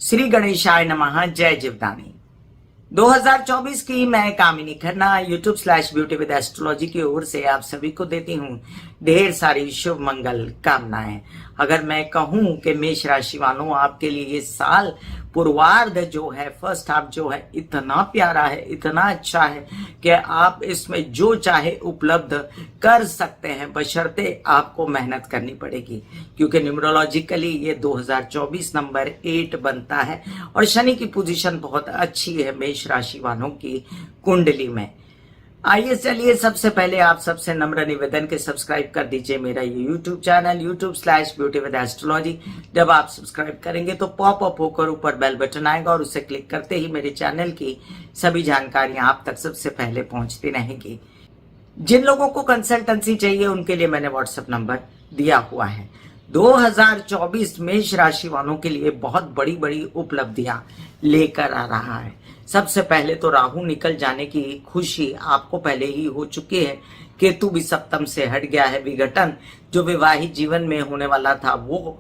श्री गणेशाय नमः। जय जीवदानी। 2024 की मैं कामिनी खन्ना YouTube/ब्यूटी विद एस्ट्रोलॉजी की ओर से आप सभी को देती हूँ ढेर सारी शुभ मंगल कामनाएं। अगर मैं कहूं कि मेष राशि वालों, आपके लिए ये साल पूर्वार्ध जो है, फर्स्ट हाफ जो है, इतना प्यारा है, इतना अच्छा है कि आप इसमें जो चाहे उपलब्ध कर सकते हैं, बशर्ते आपको मेहनत करनी पड़ेगी। क्योंकि न्यूमरोलॉजिकली ये 2024 नंबर 8 बनता है और शनि की पोजीशन बहुत अच्छी है मेष राशि वालों की कुंडली में। आइए चलिए, सबसे पहले आप सबसे नम्र निवेदन के सब्सक्राइब कर दीजिए मेरा ये YouTube चैनल YouTube/ब्यूटी विद एस्ट्रोलॉजी। जब आप सब्सक्राइब करेंगे तो पॉपअप होकर ऊपर बेल बटन आएगा और उसे क्लिक करते ही मेरे चैनल की सभी जानकारियां आप तक सबसे पहले पहुंचती रहेंगी। जिन लोगों को कंसल्टेंसी चाहिए उनके लिए मैंने व्हाट्सएप नंबर दिया हुआ है। 2024 मेष राशि वालों के लिए बहुत बड़ी बड़ी उपलब्धियां लेकर आ रहा है। सबसे पहले तो राहु निकल जाने की खुशी आपको पहले ही हो चुकी है। केतु भी सप्तम से हट गया है। विघटन जो विवाहित जीवन में होने वाला था वो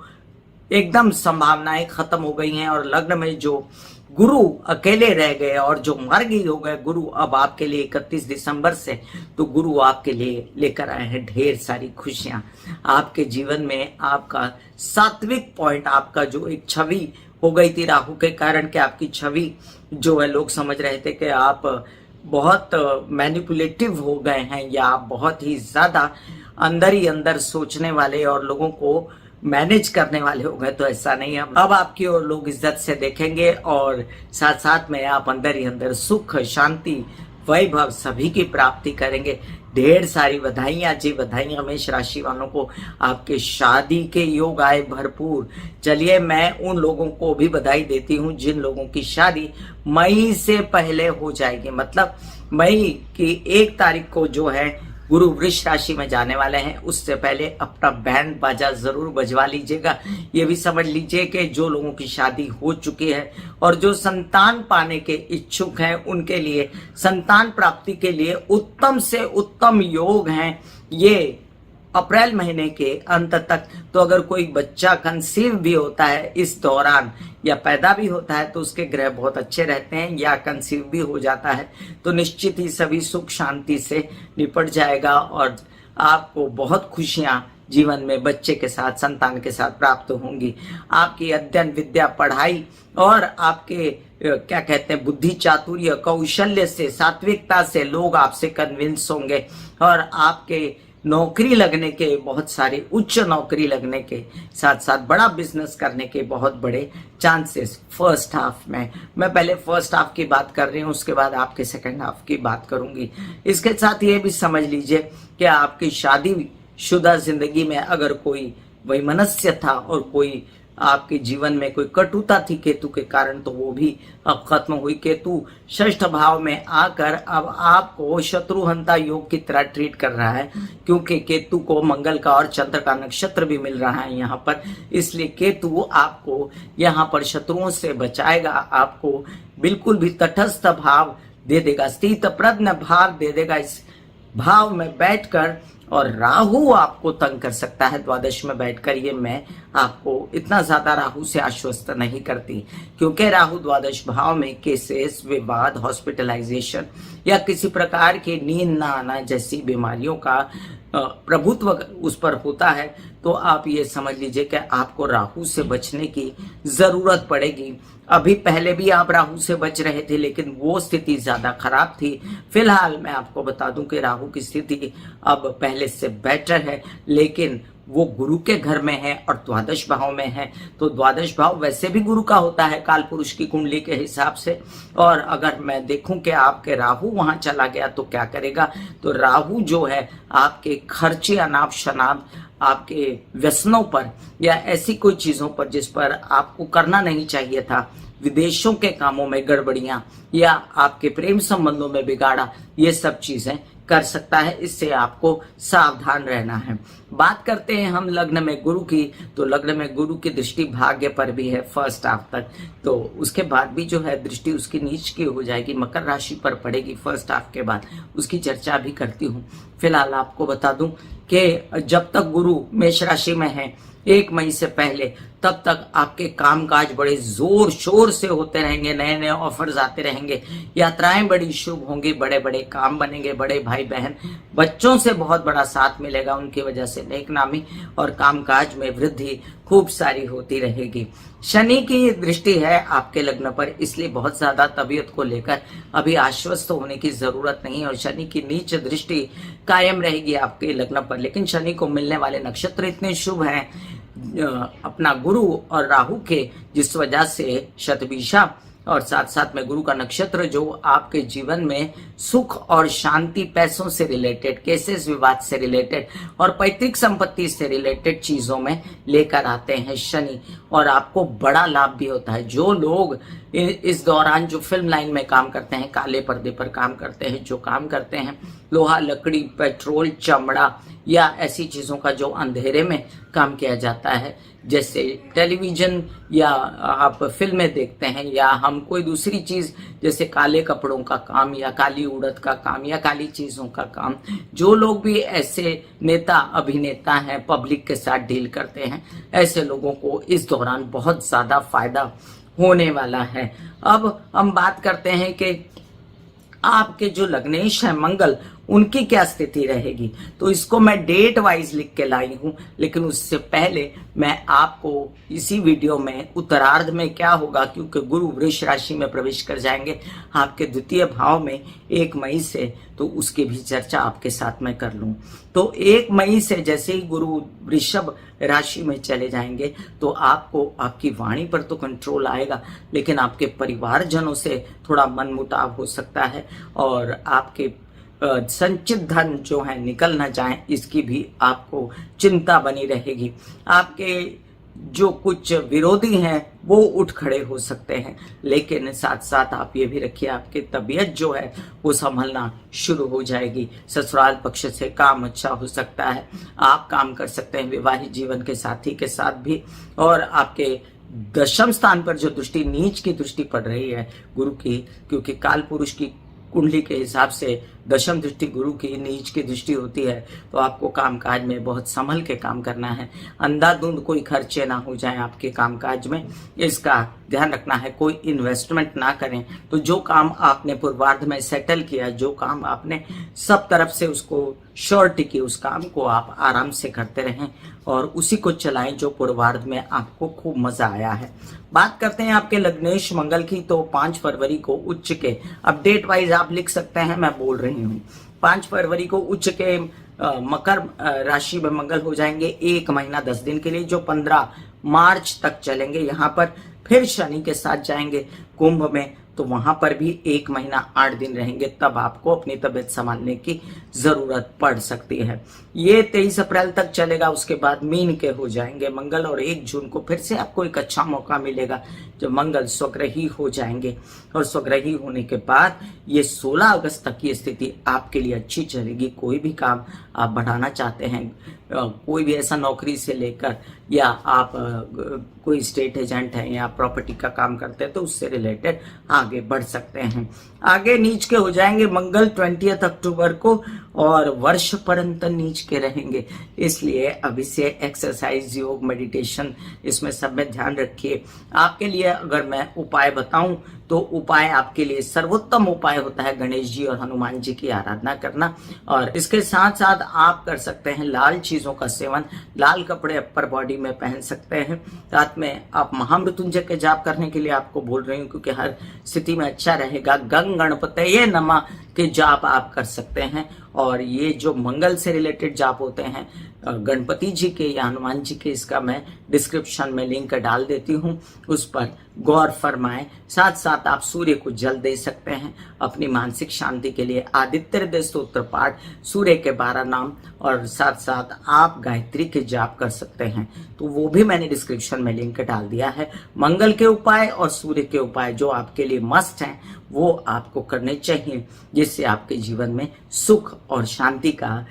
एकदम संभावनाएं खत्म हो गई हैं और लग्न में जो गुरु अकेले रह गए और जो मार्गी हो गए गुरु, अब आपके लिए 31 दिसंबर से तो गुरु आपके लिए लेकर आए हैं ढेर सारी खुशियां। आपके जीवन में आपका सात्विक पॉइंट, आपका जो एक छवि हो गई थी राहु के कारण कि आपकी छवि जो है, लोग समझ रहे थे कि आप बहुत मैनिपुलेटिव हो गए हैं या आप बहुत ही ज्यादा अंदर ही अंदर सोचने वाले और लोगों को मैनेज करने वाले हो गए, तो ऐसा नहीं है। अब आपकी ओर लोग इज्जत से देखेंगे और साथ साथ में आप अंदर ही अंदर सुख, शांति, वैभव सभी की प्राप्ति करेंगे। ढेर सारी बधाइयां जी, बधाइयां मेष राशि वालों को। आपके शादी के योग आए भरपूर। चलिए, मैं उन लोगों को भी बधाई देती हूं जिन लोगों की शादी मई से पहले हो जाएगी। मतलब मई की 1 तारीख को जो है गुरु वृष राशि में जाने वाले हैं, उससे पहले अपना बैंड बाजा जरूर बजवा लीजिएगा। ये भी समझ लीजिए कि जो लोगों की शादी हो चुकी है और जो संतान पाने के इच्छुक हैं उनके लिए संतान प्राप्ति के लिए उत्तम से उत्तम योग हैं ये अप्रैल महीने के अंत तक। तो अगर कोई बच्चा कंसीव भी होता है इस दौरान या पैदा भी होता है तो उसके ग्रह बहुत अच्छे रहते हैं, या कंसीव भी हो जाता है तो निश्चित ही सभी सुख शांति से निपट जाएगा और आपको बहुत खुशियां जीवन में बच्चे के साथ, संतान के साथ प्राप्त होंगी। आपकी अध्ययन, विद्या, पढ़ाई और आपके क्या कहते हैं, बुद्धि, चातुर्य, कौशल्य से, सात्विकता से लोग आपसे कन्विंस होंगे और आपके नौकरी लगने के, बहुत सारे उच्च नौकरी लगने के साथ साथ बड़ा बिजनेस करने के बहुत बड़े चांसेस फर्स्ट हाफ में। मैं पहले फर्स्ट हाफ की बात कर रही हूँ, उसके बाद आपके सेकंड हाफ की बात करूंगी। इसके साथ ये भी समझ लीजिए कि आपकी शादी शुदा जिंदगी में अगर कोई वैमनस्य था और कोई आपके जीवन में कोई कटुता थी केतु के कारण, तो वो भी अब खत्म हुई। केतु षष्ठ भाव में आकर अब आपको शत्रुहंता योग की तरह ट्रीट कर रहा है, क्योंकि केतु को मंगल का और चंद्र का नक्षत्र भी मिल रहा है यहाँ पर। इसलिए केतु आपको यहाँ पर शत्रुओं से बचाएगा, आपको बिल्कुल भी तटस्थ भाव दे देगा, स्थित प्रज्ञ भाव दे देगा इस भाव में बैठकर। और राहु आपको तंग कर सकता है द्वादश में बैठकर। ये मैं आपको इतना ज्यादा राहु से आश्वस्त नहीं करती, क्योंकि राहु द्वादश भाव में केसेस, विवाद, हॉस्पिटलाइजेशन या किसी प्रकार की नींद ना आना जैसी बीमारियों का प्रभुत्व उस पर होता है। तो आप ये समझ लीजिए कि आपको राहु से बचने की जरूरत पड़ेगी। अभी पहले भी आप राहु से बच रहे थे लेकिन वो स्थिति ज्यादा खराब थी। फिलहाल मैं आपको बता दूं कि राहु की स्थिति अब पहले से बेटर है, लेकिन वो गुरु के घर में है और द्वादश भाव में है। तो द्वादश भाव वैसे भी गुरु का होता है काल पुरुष की कुंडली के हिसाब से। और अगर मैं देखूं कि आपके राहु वहां चला गया तो क्या करेगा, तो राहु जो है आपके खर्चे, अनाप शनाप, आपके व्यसनों पर या ऐसी कोई चीजों पर जिस पर आपको करना नहीं चाहिए था, विदेशों के कामों में गड़बड़ियां या आपके प्रेम संबंधों में बिगाड़ा, ये सब चीजें कर सकता है। इससे आपको सावधान रहना है। बात करते हैं हम लग्न में गुरु की, तो लग्न में गुरु की दृष्टि भाग्य पर भी है फर्स्ट हाफ तक, तो उसके बाद भी जो है दृष्टि उसकी नीच की हो जाएगी, मकर राशि पर पड़ेगी फर्स्ट हाफ के बाद, उसकी चर्चा भी करती हूँ। फिलहाल आपको बता दूं कि जब तक गुरु मेष राशि में है 1 मई से पहले, तब तक आपके कामकाज बड़े जोर शोर से होते रहेंगे, नए नए ऑफर्स आते रहेंगे, यात्राएं बड़ी शुभ होंगी, बड़े बड़े काम बनेंगे, बड़े भाई बहन बच्चों से बहुत बड़ा साथ मिलेगा, उनकी वजह से नेकनामी और कामकाज में वृद्धि खूब सारी होती रहेगी। शनि की दृष्टि है आपके लग्न पर, इसलिए बहुत ज्यादा तबीयत को लेकर अभी आश्वस्त होने की जरूरत नहीं, और शनि की नीच दृष्टि कायम रहेगी आपके लग्न पर। लेकिन शनि को मिलने वाले नक्षत्र इतने शुभ हैं अपना गुरु और राहु के, जिस वजह से शतभिषा और साथ साथ में गुरु का नक्षत्र जो आपके जीवन में सुख और शांति, पैसों से रिलेटेड, केसेस विवाद से रिलेटेड और पैतृक संपत्ति से रिलेटेड चीजों में लेकर आते हैं शनि, और आपको बड़ा लाभ भी होता है। जो लोग इस दौरान जो फिल्म लाइन में काम करते हैं, काले पर्दे पर काम करते हैं, जो काम करते हैं लोहा, लकड़ी, पेट्रोल, चमड़ा या ऐसी चीजों का जो अंधेरे में काम किया जाता है, जैसे टेलीविजन या आप फिल्में देखते हैं, या हम कोई दूसरी चीज जैसे काले कपड़ों का काम या काली उड़द का काम या काली चीजों का काम, जो लोग भी ऐसे नेता अभिनेता हैं, पब्लिक के साथ डील करते हैं, ऐसे लोगों को इस दौरान बहुत ज्यादा फायदा होने वाला है। अब हम बात करते हैं कि आपके जो लग्नेश है मंगल, उनकी क्या स्थिति रहेगी, तो इसको मैं डेट वाइज लिख के लाई हूं, लेकिन उससे पहले मैं आपको इसी वीडियो में उत्तरार्ध में क्या होगा, क्योंकि गुरु वृष राशि में प्रवेश कर जाएंगे आपके द्वितीय भाव में 1 मई से, तो उसकी भी चर्चा आपके साथ में कर लूं। तो 1 मई से जैसे ही गुरु वृषभ राशि में चले जाएंगे तो आपको आपकी वाणी पर तो कंट्रोल आएगा, लेकिन आपके परिवारजनों से थोड़ा मनमुटाव हो सकता है, और आपके संचित धन जो है निकल ना जाए, इसकी भी आपको चिंता बनी रहेगी। आपके जो कुछ विरोधी हैं वो उठ खड़े हो सकते हैं, लेकिन साथ साथ आप ये भी रखिए आपकी तबीयत जो है वो संभलना शुरू हो जाएगी। ससुराल पक्ष से काम अच्छा हो सकता है, आप काम कर सकते हैं विवाहित जीवन के साथी के साथ भी, और आपके दशम स्थान पर जो दृष्टि, नीच की दृष्टि पड़ रही है गुरु की, क्योंकि काल पुरुष की कुंडली के हिसाब से दशम दृष्टि गुरु की नीच की दृष्टि होती है, तो आपको कामकाज में बहुत संभल के काम करना है। अंधाधुंध कोई खर्चे ना हो जाए आपके कामकाज में, इसका ध्यान रखना है। कोई इन्वेस्टमेंट ना करें, तो जो काम आपने पूर्वार्ध में सेटल किया, जो काम आपने सब तरफ से उसको श्योरिटी की, उस काम को आप आराम से करते रहें और उसी को चलाएं जो पूर्वार्ध में आपको खूब मजा आया है। बात करते हैं आपके लग्नेश मंगल की, तो 5 फरवरी को उच्च के, अपडेट वाइज आप लिख सकते हैं, मैं बोल रही हूँ 5 फरवरी को उच्च के मकर राशि में मंगल हो जाएंगे 1 महीना 10 दिन के लिए, जो 15 मार्च तक चलेंगे। यहाँ पर फिर शनि के साथ जाएंगे कुंभ में, तो वहां पर भी 1 महीना 8 दिन रहेंगे, तब आपको अपनी तबीयत संभालने की जरूरत पड़ सकती है। ये 23 अप्रैल तक चलेगा, उसके बाद मीन के हो जाएंगे मंगल, और 1 जून को फिर से आपको एक अच्छा मौका मिलेगा जब मंगल स्वग्रही हो जाएंगे, और स्वग्रही होने के बाद ये 16 अगस्त तक की स्थिति आपके लिए अच्छी चलेगी। कोई भी काम आप बढ़ाना चाहते हैं, कोई भी ऐसा नौकरी से लेकर, या आप कोई स्टेट एजेंट हैं या प्रॉपर्टी का काम करते हैं, तो उससे रिलेटेड आगे बढ़ सकते हैं। आगे नीच के हो जाएंगे मंगल 20 अक्टूबर को, और वर्ष पर्यंत नीच के रहेंगे, इसलिए अभी से एक्सरसाइज, योग, मेडिटेशन, इसमें सब में ध्यान रखिए। आपके लिए अगर मैं उपाय बताऊं तो उपाय आपके लिए सर्वोत्तम उपाय होता है गणेश जी और हनुमान जी की आराधना करना, और इसके साथ साथ आप कर सकते हैं लाल चीजों का सेवन, लाल कपड़े अपर बॉडी में पहन सकते हैं। रात में आप महामृत्युंजय के जाप करने के लिए आपको बोल रही हूँ, क्योंकि हर स्थिति में अच्छा रहेगा। गंग गणपतये नमः के जाप आप कर सकते हैं, और ये जो मंगल से रिलेटेड जाप होते हैं गणपति जी के या हनुमान जी के, इसका मैं डिस्क्रिप्शन में लिंक डाल देती हूँ, उस पर गौर फरमाएं। साथ साथ आप सूर्य को जल दे सकते हैं अपनी मानसिक शांति के लिए। आदित्य हृदय स्तोत्र पाठ, सूर्य के 12 नाम, और साथ साथ आप गायत्री के जाप कर सकते हैं, तो वो भी मैंने डिस्क्रिप्शन में लिंक डाल दिया है। मंगल के उपाय और सूर्य के उपाय जो आपके लिए मस्ट हैं, वो आपको करने चाहिए, जिससे आपके जीवन में सुख और शांति का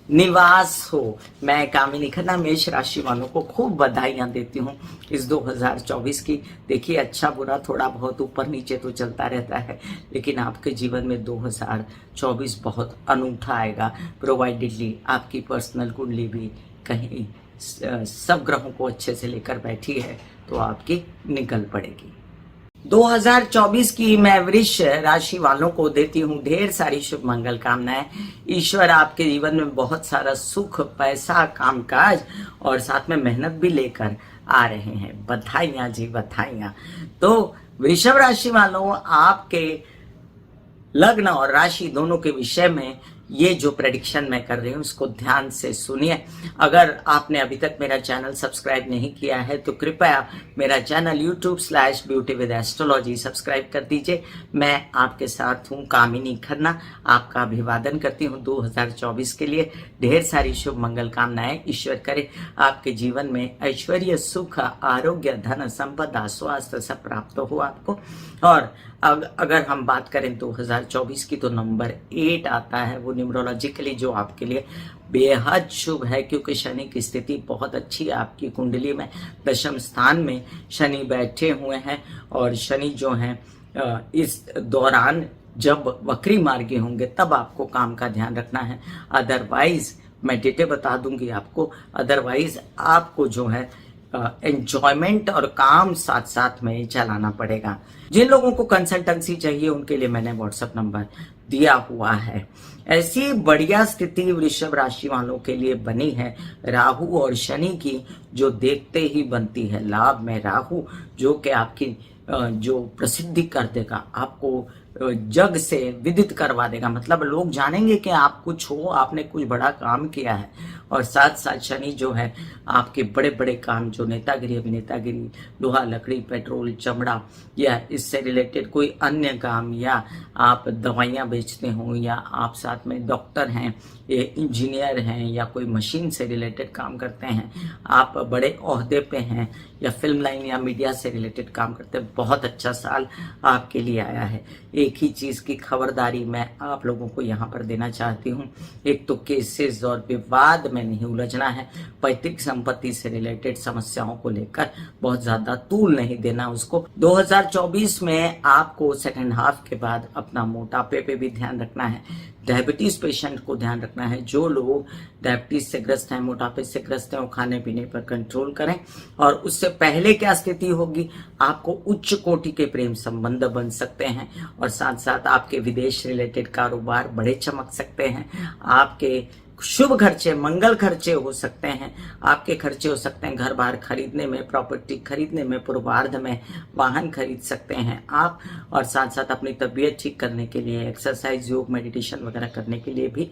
निवास हो। मैं कामिनी खन्ना मेष राशि वालों को खूब बधाइयां देती हूँ इस 2024 की। देखिए, अच्छा बुरा थोड़ा बहुत ऊपर नीचे तो चलता रहता है, लेकिन आपके जीवन में 2024 बहुत अनूठा आएगा। प्रोवाइडेडली आपकी पर्सनल कुंडली भी कहीं सब ग्रहों को अच्छे से लेकर बैठी है तो आपकी निकल पड़ेगी। 2024 की मैं वृष राशि वालों को देती हूँ ढेर सारी शुभ मंगल कामनाएं। ईश्वर आपके जीवन में बहुत सारा सुख, पैसा, कामकाज और साथ में मेहनत भी लेकर आ रहे हैं। बधाइयां जी, बधाइयां। तो वृषभ राशि वालों, आपके लग्न और राशि दोनों के विषय में ये जो प्रेडिक्शन मैं कर रही हूँ उसको ध्यान से सुनिए। अगर आपने अभी तक मेरा चैनल सब्सक्राइब नहीं किया है तो कृपया मेरा channel YouTube/Beauty with Astrology subscribe कर दीजिए। मैं आपके साथ हूँ कामिनी खन्ना, आपका अभिवादन करती हूँ 2024 के लिए। ढेर सारी शुभ मंगल कामनाएं। ईश्वर करे आपके जीवन में ऐश्वर्य, सुख, आरोग्य, धन, संपदा, स्वास्थ्य सब प्राप्त हो आपको। और अगर हम बात करें 2024 की तो नंबर 8 आता है, वो न्यूमरोलॉजिकली जो आपके लिए बेहद शुभ है, क्योंकि शनि की स्थिति बहुत अच्छी है आपकी कुंडली में। दशम स्थान में शनि बैठे हुए हैं और शनि जो है इस दौरान जब वक्री मार्गी होंगे तब आपको काम का ध्यान रखना है। अदरवाइज मैं डेटे बता दूंगी आपको, अदरवाइज आपको जो है एंजॉयमेंट और काम साथ साथ में चलाना पड़ेगा। जिन लोगों को कंसल्टेंसी चाहिए उनके लिए मैंने व्हाट्सएप नंबर दिया हुआ है। ऐसी बढ़िया स्थिति वृषभ राशि वालों के लिए बनी है राहु और शनि की, जो देखते ही बनती है। लाभ में राहु जो कि आपकी जो प्रसिद्धि कर देगा, आपको जग से विदित करवा देगा, मतलब लोग जानेंगे कि आप कुछ हो, आपने कुछ बड़ा काम किया है। और साथ साथ शनि जो है आपके बड़े बड़े काम, जो नेतागिरी, अभिनेतागिरी, लोहा लकड़ी, पेट्रोल, चमड़ा या इससे रिलेटेड कोई अन्य काम, या आप दवाइयाँ बेचते हो, या आप साथ में डॉक्टर हैं, ये इंजीनियर हैं, या कोई मशीन से रिलेटेड काम करते हैं, आप बड़े ओहदे पे हैं, या फिल्म लाइन या मीडिया से रिलेटेड काम करते हैं, बहुत अच्छा साल आपके लिए आया है। एक ही चीज़ की खबरदारी मैं आप लोगों को यहाँ पर देना चाहती हूँ। एक तो केसेस और विवाद में नहीं उलझना है, पैतृक संपत्ति से रिलेटेड समस्याओं को लेकर बहुत ज़्यादा तूल नहीं देना उसको। 2024 में आपको सेकेंड हाफ के बाद अपना मोटापे पे भी ध्यान रखना है, डायबिटीज पेशेंट को ध्यान रखना है। जो लोग डायबिटीज से ग्रस्त हैं, मोटापे से ग्रस्त हैं, वो खाने पीने पर कंट्रोल करें। और उससे पहले क्या स्थिति होगी, आपको उच्च कोटि के प्रेम संबंध बन सकते हैं और साथ साथ आपके विदेश रिलेटेड कारोबार बड़े चमक सकते हैं। आपके शुभ खर्चे, मंगल खर्चे हो सकते हैं, आपके खर्चे हो सकते हैं घर बार खरीदने में, प्रॉपर्टी खरीदने में, पूर्वार्ध में वाहन खरीद सकते हैं आप। और साथ साथ अपनी तबीयत ठीक करने के लिए एक्सरसाइज, योग, मेडिटेशन वगैरह करने के लिए भी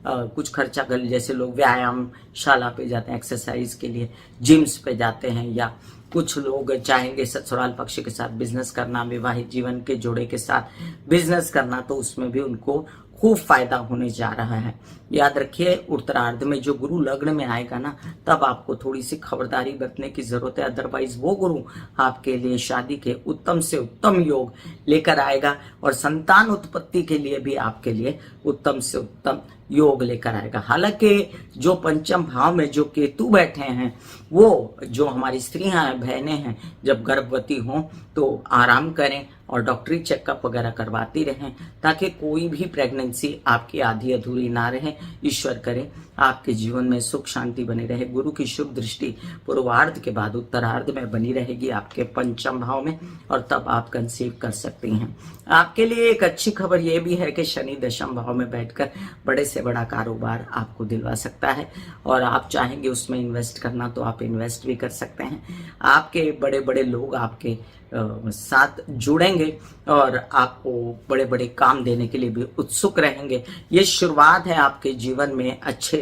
कुछ खर्चा कर, जैसे लोग व्यायाम शाला पे जाते हैं एक्सरसाइज के लिए, जिम्स पे जाते हैं, या कुछ लोग चाहेंगे ससुराल पक्ष के साथ बिजनेस करना, विवाहित जीवन के जोड़े के साथ बिजनेस करना, तो उसमें भी उनको खूब फायदा होने जा रहा है। याद रखिए, उत्तरार्ध में जो गुरु लग्न में आएगा ना, तब आपको थोड़ी सी खबरदारी बरतने की जरूरत है। अदरवाइज वो गुरु आपके लिए शादी के उत्तम से उत्तम योग लेकर आएगा और संतान उत्पत्ति के लिए भी आपके लिए उत्तम से उत्तम योग लेकर आएगा। हालांकि जो पंचम भाव में जो केतु बैठे हैं, वो जो हमारी स्त्रियां हैं, बहनें हैं, जब गर्भवती हों तो आराम करें और डॉक्टरी चेकअप वगैरह करवाती रहें, ताकि कोई भी प्रेगनेंसी आपकी आधी अधूरी ना रहे। ईश्वर करे आपके जीवन में सुख शांति बनी रहे। गुरु की शुभ दृष्टि पूर्वार्ध के बाद उत्तरार्ध में बनी रहेगी आपके पंचम भाव में, और तब आप कंसीव कर सकती हैं। आपके लिए एक अच्छी खबर यह भी है कि शनि दशम भाव में बैठकर बड़े से बड़ा कारोबार आपको दिलवा सकता है, और आप चाहेंगे उसमें इन्वेस्ट करना तो आप इन्वेस्ट भी कर सकते हैं। आपके बड़े बड़े लोग आपके साथ जुड़ेंगे और आपको बड़े बड़े काम देने के लिए भी उत्सुक रहेंगे। ये शुरुआत है आपके जीवन में अच्छे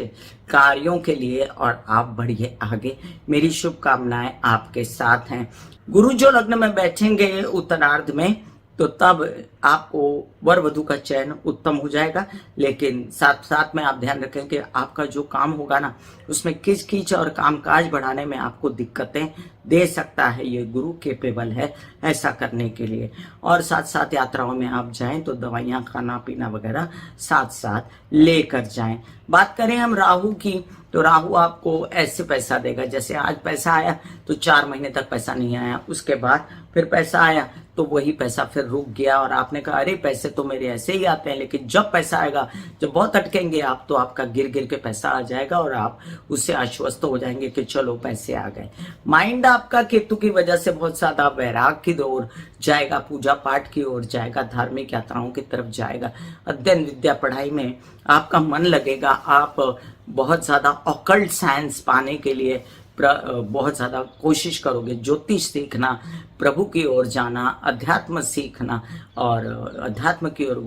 कार्यों के लिए, और आप बढ़िए आगे। मेरी शुभकामनाएं आपके साथ हैं। गुरु जो लग्न में बैठेंगे उत्तरार्ध में, तो तब आपको वर वधु का चयन उत्तम हो जाएगा। लेकिन साथ साथ में आप ध्यान रखें कि आपका जो काम होगा ना, उसमें खींच खींच और कामकाज बढ़ाने में आपको दिक्कतें दे सकता है। ये गुरु केपेबल है ऐसा करने के लिए। और साथ साथ यात्राओं में आप जाएं तो दवाइयाँ, खाना पीना वगैरह साथ साथ लेकर जाएं। बात करें हम राहु की, तो राहु आपको ऐसे पैसा देगा, जैसे आज पैसा आया तो 4 महीने तक पैसा नहीं आया, उसके बाद फिर पैसा आया तो वही पैसा फिर रुक गया और आपने कहा अरे पैसे तो मेरे ऐसे ही आते हैं। लेकिन जब पैसा आएगा, जब बहुत अटकेंगे आप, तो आपका गिर गिर के पैसा आ जाएगा और आप उससे आश्वस्त हो जाएंगे कि चलो पैसे आ गए। माइंड आपका केतु की वजह से बहुत ज्यादा वैराग की ओर जाएगा, पूजा पाठ की ओर जाएगा, धार्मिक यात्राओं की तरफ जाएगा, अध्ययन विद्या पढ़ाई में आपका मन लगेगा। आप बहुत ज्यादा ऑकल्ट साइंस पाने के लिए बहुत ज्यादा कोशिश करोगे। ज्योतिष सीखना, प्रभु की ओर जाना, अध्यात्म सीखना और अध्यात्म की ओर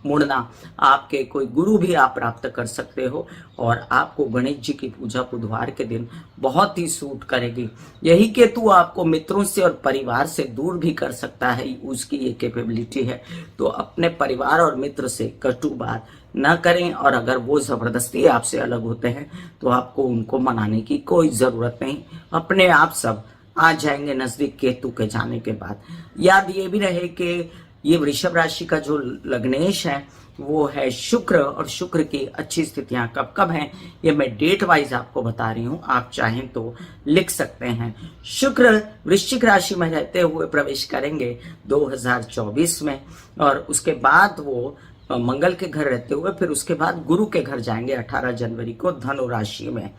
मुड़ना, आपके कोई गुरु भी आप प्राप्त कर सकते हो। और आपको गणेश जी की पूजा बुधवार के दिन बहुत ही सूट करेगी। यही केतु आपको मित्रों से और परिवार से दूर भी कर सकता है, उसकी ये कैपेबिलिटी है। तो अपने परिवार और मित्र से कटु बात न करें, और अगर वो जबरदस्ती आपसे अलग होते हैं तो आपको उनको मनाने की कोई जरूरत नहीं, अपने आप सब आ जाएंगे नजदीक केतु के जाने के बाद। याद ये भी रहे कि ये वृषभ राशि का जो लग्नेश है वो है शुक्र, और शुक्र की अच्छी स्थितियां कब कब हैं ये मैं डेट वाइज आपको बता रही हूं, आप चाहें तो लिख सकते हैं। शुक्र वृश्चिक राशि में रहते हुए प्रवेश करेंगे 2024 में, और उसके बाद वो मंगल के घर रहते हुए फिर उसके बाद गुरु के घर जाएंगे 18 जनवरी को धनु राशि में।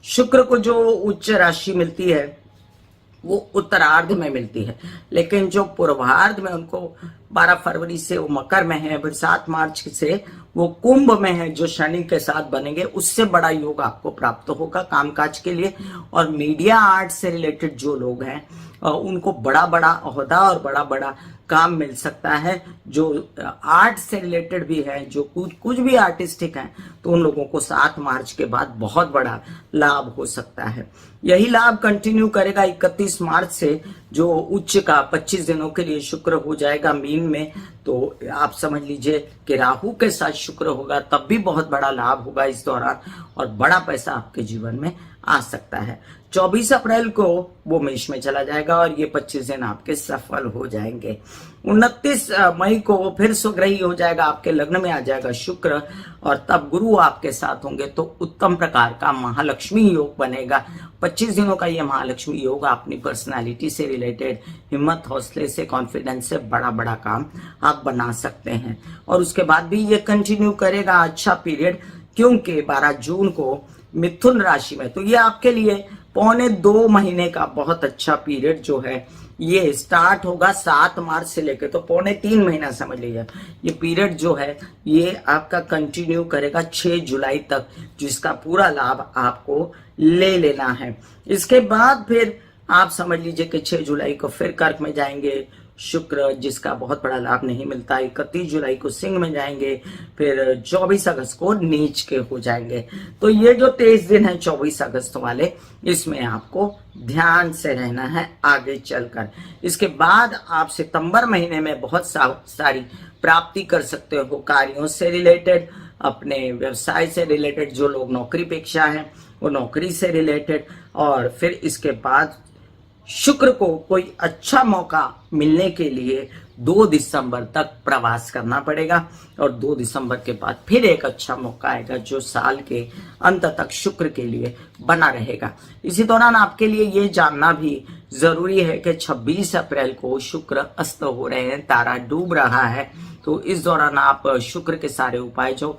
शुक्र को जो उच्च राशि मिलती है वो उत्तरार्ध में मिलती है, लेकिन जो पूर्वार्ध में उनको 12 फरवरी से वो मकर में है, फिर 7 मार्च से वो कुंभ में है, जो शनि के साथ बनेंगे। उससे बड़ा योग आपको प्राप्त होगा कामकाज के लिए। और मीडिया आर्ट से रिलेटेड जो लोग हैं उनको बड़ा बड़ा ओहदा और बड़ा बड़ा काम मिल सकता है। जो आर्ट से रिलेटेड भी है, जो कुछ भी आर्टिस्टिक हैं, तो उन लोगों को 7 मार्च के बाद बहुत बड़ा लाभ हो सकता है। यही लाभ कंटिन्यू करेगा 31 मार्च से, जो उच्च का 25 दिनों के लिए शुक्र हो जाएगा मीन में। तो आप समझ लीजिए कि राहु के साथ शुक्र होगा, तब भी बहुत बड़ा लाभ होगा इस दौरान, और बड़ा पैसा आपके जीवन में आ सकता है। 24 अप्रैल को वो मेष में चला जाएगा और ये 25 दिन आपके सफल हो जाएंगे। 29 मई को वो फिर स्वग्रही हो जाएगा, आपके लग्न में आ जाएगा शुक्र, और तब गुरु आपके साथ होंगे, तो उत्तम प्रकार का महालक्ष्मी योग बनेगा। 25 दिनों का ये महालक्ष्मी योग अपनी पर्सनालिटी से रिलेटेड, हिम्मत, हौसले से, कॉन्फिडेंस से बड़ा बड़ा काम आप बना सकते हैं। और उसके बाद भी ये कंटिन्यू करेगा अच्छा पीरियड, क्योंकि 12 जून को मिथुन राशि में, तो ये आपके लिए 1.25 महीने का बहुत अच्छा पीरियड जो है ये स्टार्ट होगा 7 मार्च से लेकर, तो 3.25 महीना समझ लीजिए। ये पीरियड जो है ये आपका कंटिन्यू करेगा 6 जुलाई तक, जिसका पूरा लाभ आपको ले लेना है। इसके बाद फिर आप समझ लीजिए कि 6 जुलाई को फिर कर्क में जाएंगे शुक्र, जिसका बहुत बड़ा लाभ नहीं मिलता। 31 जुलाई को सिंह में जाएंगे, फिर 24 अगस्त को नीच के हो जाएंगे। तो ये जो 23 दिन है 24 अगस्त वाले, इसमें आपको ध्यान से रहना है आगे चलकर। इसके बाद आप सितंबर महीने में बहुत सारी प्राप्ति कर सकते हो कार्यों से रिलेटेड, अपने व्यवसाय से रिलेटेड, जो लोग नौकरी पेशा है वो नौकरी से रिलेटेड। और फिर इसके बाद शुक्र को कोई अच्छा मौका मिलने के लिए 2 दिसंबर तक प्रवास करना पड़ेगा, और 2 दिसंबर के बाद फिर एक अच्छा मौका आएगा जो साल के अंत तक शुक्र के लिए बना रहेगा। इसी दौरान आपके लिए ये जानना भी जरूरी है कि 26 अप्रैल को शुक्र अस्त हो रहे हैं, तारा डूब रहा है। तो इस दौरान आप शुक्र के सारे उपाय जो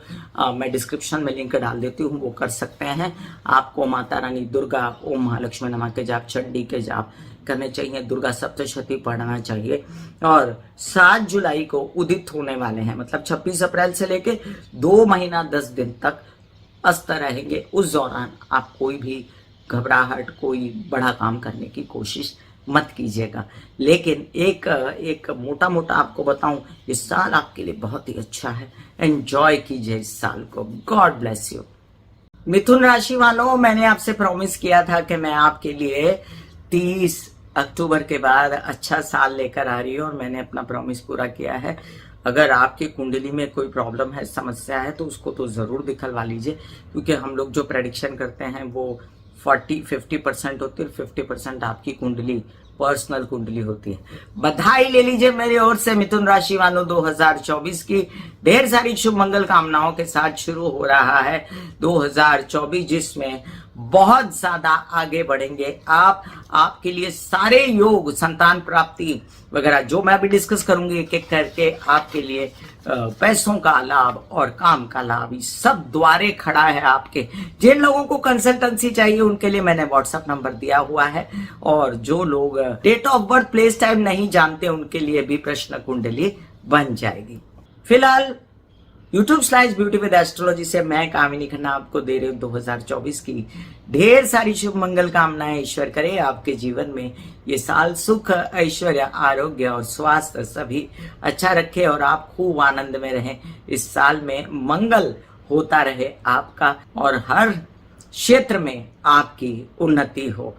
मैं डिस्क्रिप्शन में लिंक डाल देती हूँ वो कर सकते हैं। आपको माता रानी दुर्गा, ओम महालक्ष्मी नमः के जाप, चंडी के जाप करने चाहिए, दुर्गा सप्तशती पढ़ना चाहिए। और 7 जुलाई को उदित होने वाले हैं, मतलब 26 अप्रैल से लेके 2 महीना 10 दिन तक अस्त रहेंगे। उस दौरान आप कोई भी घबराहट, कोई बड़ा काम करने की कोशिश मत कीजिएगा। लेकिन एक मोटा मोटा आपको बताऊं, इस साल आपके लिए बहुत ही अच्छा है, एंजॉय कीजिए इस साल को। God bless you. मिथुन राशि वालों, मैंने आपसे प्रॉमिस किया था कि मैं आपके लिए 30 अक्टूबर के बाद अच्छा साल लेकर आ रही है और मैंने अपना प्रॉमिस पूरा किया है। अगर आपकी कुंडली में कोई प्रॉब्लम है, समस्या है, तो उसको तो ज़रूर दिखलवा लीजिए, क्योंकि हम लोग जो प्रेडिक्शन करते हैं वो 40-50% होती है, 50% आपकी कुंडली, पर्सनल कुंडली होती है। बधाई ले लीजिए मेरी ओर से मिथुन राशि वालों, 2024 की ढेर सारी शुभ मंगल कामनाओं के साथ शुरू हो रहा है 2024, जिसमें बहुत ज्यादा आगे बढ़ेंगे आप। आपके लिए सारे योग, संतान प्राप्ति वगैरह जो मैं भी डिस्कस करूंगी एक एक करके, आपके लिए पैसों का लाभ और काम का लाभ सब द्वारे खड़ा है आपके। जिन लोगों को कंसल्टेंसी चाहिए उनके लिए मैंने व्हाट्सएप नंबर दिया हुआ है, और जो लोग date of birth, place, time नहीं जानते उनके लिए भी प्रश्न कुंडली बन जाएगी। फिलहाल YouTube/ब्यूटी विद एस्ट्रोलॉजी से मैं कामिनी खन्ना आपको दे रही हूँ 2024 की ढेर सारी शुभ मंगल कामनाएं। ईश्वर करे आपके जीवन में ये साल सुख, ऐश्वर्य, आरोग्य और स्वास्थ्य सभी अच्छा रखे और आप खूब आनंद में रहें। इस साल में मंगल होता रहे आपका और हर क्षेत्र में आपकी उन्नति हो।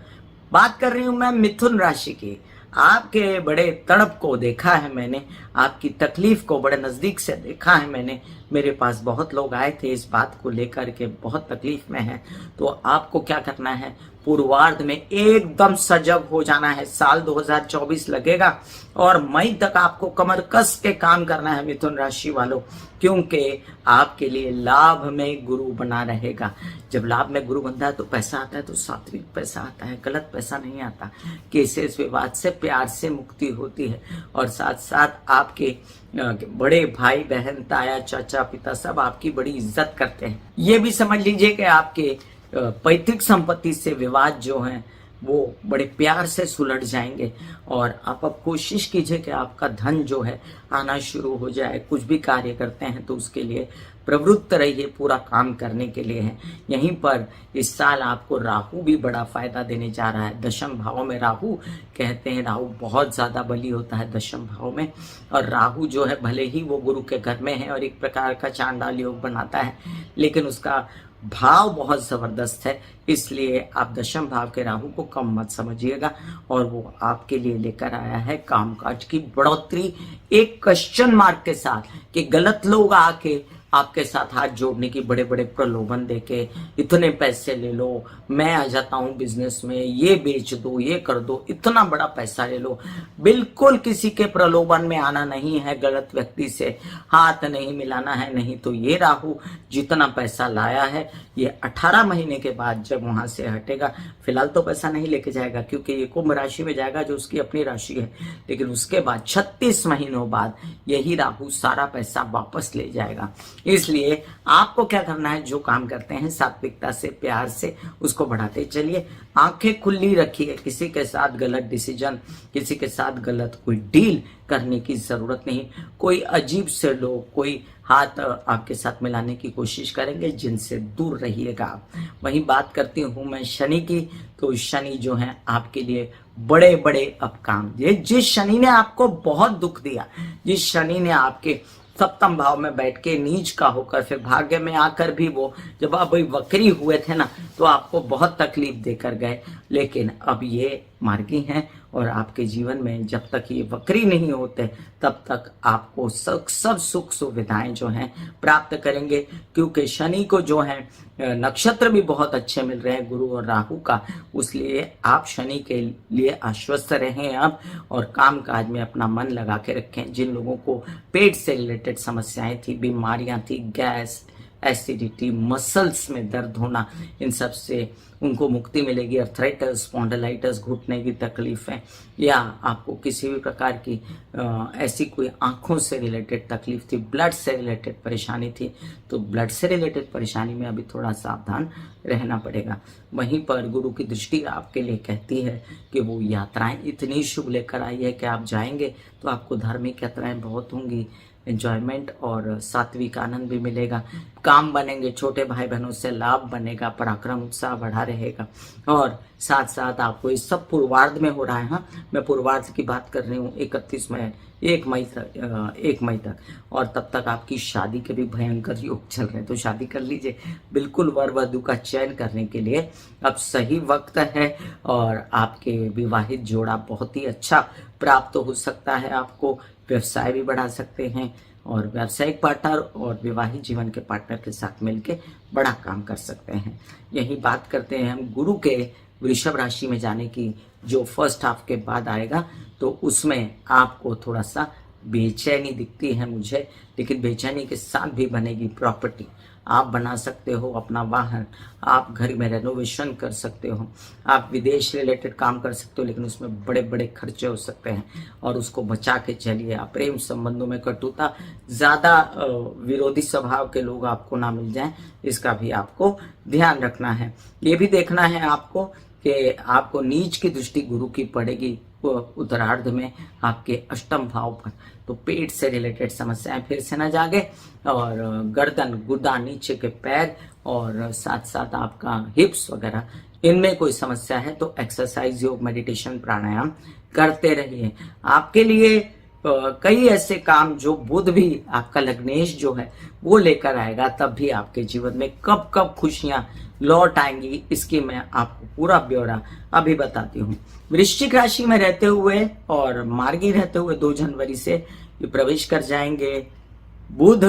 बात कर रही हूं मैं मिथुन राशि की। आपके बड़े तड़प को देखा है मैंने, आपकी तकलीफ को बड़े नजदीक से देखा है मैंने। मेरे पास बहुत लोग आए थे इस बात को लेकर के बहुत तकलीफ में है। तो आपको क्या करना है, पूर्वार्ध में एकदम सजग हो जाना है। साल 2024 लगेगा और मई तक आपको कमर कस के काम करना है मिथुन राशि वालों, क्योंकि आपके लिए लाभ में गुरु बना रहेगा। जब लाभ में गुरु बनता है तो पैसा आता है, तो सात्विक पैसा आता है, गलत पैसा नहीं आता। केसेस, विवाद से, प्यार से मुक्ति होती है और साथ साथ आपके बड़े भाई बहन, ताया, चाचा, पिता सब आपकी बड़ी इज्जत करते हैं। ये भी समझ लीजिए कि आपके पैतृक संपत्ति से विवाद जो हैं वो बड़े प्यार से सुलझ जाएंगे। और आप अब कोशिश कीजिए कि आपका धन जो है आना शुरू हो जाए। कुछ भी कार्य करते हैं तो उसके लिए प्रवृत्त रहिए, पूरा काम करने के लिए है। यहीं पर इस साल आपको राहु भी बड़ा फायदा देने जा रहा है। दशम भाव में राहु, कहते हैं राहु बहुत ज्यादा बली होता है दशम भाव में। और राहु जो है भले ही वो गुरु के घर में है और एक प्रकार का चांडाल योग बनाता है, लेकिन उसका भाव बहुत जबरदस्त है। इसलिए आप दशम भाव के राहु को कम मत समझिएगा और वो आपके लिए लेकर आया है कामकाज की बढ़ोतरी, एक क्वेश्चन मार्क के साथ कि गलत लोग आके आपके साथ हाथ जोड़ने की बड़े बड़े प्रलोभन देके, इतने पैसे ले लो, मैं आ जाता हूँ बिजनेस में, ये बेच दो, ये कर दो, इतना बड़ा पैसा ले लो। बिल्कुल किसी के प्रलोभन में आना नहीं है, गलत व्यक्ति से हाथ नहीं मिलाना है। नहीं तो ये राहु जितना पैसा लाया है ये 18 महीने के बाद जब वहां से हटेगा, फिलहाल तो पैसा नहीं लेके जाएगा क्योंकि ये कुंभ राशि में जाएगा जो उसकी अपनी राशि है, लेकिन उसके बाद 36 महीनों बाद यही राहु सारा पैसा वापस ले जाएगा। इसलिए आपको क्या करना है, जो काम करते हैं सात्विकता से, प्यार से उसको बढ़ाते चलिए। आंखें खुली रखिए, किसी के साथ गलत डिसीजन, किसी के साथ गलत कोई डील करने की जरूरत नहीं। कोई अजीब से लोग कोई हाथ आपके साथ मिलाने की कोशिश करेंगे, जिनसे दूर रहिएगा आप। वहीं बात करती हूं मैं शनि की, तो शनि जो है आपके लिए बड़े बड़े अब काम, जिस शनि ने आपको बहुत दुख दिया, जिस शनि ने आपके सप्तम भाव में बैठ के नीच का होकर फिर भाग्य में आकर भी वो जब आप वक्री हुए थे ना, तो आपको बहुत तकलीफ देकर गए, लेकिन अब ये मार्गी हैं और आपके जीवन में जब तक ये वक्री नहीं होते तब तक आपको सब सुख सुविधाएं जो हैं प्राप्त करेंगे। क्योंकि शनि को जो है नक्षत्र भी बहुत अच्छे मिल रहे हैं गुरु और राहु का, इसलिए आप शनि के लिए आश्वस्त रहें अब और काम काज में अपना मन लगा के रखें। जिन लोगों को पेट से रिलेटेड समस्याएं थी, बीमारियां थी, गैस, एसिडिटी, मसल्स में दर्द होना, इन सब से उनको मुक्ति मिलेगी। अर्थराइटिस, स्पॉन्डिलाइटिस, घुटने की तकलीफें, या आपको किसी भी प्रकार की ऐसी कोई आंखों से रिलेटेड तकलीफ थी, ब्लड से रिलेटेड परेशानी थी, तो ब्लड से रिलेटेड परेशानी में अभी थोड़ा सावधान रहना पड़ेगा। वहीं पर गुरु की दृष्टि आपके लिए कहती है कि वो यात्राएं इतनी शुभ लेकर आई है कि आप जाएंगे तो आपको धार्मिक यात्राएं बहुत होंगी, एंजॉयमेंट और सात्विक आनंद भी मिलेगा। काम बनेंगे, छोटे भाई बहनों से लाभ बनेगा, पराक्रम उत्साह बढ़ा रहेगा। और साथ साथ आपको इस सब पूर्वार्ध में हो रहा है। हाँ, मैं पूर्वार्ध की बात कर रही हूँ 31 मई 1 मई तक। और तब तक आपकी शादी के भी भयंकर योग चल रहे हैं, तो शादी कर लीजिए। बिल्कुल वर वधु का चयन करने के लिए अब सही वक्त है और आपके विवाहित जोड़ा बहुत ही अच्छा प्राप्त हो सकता है। आपको व्यवसाय भी बढ़ा सकते हैं और व्यावसायिक पार्टनर और विवाहित जीवन के पार्टनर के साथ मिलकर बड़ा काम कर सकते हैं। यही बात करते हैं हम गुरु के वृषभ राशि में जाने की, जो फर्स्ट हाफ के बाद आएगा। तो उसमें आपको थोड़ा सा बेचैनी दिखती है मुझे, लेकिन बेचैनी के साथ भी बनेगी प्रॉपर्टी। आप बना सकते हो अपना वाहन, आप घर में रेनोवेशन कर सकते हो, आप विदेश रिलेटेड काम कर सकते हो, लेकिन उसमें बड़े बड़े खर्चे हो सकते हैं और उसको बचा के चलिए। आप प्रेम संबंधों में कटुता, ज़्यादा विरोधी स्वभाव के लोग आपको ना मिल जाएं, इसका भी आपको ध्यान रखना है। ये भी देखना है आपको कि आपको नीच की दृष्टि गुरु की पड़ेगी उत्तरार्ध में आपके अष्टम भाव पर, तो पेट से रिलेटेड समस्याएं फिर से न जागे और गर्दन, गुदा, नीचे के पैर और साथ साथ आपका हिप्स वगैरह, इनमें कोई समस्या है तो एक्सरसाइज, योग, मेडिटेशन, प्राणायाम करते रहिए। आपके लिए कई ऐसे काम जो बुध भी आपका लग्नेश जो है वो लेकर आएगा, तब भी आपके जीवन में कब कब खुशियां लौट आएंगी, इसकी मैं आपको पूरा ब्यौरा अभी बताती हूँ। वृश्चिक राशि में रहते हुए और मार्गी रहते हुए 2 जनवरी से ये प्रवेश कर जाएंगे बुध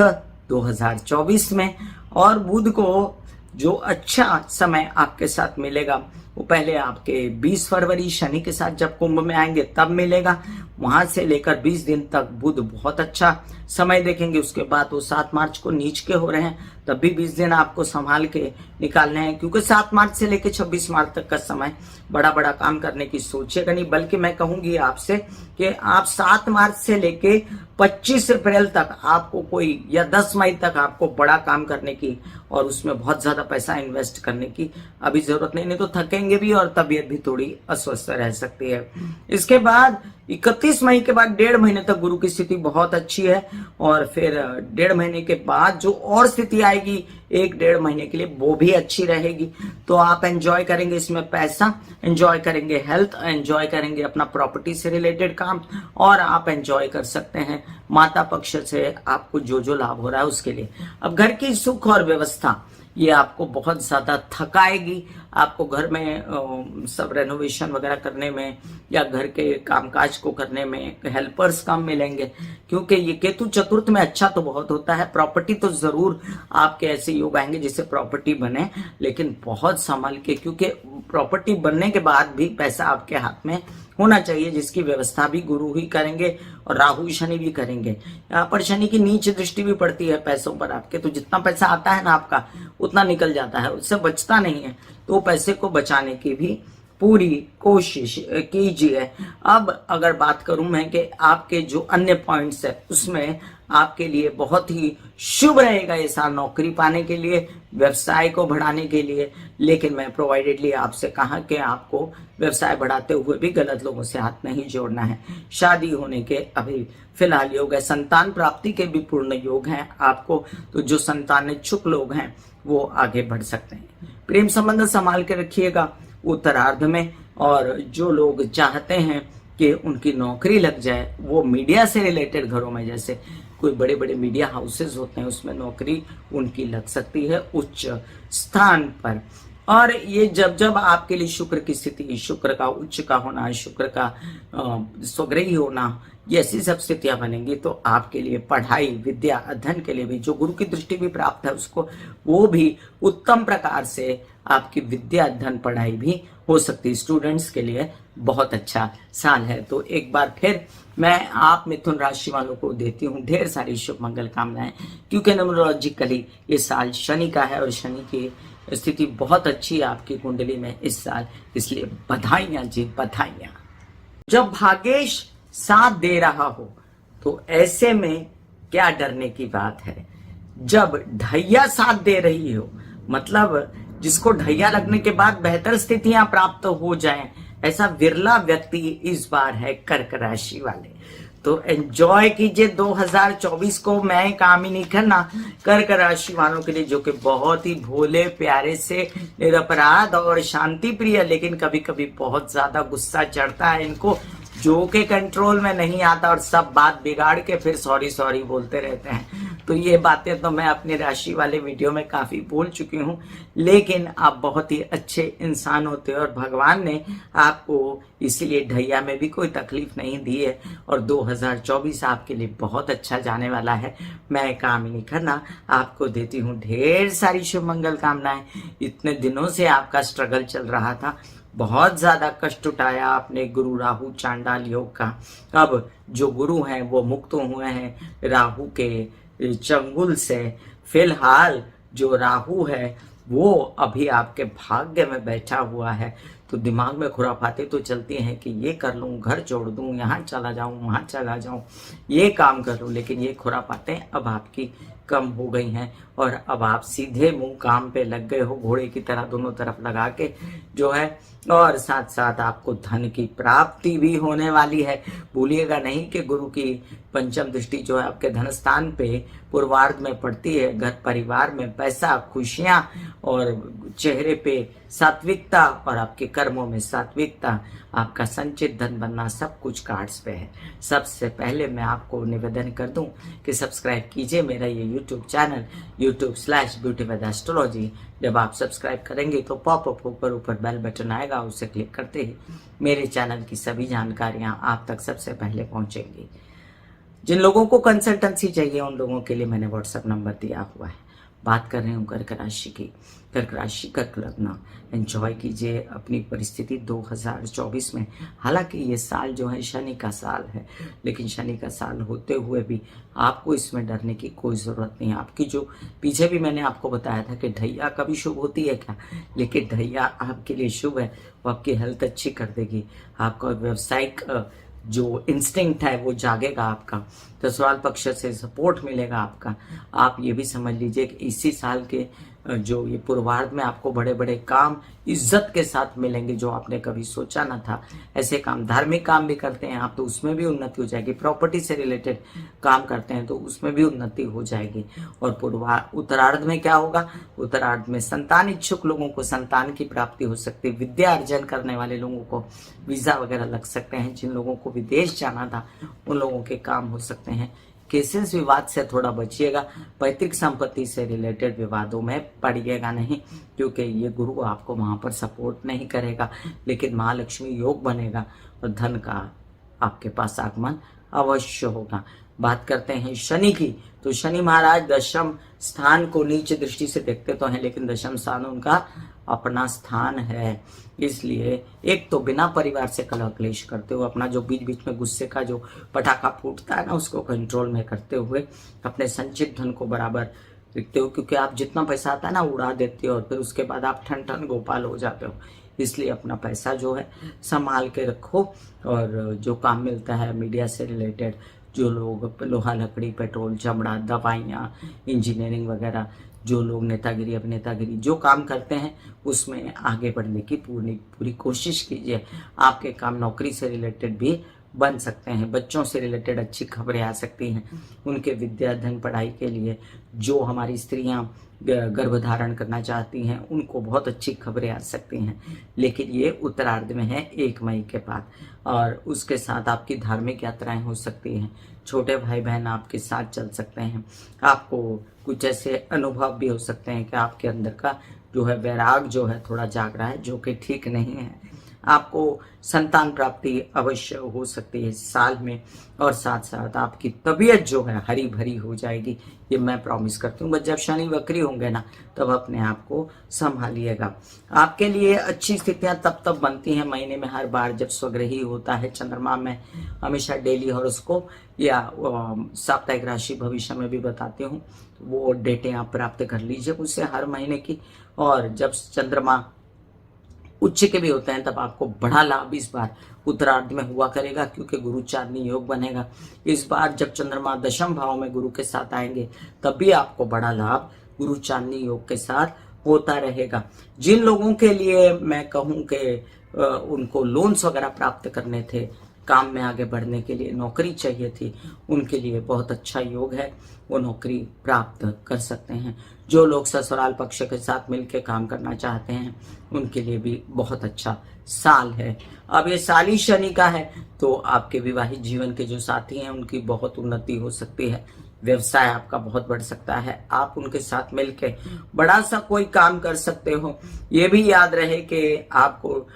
2024 में। और बुध को जो अच्छा समय आपके साथ मिलेगा वो पहले आपके 20 फरवरी शनि के साथ जब कुंभ में आएंगे तब मिलेगा। वहां से लेकर 20 दिन तक बुध बहुत अच्छा समय देखेंगे। उसके बाद वो 7 मार्च को नीच के हो रहे हैं, तब भी 20 दिन आपको संभाल के निकालने हैं, क्योंकि 7 मार्च से लेकर 26 मार्च तक का समय बड़ा बड़ा काम करने की सोचिएगा नहीं। बल्कि मैं कहूंगी आपसे कि आप 7 मार्च से लेके 25 अप्रैल तक आपको कोई, या 10 मई तक आपको बड़ा काम करने की और उसमें बहुत ज्यादा पैसा इन्वेस्ट करने की अभी जरूरत नहीं तो थकेंगे भी और तबीयत भी थोड़ी अस्वस्थ रह सकती है। इसके बाद 31 मई के बाद 1.5 महीने तक गुरु की स्थिति बहुत अच्छी है और फिर 1.5 महीने के बाद जो और स्थिति आएगी 1-1.5 महीने के लिए, वो भी अच्छी रहेगी। तो आप एंजॉय करेंगे इसमें पैसा, एंजॉय करेंगे हेल्थ, एंजॉय करेंगे अपना प्रॉपर्टी से रिलेटेड काम, और आप एंजॉय कर सकते हैं माता पक्ष से आपको जो जो लाभ हो रहा है उसके लिए। अब घर की सुख और व्यवस्था ये आपको बहुत ज्यादा थकाएगी। आपको घर में सब रेनोवेशन वगैरह करने में या घर के कामकाज को करने में हेल्पर्स कम मिलेंगे, क्योंकि ये केतु चतुर्थ में अच्छा तो बहुत होता है। प्रॉपर्टी तो जरूर आपके ऐसे योग आएंगे जिससे प्रॉपर्टी बने, लेकिन बहुत संभल के, क्योंकि प्रॉपर्टी बनने के बाद भी पैसा आपके हाथ में होना चाहिए, जिसकी व्यवस्था भी गुरु ही करेंगे और राहु शनि भी करेंगे। यहाँ पर शनि की नीच दृष्टि भी पड़ती है पैसों पर आपके, तो जितना पैसा आता है ना आपका उतना निकल जाता है, उससे बचता नहीं है। तो पैसे को बचाने की भी पूरी कोशिश कीजिए। अब अगर बात करूं मैं कि आपके जो अन्य पॉइंट्स है उसमें आपके लिए बहुत ही शुभ रहेगा ये साल नौकरी पाने के लिए, व्यवसाय को बढ़ाने के लिए। लेकिन मैं प्रोवाइडेडली आपसे कहा कि आपको व्यवसाय बढ़ाते हुए भी गलत लोगों से हाथ नहीं जोड़ना है। शादी होने के अभी फिलहाल योग है, संतान प्राप्ति के भी पूर्ण योग हैं आपको, तो जो संतानेच्छुक लोग हैं वो आगे बढ़ सकते हैं। प्रेम संबंध संभाल के रखिएगा उत्तरार्ध में, और जो लोग चाहते हैं कि उनकी नौकरी लग जाए, वो मीडिया से रिलेटेड घरों में, जैसे कोई बड़े बड़े मीडिया हाउसेस होते हैं, उसमें नौकरी उनकी लग सकती है उच्च स्थान पर। और ये जब जब आपके लिए शुक्र की स्थिति, शुक्र का उच्च का होना, शुक्र का स्वग्रही होना, ये ऐसी सब स्थितियां बनेंगी तो आपके लिए पढ़ाई, विद्या, अध्ययन के लिए भी जो गुरु की दृष्टि भी प्राप्त है उसको, वो भी उत्तम प्रकार से आपकी विद्या, अध्ययन, पढ़ाई भी हो सकती है। स्टूडेंट्स के लिए बहुत अच्छा साल है। तो एक बार फिर मैं आप मिथुन राशि वालों को देती हूँ ढेर सारी शुभ मंगल कामनाएं, क्योंकि न्यूमरोलॉजिकली ये साल शनि का है और शनि की स्थिति बहुत अच्छी है आपकी कुंडली में इस साल, इसलिए बधाइयां जी, बधाइयां। जब भाग्येश साथ दे रहा हो तो ऐसे में क्या डरने की बात है। जब ढैया साथ दे रही हो, मतलब जिसको ढैया लगने के बाद बेहतर स्थितियां प्राप्त हो जाएं, ऐसा विरला व्यक्ति इस बार है कर्क राशि वाले। तो एंजॉय कीजिए 2024 को। मैं कामिनी खन्ना कर्क राशि वालों के लिए, जो कि बहुत ही भोले प्यारे से निरपराध और शांति प्रिय, लेकिन कभी कभी बहुत ज्यादा गुस्सा चढ़ता है इनको, जो के कंट्रोल में नहीं आता और सब बात बिगाड़ के फिर सॉरी सॉरी बोलते रहते हैं। तो ये बातें तो मैं अपनी राशि वाले वीडियो में काफी बोल चुकी हूँ, लेकिन आप बहुत ही अच्छे इंसान होते हैं और भगवान ने आपको इसीलिए ढैया में भी कोई तकलीफ नहीं दी है और 2024 आपके लिए बहुत अच्छा जाने वाला है। मैं कामिनी खन्ना आपको देती हूँ ढेर सारी शुभ मंगल कामनाएं। इतने दिनों से आपका स्ट्रगल चल रहा था, बहुत ज्यादा कष्ट उठाया आपने गुरु राहु चांडाल योग का। अब जो गुरु हैं वो मुक्त हुए हैं राहु के चंगुल से। फिलहाल जो राहु है वो अभी आपके भाग्य में बैठा हुआ है, तो दिमाग में खुराफाते तो चलती हैं कि ये कर लूं, घर छोड़ दूं, यहाँ चला जाऊं, वहां चला जाऊं, ये काम कर लूं, लेकिन ये खुराफाते अब आपकी कम हो गई हैं और अब आप सीधे मुंह काम पे लग गए हो, घोड़े की तरह दोनों तरफ लगा के जो है। और साथ साथ आपको धन की प्राप्ति भी होने वाली है। भूलिएगा नहीं कि गुरु की पंचम दृष्टि जो है आपके धन स्थान पे पूर्वार्ध में पड़ती है। घर परिवार में पैसा, खुशियां और चेहरे पे सात्विकता और आपके कर्मों में सात्विकता, आपका संचित धन बनना, सब कुछ कार्ड्स पे है। सबसे पहले मैं आपको निवेदन कर दूं कि सब्सक्राइब कीजिए मेरा ये यूट्यूब चैनल YouTube/ब्यूटी विद एस्ट्रोलॉजी। जब आप सब्सक्राइब करेंगे तो पॉपअप ऊपर बेल बटन आएगा, उसे क्लिक करते ही मेरे चैनल की सभी जानकारियां आप तक सबसे पहले पहुंचेंगी। जिन लोगों को कंसल्टेंसी चाहिए उन लोगों के लिए मैंने व्हाट्सएप नंबर दिया हुआ है। बात कर रही हूँ कर्क राशि की। कर्क राशि, कर्क लग्न, एंजॉय कीजिए अपनी परिस्थिति 2024 में। हालांकि ये साल जो है शनि का साल है, लेकिन शनि का साल होते हुए भी आपको इसमें डरने की कोई ज़रूरत नहीं है। आपकी जो पीछे भी मैंने आपको बताया था कि ढैया कभी शुभ होती है क्या, लेकिन ढैया आपके लिए शुभ है। वो आपकी हेल्थ अच्छी कर देगी, आपका व्यावसायिक जो इंस्टिंक्ट है वो जागेगा, आपका ससुराल पक्ष से सपोर्ट मिलेगा आपका। आप ये भी समझ लीजिए कि इसी साल के जो ये पूर्वार्ध में आपको बड़े बड़े काम इज्जत के साथ मिलेंगे, जो आपने कभी सोचा ना था। ऐसे काम, धार्मिक काम भी करते हैं आप तो उसमें भी उन्नति हो जाएगी। प्रॉपर्टी से रिलेटेड काम करते हैं तो उसमें भी उन्नति हो जाएगी। और उत्तरार्ध में क्या होगा, उत्तरार्ध में संतान इच्छुक लोगों को संतान की प्राप्ति हो सकती है। विद्या अर्जन करने वाले लोगों को वीजा वगैरह लग सकते हैं। जिन लोगों को विदेश जाना था उन लोगों के काम हो सकते हैं। केसेस विवाद से थोड़ा बचिएगा। पैतृक संपत्ति से रिलेटेड विवादों में पड़िएगा नहीं, क्योंकि ये गुरु आपको वहां पर सपोर्ट नहीं करेगा। लेकिन महालक्ष्मी योग बनेगा और धन का आपके पास आगमन अवश्य होगा। बात करते हैं शनि की, तो शनि महाराज दशम स्थान को नीचे दृष्टि से देखते तो हैं, लेकिन दशम स्थान उनका अपना स्थान है। इसलिए एक तो बिना परिवार से कलह क्लेश करते हुए, अपना जो बीच बीच में गुस्से का जो पटाखा फूटता है ना, उसको कंट्रोल में करते हुए अपने संचित धन को बराबर रखते हो, क्योंकि आप जितना पैसा आता है ना उड़ा देते हो और फिर उसके बाद आप ठन ठन गोपाल हो जाते हो। इसलिए अपना पैसा जो है संभाल के रखो। और जो काम मिलता है मीडिया से रिलेटेड, जो लोग लोहा लकड़ी, पेट्रोल, चमड़ा, दवाइयाँ, इंजीनियरिंग वगैरह, जो लोग नेतागिरी, अभिनेतागिरी जो काम करते हैं उसमें आगे बढ़ने की पूरी कोशिश कीजिए। आपके काम नौकरी से रिलेटेड भी बन सकते हैं। बच्चों से रिलेटेड अच्छी खबरें आ सकती हैं। उनके विद्या अध्ययन पढ़ाई के लिए जो हमारी स्त्रियां गर्भ धारण करना चाहती हैं उनको बहुत अच्छी खबरें आ सकती हैं। लेकिन ये उत्तरार्ध में है 1 मई के बाद। और उसके साथ आपकी धार्मिक यात्राएं हो सकती हैं। छोटे भाई बहन आपके साथ चल सकते हैं। आपको कुछ ऐसे अनुभव भी हो सकते हैं कि आपके अंदर का जो है वैराग जो है थोड़ा जाग रहा है, जो कि ठीक नहीं है। आपको संतान प्राप्ति अवश्य हो सकती है इस साल में, और साथ साथ आपकी तबीयत जो है हरी भरी हो जाएगी, ये मैं प्रॉमिस करती हूँ। बस जब शनि वक्री होंगे ना तब अपने आप को संभालिएगा। आपके लिए अच्छी स्थितियां तब बनती हैं महीने में हर बार जब स्वग्रही होता है चंद्रमा में। हमेशा डेली हॉरोस्कोप या साप्ताहिक राशि भविष्य में भी बताती हूँ, वो डेटें आप प्राप्त कर लीजिए मुझसे हर महीने की। और जब चंद्रमा उच्च के भी होते हैं तब आपको बड़ा लाभ इस बार उत्तरार्ध में हुआ करेगा, क्योंकि गुरु चांदनी योग बनेगा। इस बार जब चंद्रमा दशम भाव में गुरु के साथ आएंगे तब भी आपको बड़ा लाभ गुरु चांदनी योग के साथ होता रहेगा। जिन लोगों के लिए मैं कहूं कि उनको लोन्स वगैरह प्राप्त करने थे काम में आगे बढ़ने के लिए नौकरी चाहिए थी, उनके लिए बहुत अच्छा योग है, वो नौकरी प्राप्त कर सकते हैं। जो लोग ससुराल पक्ष के साथ मिलकर काम करना चाहते हैं उनके लिए भी बहुत अच्छा साल है। अब ये साल ही शनि का है, तो आपके विवाहित जीवन के जो साथी हैं उनकी बहुत उन्नति हो सकती है, व्यवसाय आपका बहुत बढ़ सकता है, आप उनके साथ मिलके बड़ा सा कोई काम कर सकते हो। ये भी याद रहे कि आपको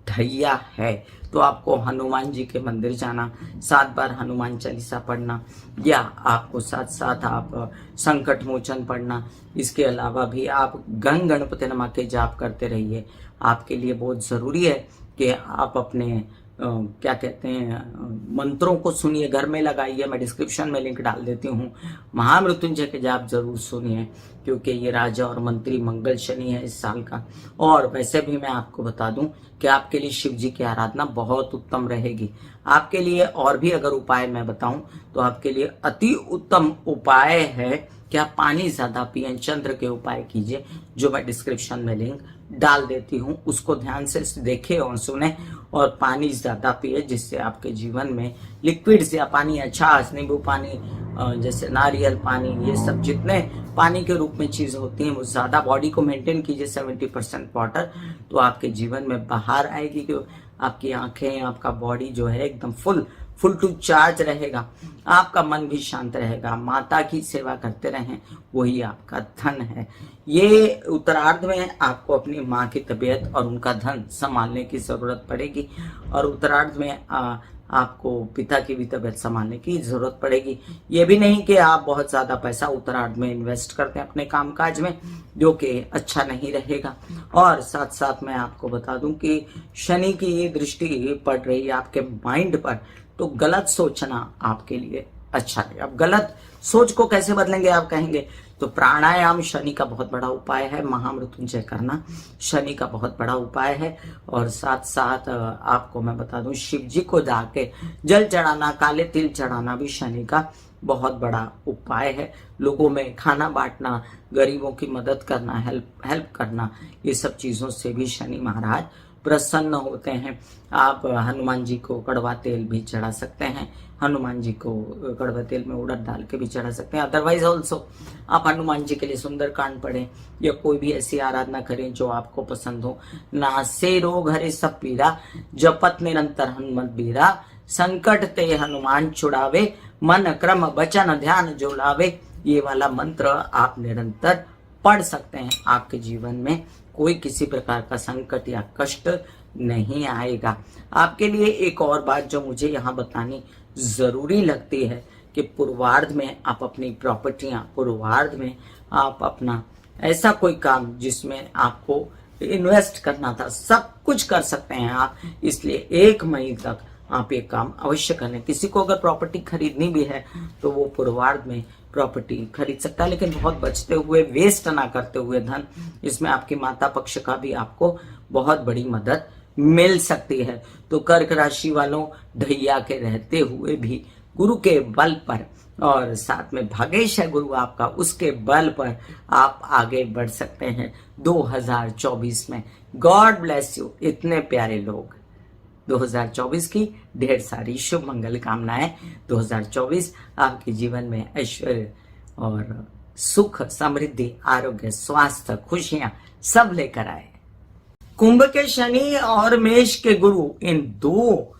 ढैया है तो आपको हनुमान जी के मंदिर जाना, 7 बार हनुमान चालीसा पढ़ना, या आपको साथ साथ आप संकट मोचन पढ़ना। इसके अलावा भी आप गण गणपति नमा के जाप करते रहिए। आपके लिए बहुत जरूरी है कि आप अपने क्या कहते हैं मंत्रों को सुनिए, घर में लगाइए। मैं डिस्क्रिप्शन में लिंक डाल देती हूँ। महामृत्युंजय के जाप जरूर सुनिए, क्योंकि ये राजा और मंत्री मंगल शनि है इस साल का। और वैसे भी मैं आपको बता दूं कि आपके लिए शिव जी की आराधना बहुत उत्तम रहेगी। आपके लिए और भी अगर उपाय मैं बताऊं तो आपके लिए अति उत्तम उपाय है कि आप पानी ज्यादा पिए, चंद्र के उपाय कीजिए, जो मैं डिस्क्रिप्शन में लिंक डाल देती हूँ। उसको ध्यान से देखें और सुने, और पानी ज्यादा पिए, जिससे आपके जीवन में लिक्विड्स या पानी, छाछ, नींबू पानी, जैसे नारियल पानी, ये सब जितने पानी के रूप में चीज होती हैं वो ज्यादा बॉडी को मेंटेन कीजिए। 70% वाटर, तो आपके जीवन में बाहर आएगी कि आपकी आंखें, आपका बॉडी जो है एकदम फुल टू चार्ज रहेगा, आपका मन भी शांत रहेगा। माता की सेवा करते रहें, वही आपका धन है। ये उत्तरार्ध में आपको अपनी माँ की तबीयत और उनका धन संभालने की जरूरत पड़ेगी, और उत्तरार्ध में आपको पिता की भी तबीयत संभालने की जरूरत पड़ेगी। ये भी नहीं कि आप बहुत ज्यादा पैसा उत्तरार्ध में इन्वेस्ट करते हैं अपने कामकाज में, जो कि अच्छा नहीं रहेगा। और साथ साथ मैं आपको बता दूं कि शनि की ये दृष्टि पड़ रही है आपके माइंड पर, तो गलत सोचना आपके लिए अच्छा है। अब गलत सोच को कैसे बदलेंगे आप कहेंगे, तो प्राणायाम शनि का बहुत बड़ा उपाय है, महामृत्युंजय करना शनि का बहुत बड़ा उपाय है। और साथ साथ आपको मैं बता दूं, शिव जी को जाके जल चढ़ाना, काले तिल चढ़ाना भी शनि का बहुत बड़ा उपाय है। लोगों में खाना बांटना, गरीबों की मदद करना, हेल्प करना, ये सब चीजों से भी शनि महाराज प्रसन्न होते हैं। आप हनुमान जी को कड़वा तेल भी चढ़ा सकते हैं, हनुमान जी को कड़वा तेल में उड़द डाल के भी चढ़ा सकते हैं। अदरवाइज ऑल्सो आप हनुमान जी के लिए सुंदरकांड पढ़ें, या कोई भी ऐसी आराधना करें जो आपको पसंद हो। नासे रोग हरे सब पीरा, जपत निरंतर हनुमत बीरा, संकट ते हनुमान छुड़ावे, मन क्रम वचन ध्यान जो लावे। ये वाला मंत्र आप निरंतर पढ़ सकते हैं। आपके जीवन में कोई किसी प्रकार का संकट या कष्ट नहीं आएगा। आपके लिए एक और बात जो मुझे यहाँ बतानी जरूरी लगती है कि पूर्वार्ध में आप अपनी प्रॉपर्टियां, पूर्वार्ध में आप अपना ऐसा कोई काम जिसमें आपको इन्वेस्ट करना था, सब कुछ कर सकते हैं आप। इसलिए 1 मई तक आप ये काम अवश्य करें। किसी को अगर प्रॉपर्टी खरीदनी भी है तो वो पूर्वार्ध में प्रॉपर्टी खरीद सकता है, लेकिन बहुत बचते हुए, वेस्ट ना करते हुए धन। इसमें आपकी माता पक्ष का भी आपको बहुत बड़ी मदद मिल सकती है। तो कर्क राशि वालों, ढैया के रहते हुए भी गुरु के बल पर, और साथ में भागेश है गुरु आपका, उसके बल पर आप आगे बढ़ सकते हैं 2024 में। God bless you. इतने प्यारे लोग, 2024 की ढेर सारी शुभ मंगल कामनाएं। 2024 आपके जीवन में ऐश्वर्य और सुख, समृद्धि, आरोग्य, स्वास्थ्य, खुशियां सब लेकर आए। कुंभ के शनि और मेष के गुरु, इन 2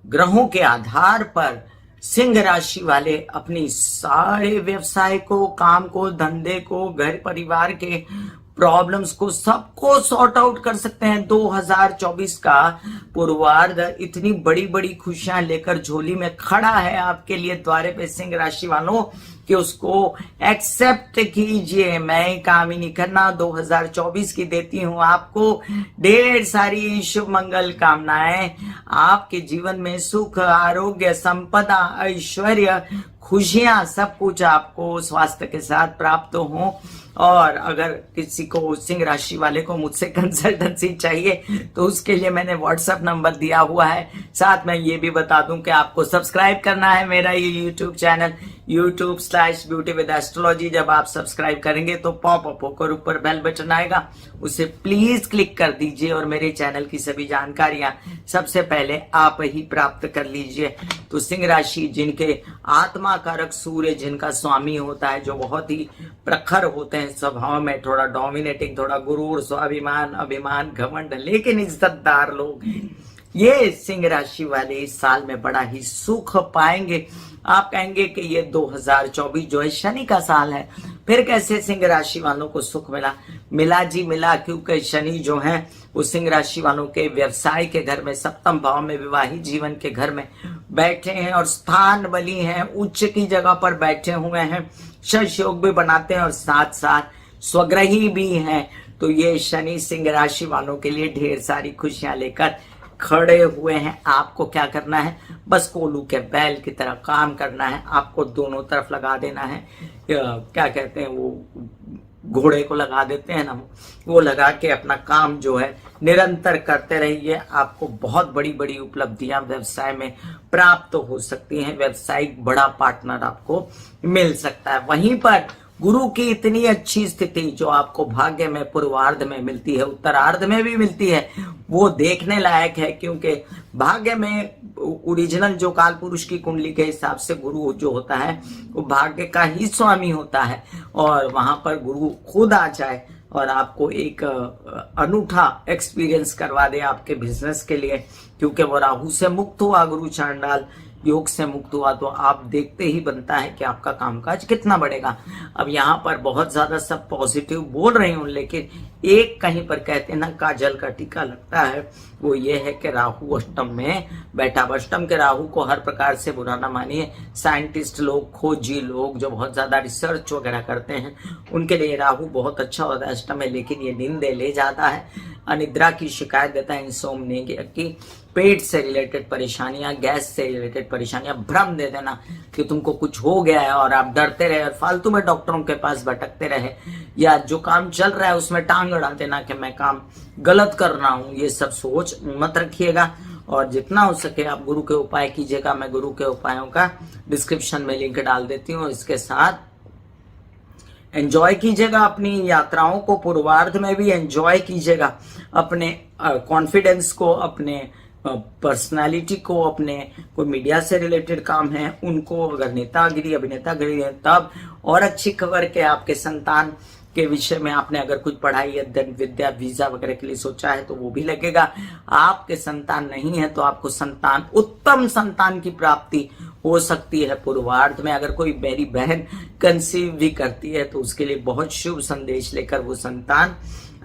ग्रहों के आधार पर सिंह राशि वाले अपनी सारे व्यवसाय को, काम को, धंधे को, घर परिवार के प्रॉब्लम्स को, सबको सॉर्ट आउट कर सकते हैं। 2024 का पूर्वार्ध इतनी बड़ी बड़ी खुशियां लेकर झोली में खड़ा है आपके लिए द्वारे पे सिंह राशि वालों, कि उसको एक्सेप्ट कीजिए। मैं कामिनी खन्ना 2024 की देती हूं आपको ढेर सारी शुभ मंगल कामनाएं। आपके जीवन में सुख, आरोग्य, संपदा, ऐश्वर्य, खुशियां, सब कुछ आपको स्वास्थ्य के साथ प्राप्त हो। और अगर किसी को, सिंह राशि वाले को मुझसे कंसल्टेंसी चाहिए तो उसके लिए मैंने व्हाट्सएप नंबर दिया हुआ है। साथ में ये भी बता दूं कि आपको सब्सक्राइब करना है मेरा ये YouTube channel, YouTube/। YouTube/beauty with astrology जब आप सब्सक्राइब करेंगे तो पॉप अप होकर ऊपर बेल बटन आएगा, उसे प्लीज क्लिक कर दीजिए और मेरे चैनल की सभी जानकारियां सबसे पहले आप ही प्राप्त कर लीजिए। तो सिंह राशि, जिनके आत्मा कारक सूर्य जिनका स्वामी होता है, जो बहुत ही प्रखर होते हैं स्वभाव में, थोड़ा डोमिनेटिंग, थोड़ा गुरूर, स्वाभिमान, अभिमान, घमंड, लेकिन इज्जतदार लोग, ये सिंह राशि वाले इस साल में बड़ा ही सुख पाएंगे। आप कहेंगे कि ये 2024 जो है शनि का साल है, फिर कैसे सिंह राशि वालों को सुख मिला? मिला जी मिला, क्योंकि शनि जो है वो सिंह राशि वालों के व्यवसाय के घर में, सप्तम भाव में, विवाहित जीवन के घर में बैठे हैं और स्थान बली हैं, उच्च की जगह पर बैठे हुए हैं, शश योग भी बनाते हैं और साथ साथ स्वग्रही भी हैं। तो ये शनि सिंह राशि वालों के लिए ढेर सारी खुशियां लेकर खड़े हुए हैं। आपको क्या करना है? बस कोलू के बैल की तरह काम करना है। आपको दोनों तरफ लगा देना है, क्या कहते हैं वो घोड़े को लगा देते हैं ना, वो लगा के अपना काम जो है निरंतर करते रहिए। आपको बहुत बड़ी बड़ी उपलब्धियां व्यवसाय में प्राप्त हो सकती हैं। व्यवसायिक बड़ा पार्टनर आपको मिल सकता है। वहीं पर गुरु की इतनी अच्छी स्थिति जो आपको भाग्य में पूर्वार्ध में मिलती है, उत्तरार्ध में भी मिलती है, वो देखने लायक है। क्योंकि भाग्य में ओरिजिनल जो काल पुरुष की कुंडली के हिसाब से गुरु जो होता है वो भाग्य का ही स्वामी होता है, और वहां पर गुरु खुद आ जाए और आपको एक अनूठा एक्सपीरियंस करवा दे आपके बिजनेस के लिए। क्योंकि वो राहु से मुक्त हुआ, गुरु चांडाल योग से मुक्त हुआ, तो आप देखते ही बनता है कि आपका कामकाज कितना बढ़ेगा। अब यहाँ पर बहुत ज्यादा सब पॉजिटिव बोल रहे हूँ, लेकिन एक कहीं पर कहते हैं ना काजल का टीका लगता है, वो ये है कि राहु अष्टम में बैठा। अष्टम के राहु को हर प्रकार से बुरा ना मानिए। साइंटिस्ट लोग, खोजी लोग जो बहुत ज्यादा रिसर्च वगैरह करते हैं, उनके लिए राहु बहुत अच्छा होता है अष्टम में, लेकिन ये नींद ले जाता है, अनिद्रा की शिकायत देता है, इंसोम्निया की, पेट से रिलेटेड परेशानियां, गैस से रिलेटेड परेशानियां, भ्रम दे देना कि तुमको कुछ हो गया है और आप डरते रहे और फालतू में डॉक्टरों के पास भटकते रहे, या जो काम चल रहा है उसमें टांग अड़ा देना कि मैं काम गलत कर रहा हूं। ये सब सोच मत रखिएगा और जितना हो सके आप गुरु के उपाय कीजिएगा। मैं गुरु के उपायों का डिस्क्रिप्शन में लिंक डाल देती हूँ। इसके साथ एंजॉय कीजिएगा अपनी यात्राओं को, पूर्वार्ध में भी एंजॉय कीजिएगा अपने कॉन्फिडेंस को, अपने पर्सनालिटी को, अपने कोई मीडिया से रिलेटेड काम है उनको, अगर नेतागिरी अभिनेतागिरी है तब। और अच्छी खबर के आपके संतान के विषय में आपने अगर कुछ पढ़ाई, अध्ययन, विद्या, वीजा वगैरह के लिए सोचा है तो वो भी लगेगा। आपके संतान नहीं है तो आपको संतान, उत्तम संतान की प्राप्ति हो सकती है पूर्वार्ध में। अगर कोई मेरी बहन कंसीव भी करती है तो उसके लिए बहुत शुभ संदेश लेकर वो संतान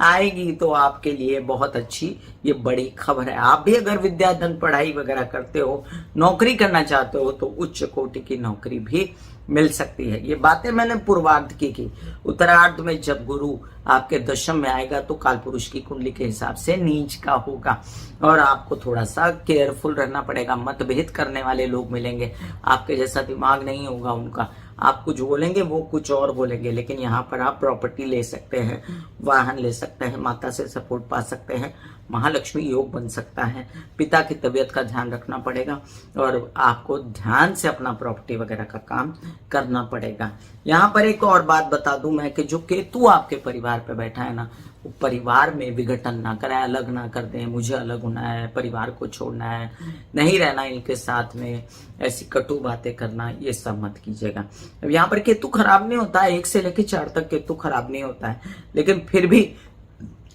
आएगी, तो आपके लिए बहुत अच्छी ये बड़ी खबर है। आप भी अगर विद्याधन पढ़ाई वगैरह करते हो, नौकरी करना चाहते हो, तो उच्च कोटि की नौकरी भी मिल सकती है। ये बातें मैंने पूर्वार्ध की। उत्तरार्ध में जब गुरु आपके दशम में आएगा तो कालपुरुष की कुंडली के हिसाब से नीच का होगा और आपको थोड़ा सा केयरफुल रहना पड़ेगा। मतभेद करने वाले लोग मिलेंगे, आपके जैसा दिमाग नहीं होगा उनका। आप कुछ बोलेंगे वो कुछ और बोलेंगे, लेकिन यहाँ पर आप प्रॉपर्टी ले सकते हैं, वाहन ले सकते हैं, माता से सपोर्ट पा सकते हैं, महालक्ष्मी योग बन सकता है। पिता की तबीयत का ध्यान रखना पड़ेगा और आपको ध्यान से अपना प्रॉपर्टी वगैरह का काम करना पड़ेगा। यहाँ पर एक और बात बता दूं मैं कि जो केतु आपके परिवार पे बैठा है ना, वो परिवार में विघटन ना कराए, अलग ना कर दें, मुझे अलग होना है, परिवार को छोड़ना है, नहीं रहना इनके साथ में, ऐसी कटु बातें करना, ये सब मत कीजिएगा। अब यहाँ पर केतु खराब नहीं होता है, 1 से लेकर 4 तक केतु खराब नहीं होता है, लेकिन फिर भी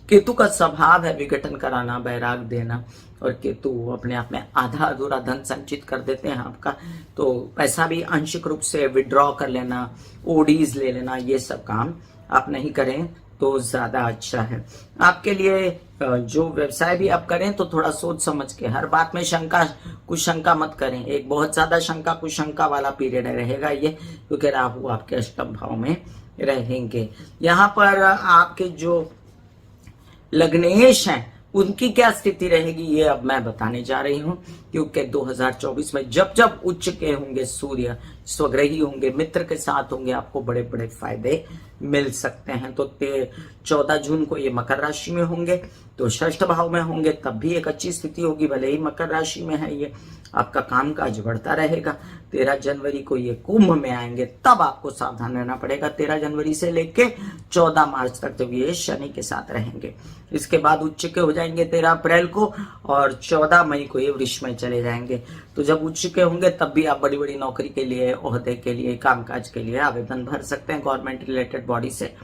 केतु का स्वभाव है विघटन कराना, बैराग देना, और केतु अपने आप में आधा अधूरा धन संचित कर देते हैं आपका। तो पैसा भी आंशिक रूप से विड्रॉ कर लेना, ओडीज ले लेना, ये सब काम आप नहीं करें तो ज्यादा अच्छा है आपके लिए। जो व्यवसाय भी आप करें तो थोड़ा सोच समझ के, हर बात में शंका कुशंका मत करें। एक बहुत ज्यादा शंका कुशंका वाला पीरियड रहेगा ये, क्योंकि राहु आपके अष्टम भाव में रहेंगे। यहाँ पर आपके जो लग्नेश हैं उनकी क्या स्थिति रहेगी ये अब मैं बताने जा रही हूँ। क्योंकि 2024 में जब जब उच्च के होंगे सूर्य, स्वग्रही होंगे, मित्र के साथ होंगे, आपको बड़े बड़े फायदे मिल सकते हैं। तो 14 जून को ये मकर राशि में होंगे, तो षष्ठ भाव में होंगे, तब भी एक अच्छी स्थिति होगी, भले ही मकर राशि में है ये, आपका कामकाज बढ़ता रहेगा। 13 जनवरी को ये कुंभ में आएंगे, तब आपको सावधान रहना पड़ेगा। 13 जनवरी से लेके 14 मार्च तक जब ये शनि के साथ रहेंगे, इसके बाद उच्च के हो जाएंगे 13 अप्रैल को, और 14 मई को ये वृष में चले जाएंगे। तो जब उच्च के होंगे तब भी आप बड़ी बड़ी नौकरी के लिए, ओहदे के लिए, कामकाज के लिए आवेदन भर सकते हैं, गवर्नमेंट रिलेटेड बॉडी से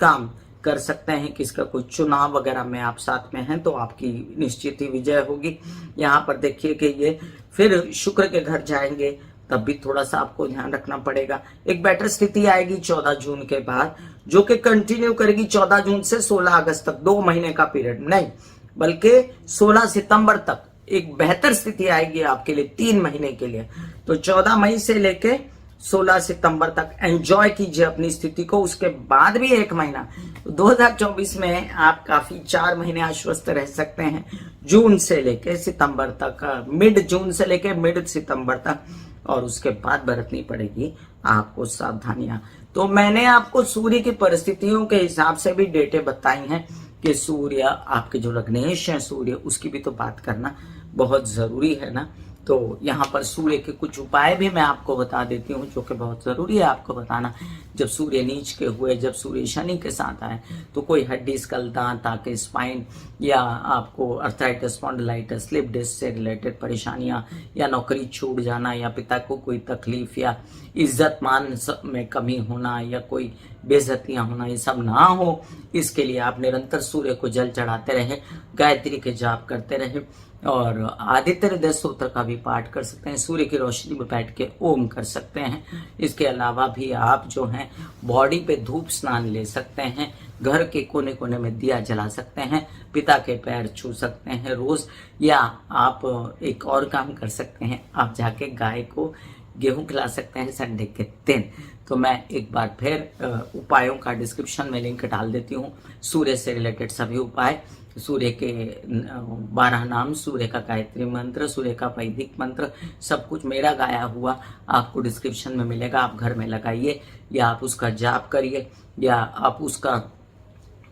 काम कर सकते हैं। किसका कोई चुनाव वगैरह में आप साथ में हैं तो आपकी निश्चित ही विजय होगी। यहाँ पर देखिए कि ये फिर शुक्र के घर जाएंगे, तब भी थोड़ा सा आपको ध्यान रखना पड़ेगा। एक बेटर स्थिति आएगी 14 जून के बाद, जो कि कंटिन्यू करेगी 14 जून से 16 अगस्त तक, 2 महीने का पीरियड नहीं बल्कि 16 सितंबर तक एक बेहतर स्थिति आएगी आपके लिए 3 महीने के लिए। तो 14 मई से लेके 16 सितंबर तक एंजॉय कीजिए अपनी स्थिति को। उसके बाद भी 1 महीना, तो 2024 में आप काफी 4 महीने आश्वस्त रह सकते हैं, जून से लेके सितंबर तक, मिड जून से लेके मिड सितंबर तक, और उसके बाद बरतनी पड़ेगी आपको सावधानियां। तो मैंने आपको सूर्य की परिस्थितियों के हिसाब से भी डेटे बताई हैं कि सूर्य आपके जो लग्नेश है सूर्य, उसकी भी तो बात करना बहुत जरूरी है ना। तो यहाँ पर सूर्य के कुछ उपाय भी मैं आपको बता देती हूँ, जो कि बहुत जरूरी है आपको बताना। जब सूर्य नीच के हुए, जब सूर्य शनि के साथ आए, तो कोई हड्डी, स्कल, दांत, आंखें, स्पाइन, या आपको अर्थराइटिस, स्पॉन्डिलाइटिस, स्लिप डिस्क से रिलेटेड परेशानियां, या नौकरी छूट जाना, या पिता को कोई तकलीफ, या इज्जत मान में कमी होना, या कोई बेइज्जतियां होना, ये सब ना हो, इसके लिए आप निरंतर सूर्य को जल चढ़ाते रहे, गायत्री के जाप करते रहे, और आदित्य हृदय स्तोत्र का भी पाठ कर सकते हैं। सूर्य की रोशनी में बैठ के ओम कर सकते हैं। इसके अलावा भी आप जो हैं बॉडी पे धूप स्नान ले सकते हैं, घर के कोने कोने में दिया जला सकते हैं, पिता के पैर छू सकते हैं रोज, या आप एक और काम कर सकते हैं, आप जाके गाय को गेहूं खिला सकते हैं संडे के दिन। तो मैं एक बार फिर उपायों का डिस्क्रिप्शन में लिंक डाल देती हूँ। सूर्य से रिलेटेड सभी उपाय, सूर्य के 12 नाम, सूर्य का गायत्री मंत्र, सूर्य का वैदिक मंत्र, सब कुछ मेरा गाया हुआ आपको डिस्क्रिप्शन में मिलेगा। आप घर में लगाइए, या आप उसका जाप करिए, या आप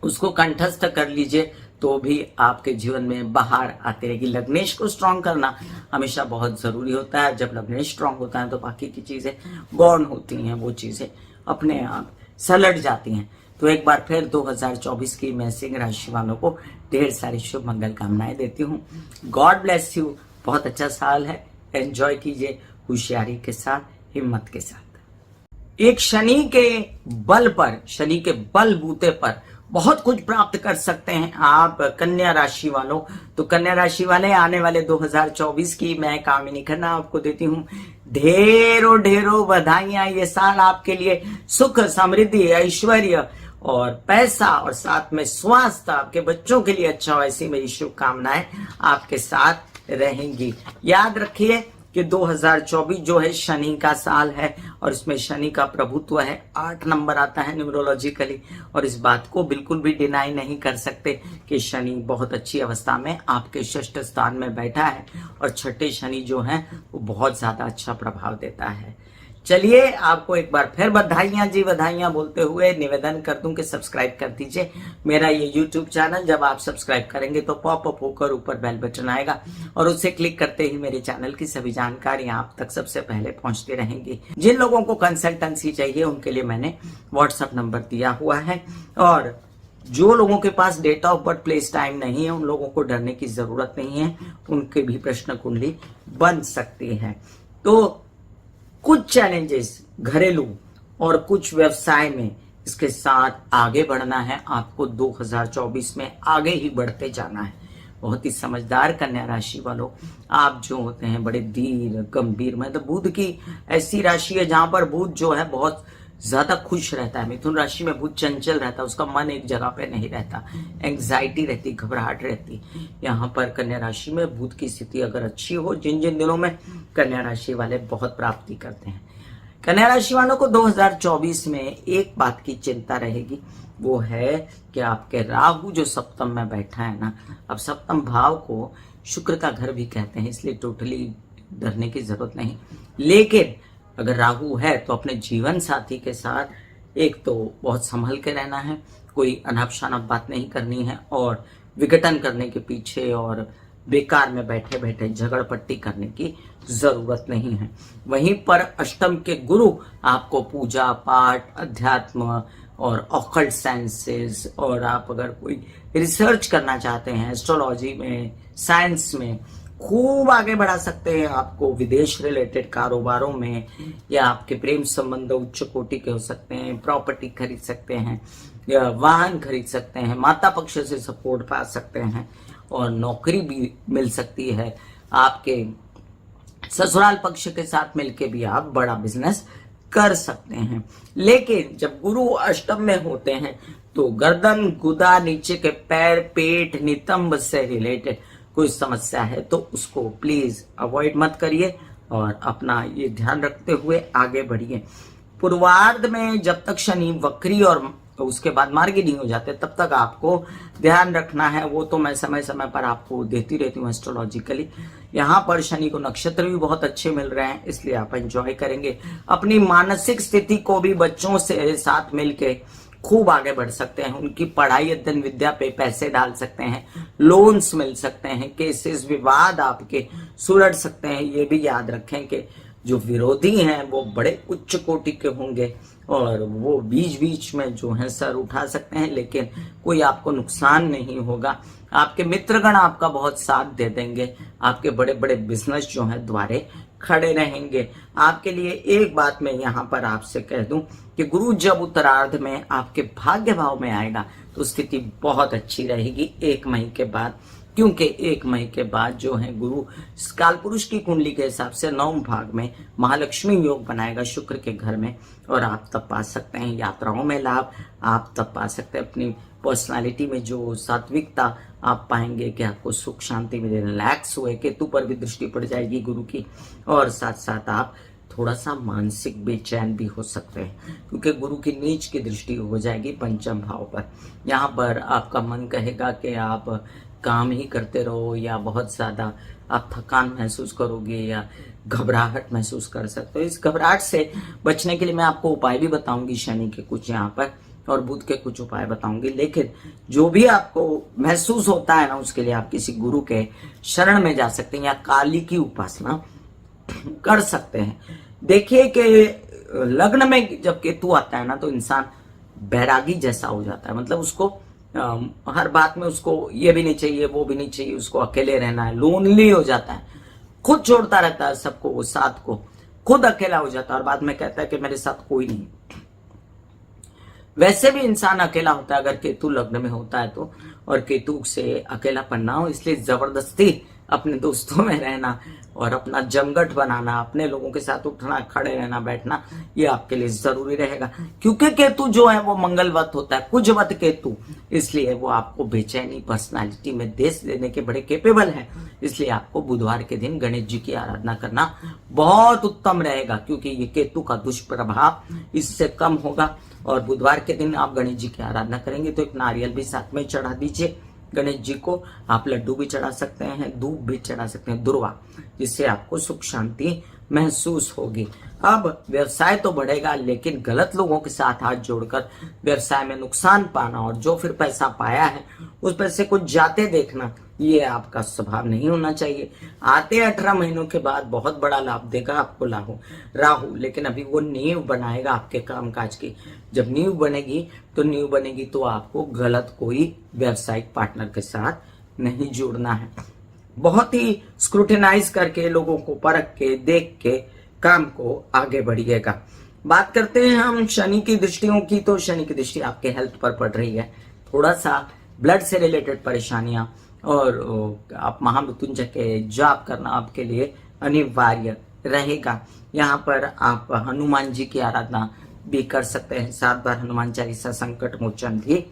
उसको कंठस्थ कर लीजिए, तो भी आपके जीवन में बाहर आती रहेगी। लग्नेश को स्ट्रांग करना हमेशा बहुत जरूरी होता है। जब लग्नेश स्ट्रांग होता है तो बाकी की चीजें गौण होती हैं, वो चीजें अपने आप सलट जाती हैं। तो एक बार फिर 2024 की मैं सिंह राशि वालों को ढेर सारी शुभ मंगल कामनाएं देती हूँ। God bless you. बहुत अच्छा साल है, एंजॉय कीजिए होशियारी के साथ, हिम्मत के साथ। एक शनि के बल पर, शनि के बल बूते पर बहुत कुछ प्राप्त कर सकते हैं आप कन्या राशि वालों। तो कन्या राशि वाले आने वाले 2024 की मैं कामिनी खन्ना आपको देती हूँ ढेरों ढेरों बधाइयां। ये साल आपके लिए सुख, समृद्धि, ऐश्वर्य और पैसा, और साथ में स्वास्थ्य, आपके बच्चों के लिए अच्छा हो, ऐसी मेरी शुभकामनाएं आपके साथ रहेंगी। याद रखिए कि 2024 जो है शनि का साल है, और इसमें शनि का प्रभुत्व है, 8 नंबर आता है न्यूमरोलॉजिकली, और इस बात को बिल्कुल भी डिनाई नहीं कर सकते कि शनि बहुत अच्छी अवस्था में आपके षष्ठ स्थान में बैठा है, और छठे शनि जो है वो बहुत ज्यादा अच्छा प्रभाव देता है। चलिए आपको एक बार फिर बधाइयां जी, बधाइयां बोलते हुए निवेदन कर दूं कि सब्सक्राइब कर दीजिए मेरा ये YouTube चैनल। जब आप सब्सक्राइब करेंगे तो पॉपअप होकर ऊपर बेल बटन आएगा, और उससे क्लिक करते ही मेरे चैनल की सभी जानकारियां आप तक सबसे पहले पहुंचती रहेंगी। जिन लोगों को कंसल्टेंसी चाहिए उनके लिए मैंने व्हाट्सएप नंबर दिया हुआ है, और जो लोगों के पास date of birth, place, time नहीं है, उन लोगों को डरने की जरूरत नहीं है, उनके भी प्रश्न कुंडली बन सकती है। तो कुछ चैलेंजेस घरेलू और कुछ व्यवसाय में, इसके साथ आगे बढ़ना है आपको। 2024 में आगे ही बढ़ते जाना है। बहुत ही समझदार कन्या राशि वालों, आप जो होते हैं बड़े धीर गंभीर, मतलब बुध की ऐसी राशि है जहां पर बुध जो है बहुत ज्यादा खुश रहता है। मिथुन राशि में बुध चंचल रहता है, उसका मन एक जगह पे नहीं रहता, एंग्जाइटी रहती, घबराहट रहती। यहाँ पर कन्या राशि में बुध की स्थिति अगर अच्छी हो, जिन जिन दिनों में, कन्या राशि वाले बहुत प्राप्ति करते हैं। कन्या राशि वालों को 2024 में एक बात की चिंता रहेगी, वो है कि आपके राहु जो सप्तम में बैठा है ना, अब सप्तम भाव को शुक्र का घर भी कहते हैं, इसलिए टोटली डरने की जरूरत नहीं। लेकिन अगर राहु है तो अपने जीवन साथी के साथ एक तो बहुत संभल के रहना है, कोई अनाप शनाप बात नहीं करनी है, और विघटन करने के पीछे और बेकार में बैठे बैठे झगड़ पट्टी करने की जरूरत नहीं है। वहीं पर अष्टम के गुरु आपको पूजा पाठ, अध्यात्म और ऑकल्ट साइंसेस, और आप अगर कोई रिसर्च करना चाहते हैं एस्ट्रोलॉजी में, साइंस में, खूब आगे बढ़ा सकते हैं। आपको विदेश रिलेटेड कारोबारों में, या आपके प्रेम संबंध उच्च कोटि के हो सकते हैं, प्रॉपर्टी खरीद सकते हैं या वाहन खरीद सकते हैं, माता पक्ष से सपोर्ट पा सकते हैं, और नौकरी भी मिल सकती है। आपके ससुराल पक्ष के साथ मिलके भी आप बड़ा बिजनेस कर सकते हैं। लेकिन जब गुरु अष्टम में होते हैं तो गर्दन, गुदा, नीचे के पैर, पेट, नितंब से रिलेटेड कोई समस्या है तो उसको प्लीज अवॉइड मत करिए, और अपना ये ध्यान रखते हुए आगे बढ़िए। पूर्वार्ध में जब तक शनि वक्री और उसके बाद मार्गी नहीं हो जाते तब तक आपको ध्यान रखना है। वो तो मैं समय समय पर आपको देती रहती हूँ एस्ट्रोलॉजिकली। यहाँ पर शनि को नक्षत्र भी बहुत अच्छे मिल रहे हैं, इसलिए आप एंजॉय करेंगे। अपनी मानसिक स्थिति को भी बच्चों से साथ मिलके खूब आगे बढ़ सकते हैं। उनकी पढ़ाई, अध्ययन, विद्या पे पैसे डाल सकते हैं, लोन्स मिल सकते हैं, केसेस, विवाद आपके सुलझ सकते हैं। ये भी याद रखें कि जो विरोधी हैं वो बड़े उच्च कोटि के होंगे, और वो बीच बीच में जो है सर उठा सकते हैं, लेकिन कोई आपको नुकसान नहीं होगा। आपके मित्रगण आपका बहुत साथ दे देंगे, आपके बड़े बड़े बिजनेस जो है द्वारे खड़े रहेंगे। आपके लिए एक बात मैं यहाँ पर आपसे कह दूं कि गुरु जब उत्तरार्ध में आपके भाग्य भाव में आएगा तो स्थिति बहुत अच्छी रहेगी 1 मई के बाद, क्योंकि 1 मई के बाद जो है गुरु काल पुरुष की कुंडली के हिसाब से 9वें भाग में महालक्ष्मी योग बनाएगा शुक्र के घर में, और आप तब पा सकते हैं यात्राओं में लाभ, आप तब पा सकते हैं अपनी पर्सनालिटी में जो सात्विकता आप पाएंगे कि आपको सुख शांति मिले, रिलैक्स हुए। केतु पर भी दृष्टि पड़ जाएगी गुरु की, और साथ साथ आप थोड़ा सा मानसिक बेचैन भी हो सकते हैं, क्योंकि गुरु की नीच की दृष्टि हो जाएगी पंचम भाव पर। यहाँ पर आपका मन कहेगा कि आप काम ही करते रहो, या बहुत ज्यादा आप थकान महसूस करोगे या घबराहट महसूस कर सकते हो। इस घबराहट से बचने के लिए मैं आपको उपाय भी बताऊंगी, शनि के कुछ यहाँ पर और बुध के कुछ उपाय बताऊंगी। लेकिन जो भी आपको महसूस होता है ना, उसके लिए आप किसी गुरु के शरण में जा सकते हैं या काली की उपासना कर सकते हैं। देखिए कि लग्न में जब केतु आता है ना तो इंसान बैरागी जैसा हो जाता है, मतलब उसको हर बात में उसको ये भी नहीं चाहिए, वो भी नहीं चाहिए, उसको अकेले रहना है, लोनली हो जाता है, खुद छोड़ता रहता है सबको, वो साथ को खुद अकेला हो जाता है, और बाद में कहता है कि मेरे साथ कोई नहीं। वैसे भी इंसान अकेला होता है अगर केतु लग्न में होता है तो, और केतु से अकेला पन्ना हो, इसलिए जबरदस्ती अपने दोस्तों में रहना और अपना जमघट बनाना, अपने लोगों के साथ उठना, खड़े रहना, बैठना, ये आपके लिए जरूरी रहेगा। क्योंकि केतु जो है वो मंगलवत होता है, कुजवत केतु, इसलिए वो आपको बेचैनी, पर्सनालिटी में देश देने के बड़े केपेबल हैं। इसलिए आपको बुधवार के दिन गणेश जी की आराधना करना बहुत उत्तम रहेगा, क्योंकि ये केतु का दुष्प्रभाव इससे कम होगा। और बुधवार के दिन आप गणेश जी की आराधना करेंगे तो एक नारियल भी साथ में चढ़ा दीजिए गणेश जी को। आप लड्डू भी चढ़ा सकते हैं, दूध भी चढ़ा सकते हैं, दुर्वा, जिससे आपको सुख शांति महसूस होगी। अब व्यवसाय तो बढ़ेगा, लेकिन गलत लोगों के साथ हाथ जोड़कर व्यवसाय में नुकसान पाना और जो फिर पैसा पाया है उस पैसे को जाते देखना, ये आपका स्वभाव नहीं होना चाहिए। आते 18 महीनों के बाद बहुत बड़ा लाभ देगा आपको राहु, लेकिन अभी वो नींव बनाएगा आपके कामकाज की। जब नींव बनेगी तो आपको गलत कोई व्यावसायिक पार्टनर के साथ नहीं जुड़ना है। बहुत ही स्क्रूटिनाइज करके, लोगों को परख के, देख के काम को आगे बढ़िएगा। बात करते हैं हम शनि की दृष्टियों की, तो शनि की दृष्टि आपके हेल्थ पर पड़ रही है। थोड़ा सा ब्लड से रिलेटेड परेशानियां, और आप महामृत्युंजय के जाप करना आपके लिए अनिवार्य रहेगा। यहाँ पर आप हनुमान जी की आराधना भी कर सकते हैं, 7 बार हनुमान चालीसा, संकट मोचन भी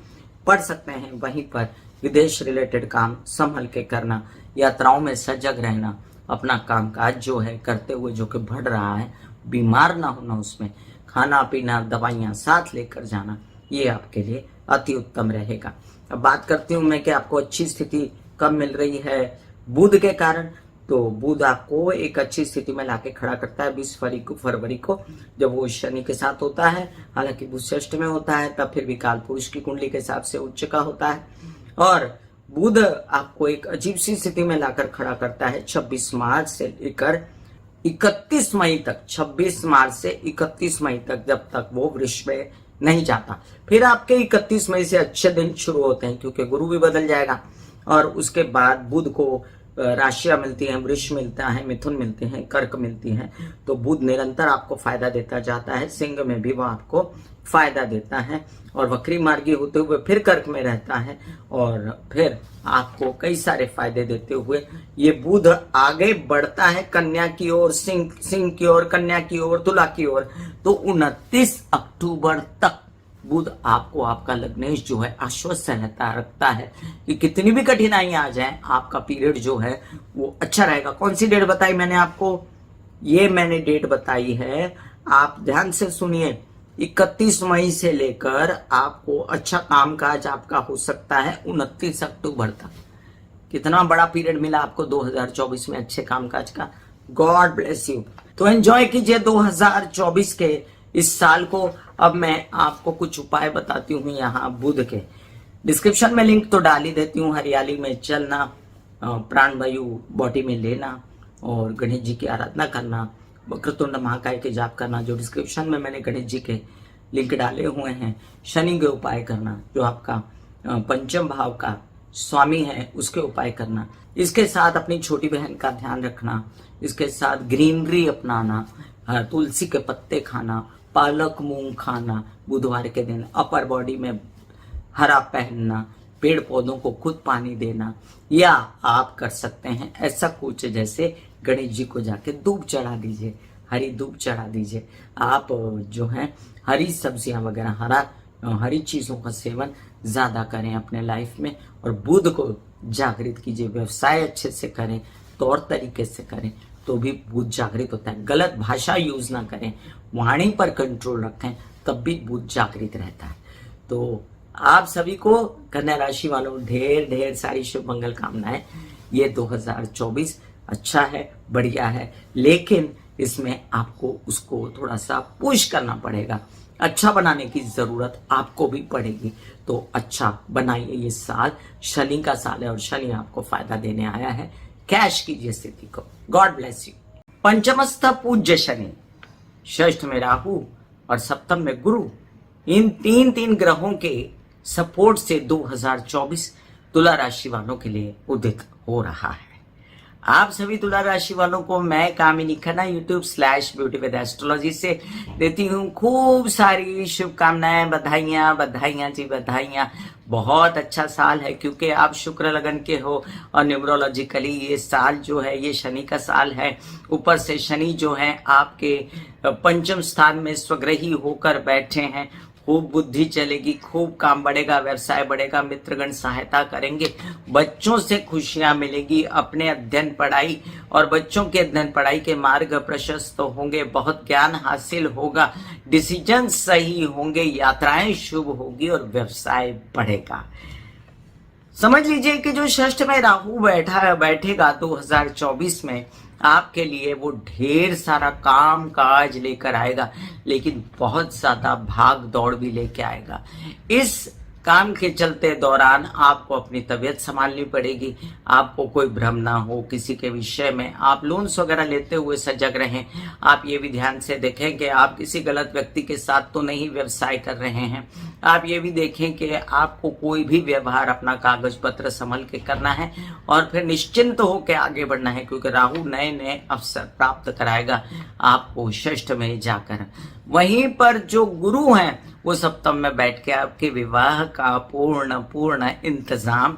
पढ़ सकते हैं। वहीं पर विदेश रिलेटेड काम संभल के करना, यात्राओं में सजग रहना, अपना कामकाज जो है करते हुए जो कि बढ़ रहा है, बीमार ना होना, उसमें खाना पीना, दवाइयां साथ लेकर जाना, ये आपके लिए अति उत्तम रहेगा। अब बात करती हूँ मैं कि आपको अच्छी स्थिति कब मिल रही है। बुध के कारण। तो बुध आपको एक अच्छी स्थिति में लाके खड़ा करता है 20 फरवरी को जब वो शनि के साथ होता है। हालांकि बुध षष्ठ में होता है, तब फिर भी काल पुरुष की कुंडली के हिसाब से उच्च का होता है। और बुध आपको एक अजीब सी स्थिति में लाकर खड़ा करता है 26 मार्च से लेकर 31 मई तक। 26 मार्च से 31 मई तक, जब तक वो वृष में नहीं जाता। फिर आपके 31 मई से अच्छे दिन शुरू होते हैं, क्योंकि गुरु भी बदल जाएगा। और उसके बाद बुध को राशियां मिलती हैं, वृष मिलता है, मिथुन मिलते हैं, कर्क मिलती हैं। तो बुध निरंतर आपको फायदा देता जाता है। सिंह में भी वो आपको फायदा देता है और वक्री मार्गी होते हुए फिर कर्क में रहता है और फिर आपको कई सारे फायदे देते हुए ये बुध आगे बढ़ता है कन्या की ओर, सिंह की ओर, कन्या की ओर, तुला की ओर। तो 29 अक्टूबर तक बुध आपको, आपका लग्नेश जो है आश्वस्त रखता है कि कितनी भी कठिनाई आ जाए आपका पीरियड जो है वो अच्छा रहेगा। कौन सी डेट बताई मैंने आपको? ये मैंने डेट बताई है, आप ध्यान से सुनिए। 31 मई से लेकर आपको अच्छा कामकाज आपका हो सकता है 29 अक्टूबर तक। कितना बड़ा पीरियड मिला आपको 2024 में अच्छे कामकाज का। God bless you. तो एंजॉय कीजिए 2024 के इस साल को। अब मैं आपको कुछ उपाय बताती हूँ यहाँ बुध के। डिस्क्रिप्शन में लिंक तो डाल ही देती हूँ। हरियाली में चलना, प्राणवायु बॉडी में लेना और गणेश जी की आराधना करना, वक्रतुंड महाकाय के जाप करना, जो डिस्क्रिप्शन में मैंने गणेश जी के लिंक डाले हुए हैं। शनि के उपाय करना, जो आपका पंचम भाव का स्वामी है उसके उपाय करना। इसके साथ अपनी छोटी बहन का ध्यान रखना। इसके साथ ग्रीनरी अपनाना, तुलसी के पत्ते खाना, पालक मूंग खाना, बुधवार के दिन अपर बॉडी में हरा पहनना, पेड़ पौधों को खुद पानी देना, या आप कर सकते हैं ऐसा कुछ जैसे गणेश जी को जाके धूप चढ़ा दीजिए, हरी धूप चढ़ा दीजिए। आप जो है हरी सब्जियां वगैरह, हरी चीजों का सेवन ज्यादा करें अपने लाइफ में और बुध को जागृत कीजिए। व्यवसाय अच्छे से करें, तौर तरीके से करें तो भी बुध जागृत होता है। गलत भाषा यूज ना करें, वाणी पर कंट्रोल रखें, तब भी बुध जागृत रहता है। तो आप सभी को, कन्या राशि वालों, ढेर ढेर सारी शुभ मंगल कामनाएं। ये 2024 अच्छा है, बढ़िया है, लेकिन इसमें आपको उसको थोड़ा सा पुश करना पड़ेगा। अच्छा बनाने की जरूरत आपको भी पड़ेगी। तो अच्छा बनाइए। ये साल शनि का साल है और शनि आपको फायदा देने आया है। कैश कीजिए स्थिति को। God bless you. पंचमस्थ पूज्य शनि, षष्ठ में राहु और सप्तम में गुरु, इन तीन ग्रहों के सपोर्ट से 2024 तुला राशि वालों के लिए उदित हो रहा है। आप सभी तुला राशि वालों को मैं कामिनी खन्ना YouTube/ब्यूटी विद एस्ट्रोलॉजी से देती हूँ खूब सारी शुभकामनाएं, बधाइयां जी, बधाइयां। बहुत अच्छा साल है क्योंकि आप शुक्र लगन के हो और न्यूमरोलॉजिकली ये साल जो है ये शनि का साल है। ऊपर से शनि जो है आपके पंचम स्थान में स्वग्रही होकर बैठे हैं। खूब बुद्धि चलेगी, खूब काम बढ़ेगा, व्यवसाय बढ़ेगा, मित्रगण सहायता करेंगे, बच्चों से खुशियां मिलेगी, अपने अध्ययन पढ़ाई और बच्चों के अध्ययन पढ़ाई के मार्ग प्रशस्त होंगे, बहुत ज्ञान हासिल होगा, डिसीजन सही होंगे, यात्राएं शुभ होगी और व्यवसाय बढ़ेगा। समझ लीजिए कि जो षष्ठ में राहु बैठेगा 2024 में, आपके लिए वो ढेर सारा काम काज लेकर आएगा, लेकिन बहुत ज्यादा भाग दौड़ भी लेके आएगा। इस काम के चलते दौरान आपको अपनी तबीयत संभालनी पड़ेगी। आपको कोई भ्रम ना हो किसी के विषय में। आप लोन्स वगैरह लेते हुए सजग रहें। आप ये भी ध्यान से देखें कि आप किसी गलत व्यक्ति के साथ तो नहीं व्यवसाय कर रहे हैं। आप ये भी देखें कि आपको कोई भी व्यवहार अपना कागज पत्र संभल के करना है और फिर निश्चिंत होकर आगे बढ़ना है, क्योंकि राहु नए नए अवसर प्राप्त कराएगा आपको षष्ठ में जाकर। वहीं पर जो गुरु हैं वो सप्तम में बैठ के आपके विवाह का पूर्ण इंतजाम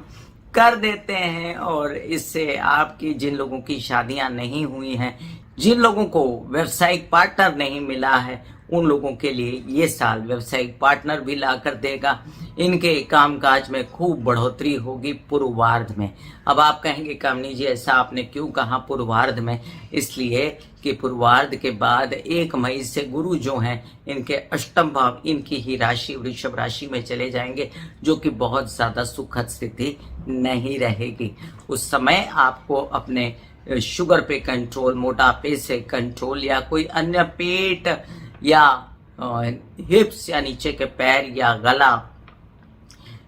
कर देते हैं और इससे आपकी जिन लोगों की शादियां नहीं हुई हैं, जिन लोगों को व्यावसायिक पार्टनर नहीं मिला है, उन लोगों के लिए ये साल व्यवसायिक पार्टनर भी ला कर देगा। इनके कामकाज में खूब बढ़ोतरी होगी पूर्वार्ध में। अब आप कहेंगे कामनी जी ऐसा आपने क्यों कहा पूर्वार्ध में? इसलिए कि पूर्वार्ध के बाद 1 मई से गुरु जो हैं इनके अष्टम भाव इनकी ही राशि वृषभ राशि में चले जाएंगे, जो कि बहुत ज्यादा सुखद स्थिति नहीं रहेगी। उस समय आपको अपने शुगर पे कंट्रोल, मोटापे से कंट्रोल, या कोई अन्य पेट या हिप्स या नीचे के पैर या गला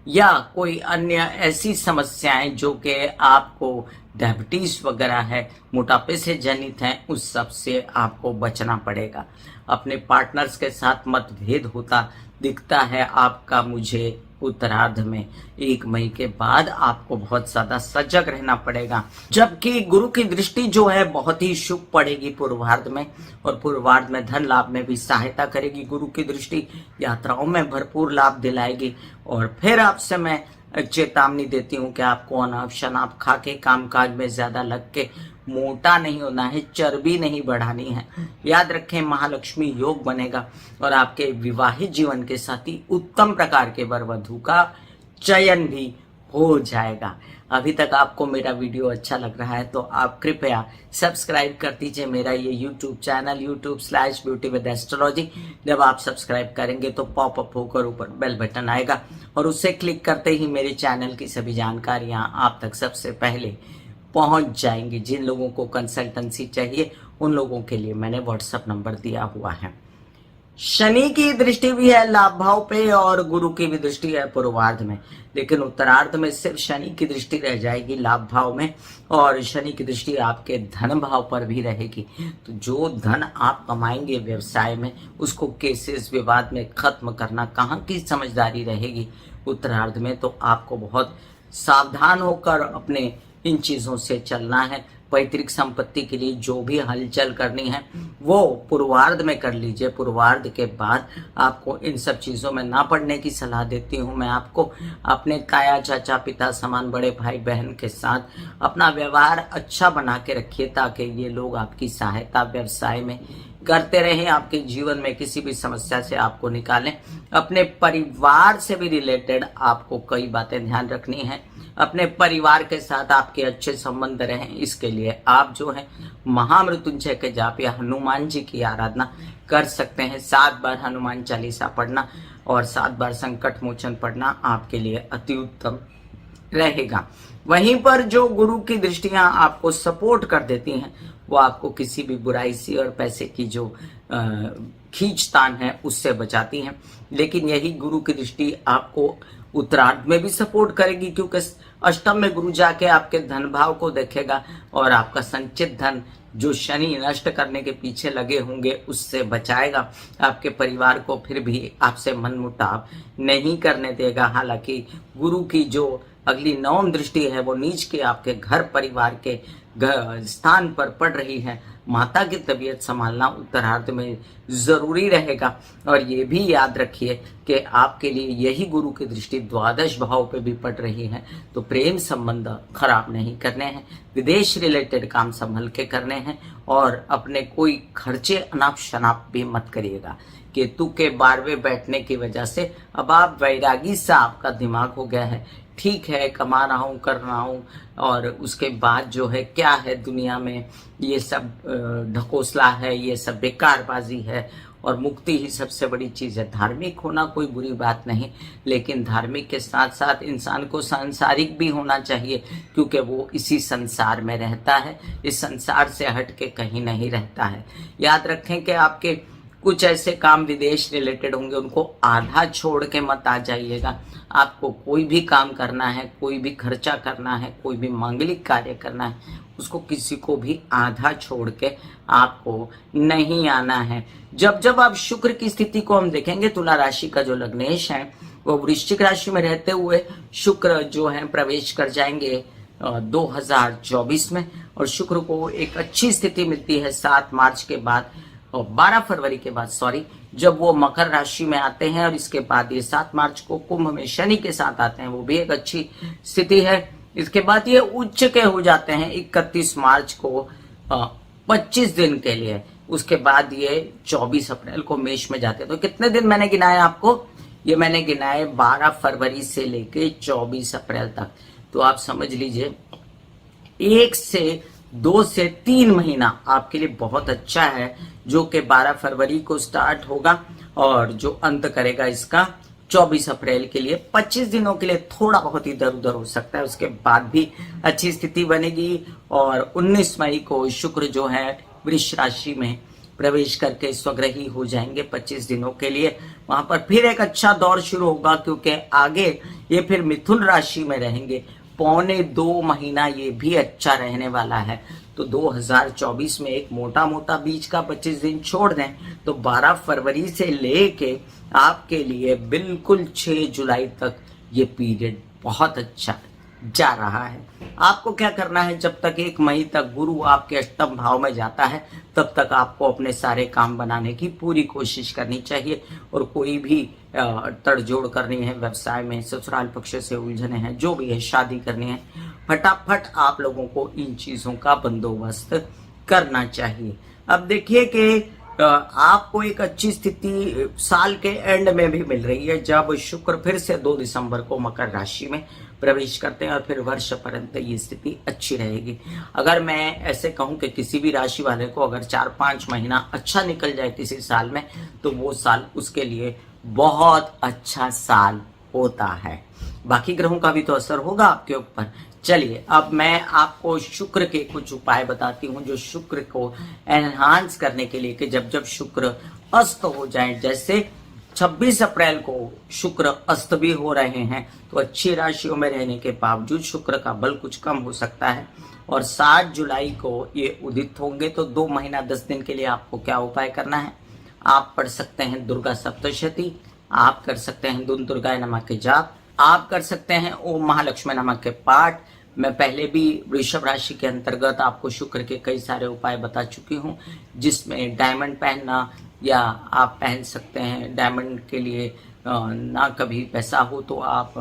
या कोई अन्य ऐसी समस्याएं जो कि आपको डायबिटीज वगैरह है, मोटापे से जनित हैं, उस सब से आपको बचना पड़ेगा। अपने पार्टनर्स के साथ मतभेद होता दिखता है आपका मुझे उत्तरार्ध में। 1 मई के बाद आपको बहुत ज्यादा सजग रहना पड़ेगा, जबकि गुरु की दृष्टि जो है बहुत ही शुभ पड़ेगी पूर्वार्ध में, और पूर्वार्ध में धन लाभ में भी सहायता करेगी। गुरु की दृष्टि यात्राओं में भरपूर लाभ दिलाएगी। और फिर आपसे मैं चेतावनी देती हूँ कि आपको अनाप शनाप खा के कामकाज में ज्यादा लग के मोटा नहीं होना है, चर्बी नहीं बढ़ानी है। याद रखें महालक्ष्मी योग बनेगा और आपके विवाहित जीवन के साथ ही उत्तम प्रकार के वर वधू का चयन भी हो जाएगा। अभी तक आपको मेरा वीडियो अच्छा लग रहा है तो आप कृपया सब्सक्राइब कर दीजिए मेरा ये YouTube channel YouTube/Beauty with Astrology। जब आप सब्सक्राइब करेंगे तो पॉपअप होकर ऊपर बेल बटन आएगा और उससे क्लिक करते ही मेरे चैनल की सभी जानकारियां आप तक सबसे पहले पहुंच जाएंगी। जिन लोगों को कंसल्टेंसी चाहिए उन लोगों के लिए मैंने व्हाट्सएप नंबर दिया हुआ है। शनि की दृष्टि भी है लाभ भाव पे और गुरु की भी दृष्टि है पूर्वार्ध में, लेकिन उत्तरार्ध में सिर्फ शनि की दृष्टि रह जाएगी लाभ भाव में, और शनि की दृष्टि आपके धन भाव पर भी रहेगी। तो जो धन आप कमाएंगे व्यवसाय में उसको केसेस विवाद में खत्म करना कहाँ की समझदारी रहेगी उत्तरार्ध में। तो आपको बहुत सावधान होकर अपने इन चीजों से चलना है। पैतृक संपत्ति के लिए जो भी हलचल करनी है वो पूर्वार्ध में कर लीजिए। पूर्वार्ध के बाद आपको इन सब चीजों में ना पड़ने की सलाह देती हूँ मैं आपको। अपने ताया चाचा पिता समान बड़े भाई बहन के साथ अपना व्यवहार अच्छा बना के रखिए ताकि ये लोग आपकी सहायता व्यवसाय में करते रहें, आपके जीवन में किसी भी समस्या से आपको निकालें। अपने परिवार से भी रिलेटेड आपको कई बातें ध्यान रखनी है। अपने परिवार के साथ आपके अच्छे संबंध रहें, इसके लिए आप जो है महामृत्युंजय के जाप या हनुमान जी की आराधना कर सकते हैं। 7 बार हनुमान चालीसा पढ़ना और 7 बार संकट मोचन पढ़ना आपके लिए अति उत्तम रहेगा। वहीं पर जो गुरु की दृष्टियां आपको सपोर्ट कर देती हैं वो आपको किसी भी बुराई से और पैसे की जो खींचतान है उससे बचाती हैं। लेकिन यही गुरु की दृष्टि आपको उत्तरार्ध में भी सपोर्ट करेगी, क्योंकि अष्टम में गुरु जाके आपके धन भाव को देखेगा और आपका संचित धन जो शनि नष्ट करने के पीछे लगे होंगे उससे बचाएगा। आपके परिवार को फिर भी आपसे मनमुटाव नहीं करने देगा। हालांकि गुरु की जो अगली 9वीं दृष्टि है वो नीच के आपके घर परिवार के स्थान पर पड़ रही है। माता की तबीयत संभालना उत्तरार्ध में जरूरी रहेगा। और ये भी याद रखिए कि आपके लिए यही गुरु की दृष्टि द्वादश भाव पे भी पड़ रही है, तो प्रेम संबंध खराब नहीं करने हैं, विदेश रिलेटेड काम संभल के करने हैं और अपने कोई खर्चे अनाप शनाप भी मत करिएगा। केतु के 12वें बैठने की वजह से अब आप वैरागी सा आपका दिमाग हो गया है। ठीक है, कमा रहा हूँ कर रहा हूँ और उसके बाद जो है क्या है दुनिया में, ये सब ढकोसला है, ये सब बेकारबाजी है और मुक्ति ही सबसे बड़ी चीज़ है। धार्मिक होना कोई बुरी बात नहीं, लेकिन धार्मिक के साथ साथ इंसान को सांसारिक भी होना चाहिए, क्योंकि वो इसी संसार में रहता है, इस संसार से हट के कहीं नहीं रहता है। याद रखें कि आपके कुछ ऐसे काम विदेश रिलेटेड होंगे, उनको आधा छोड़ के मत आ जाइएगा। आपको कोई भी काम करना है, कोई भी खर्चा करना है, कोई भी मांगलिक कार्य करना है, उसको किसी को भी आधा छोड़ के आपको नहीं आना है। जब जब आप शुक्र की स्थिति को हम देखेंगे, तुला राशि का जो लग्नेश है वो वृश्चिक राशि में रहते हुए शुक्र जो है प्रवेश कर जाएंगे 2024 में, और शुक्र को एक अच्छी स्थिति मिलती है 7 मार्च के बाद और 12 फरवरी के बाद जब वो मकर राशि में आते हैं, और इसके बाद ये 7 मार्च को कुंभ में शनि के साथ आते हैं, वो भी एक अच्छी स्थिति है। इसके बाद ये उच्च के हो जाते हैं 31 मार्च को 25 दिन के लिए। उसके बाद ये 24 अप्रैल को मेष में जाते हैं। तो कितने दिन मैंने गिनाए आपको? ये मैंने गिनाए 12 फरवरी से लेके 24 अप्रैल तक। तो आप समझ लीजिए 1 से 2 से 3 महीना आपके लिए बहुत अच्छा है, जो कि 12 फरवरी को स्टार्ट होगा और जो अंत करेगा इसका 24 अप्रैल के लिए। 25 दिनों के लिए थोड़ा बहुत इधर उधर हो सकता है, उसके बाद भी अच्छी स्थिति बनेगी। और 19 मई को शुक्र जो है वृष राशि में प्रवेश करके स्वग्रही हो जाएंगे 25 दिनों के लिए। वहां पर फिर एक अच्छा दौर शुरू होगा, क्योंकि आगे ये फिर मिथुन राशि में रहेंगे। 1.25 महीना ये भी अच्छा रहने वाला है। तो 2024 में एक मोटा मोटा बीच का 25 दिन छोड़ दें तो 12 फरवरी से लेके आपके लिए बिल्कुल 6 जुलाई तक ये पीरियड बहुत अच्छा जा रहा है। आपको क्या करना है, जब तक 1 मई तक गुरु आपके अष्टम भाव में जाता है तब तक आपको अपने सारे काम बनाने की पूरी कोशिश करनी चाहिए। और कोई भी तड़जोड़ करनी है, व्यवसाय में ससुराल पक्ष से उलझने हैं, जो भी है, शादी करनी है, फटाफट आप लोगों को इन चीजों का बंदोबस्त करना चाहिए। अब देखिए कि आपको एक अच्छी स्थिति साल के एंड में भी मिल रही है, जब शुक्र फिर से 2 दिसंबर को मकर राशि में प्रवेश करते हैं और फिर वर्ष पर्यंत ये स्थिति अच्छी रहेगी। अगर मैं ऐसे कहूं कि किसी भी राशि वाले को अगर 4-5 महीना अच्छा निकल जाए किसी साल में, तो वो साल उसके लिए बहुत अच्छा साल होता है। बाकी ग्रहों का भी तो असर होगा आपके ऊपर। चलिए अब मैं आपको शुक्र के कुछ उपाय बताती हूँ, जो शुक्र को एनहांस करने के लिए, कि जब जब शुक्र अस्त हो जाए, जैसे 26 अप्रैल को शुक्र अस्त भी हो रहे हैं, तो अच्छी राशियों में रहने के बावजूद शुक्र का बल कुछ कम हो सकता है। और 7 जुलाई को ये उदित होंगे। तो 2 महीना 10 दिन के लिए आपको क्या उपाय करना है? आप पढ़ सकते हैं दुर्गा सप्तशती, आप कर सकते हैं दुन दुर्गाय नमः के जाप, आप कर सकते हैं ओम महालक्ष्मी नमः के पाठ। मैं पहले भी वृषभ राशि के अंतर्गत आपको शुक्र के कई सारे उपाय बता चुकी हूँ, जिसमें डायमंड पहनना, या आप पहन सकते हैं डायमंड के लिए ना कभी पैसा हो तो आप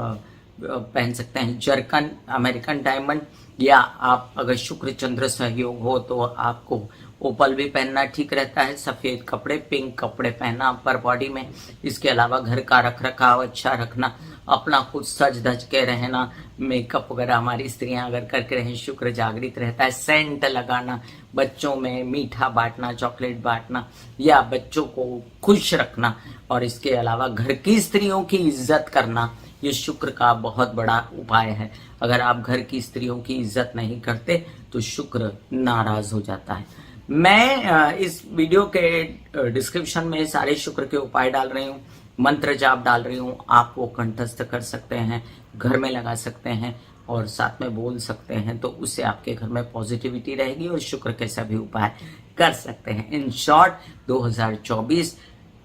पहन सकते हैं जर्कन अमेरिकन डायमंड, या आप अगर शुक्र चंद्र सहयोग हो तो आपको ओपल भी पहनना ठीक रहता है। सफेद कपड़े, पिंक कपड़े पहनना अपर बॉडी में। इसके अलावा घर का रख रखाव अच्छा रखना, अपना खुद सज धज के रहना, मेकअप वगैरह हमारी स्त्रियां अगर करके रहें, शुक्र जागृत रहता है। सेंट लगाना, बच्चों में मीठा बांटना, चॉकलेट बांटना, या बच्चों को खुश रखना। और इसके अलावा घर की स्त्रियों की इज्जत करना, ये शुक्र का बहुत बड़ा उपाय है। अगर आप घर की स्त्रियों की इज्जत नहीं करते तो शुक्र नाराज हो जाता है। मैं इस वीडियो के डिस्क्रिप्शन में सारे शुक्र के उपाय डाल रही हूँ, मंत्र जाप डाल रही हूँ। आप वो कंठस्थ कर सकते हैं, घर में लगा सकते हैं और साथ में बोल सकते हैं, तो उससे आपके घर में पॉजिटिविटी रहेगी और शुक्र के सभी उपाय कर सकते हैं। इन शॉर्ट 2024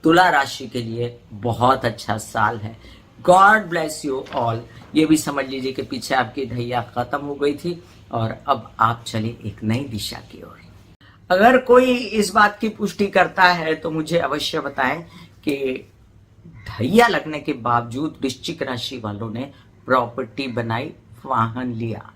तुला राशि के लिए बहुत अच्छा साल है। God bless you all. ये भी समझ लीजिए कि पीछे आपकी ढैया खत्म हो गई थी और अब आप चले एक नई दिशा की ओर। अगर कोई इस बात की पुष्टि करता है तो मुझे अवश्य बताएं कि ढैया लगने के बावजूद वृश्चिक राशि वालों ने प्रॉपर्टी बनाई, वाहन लिया।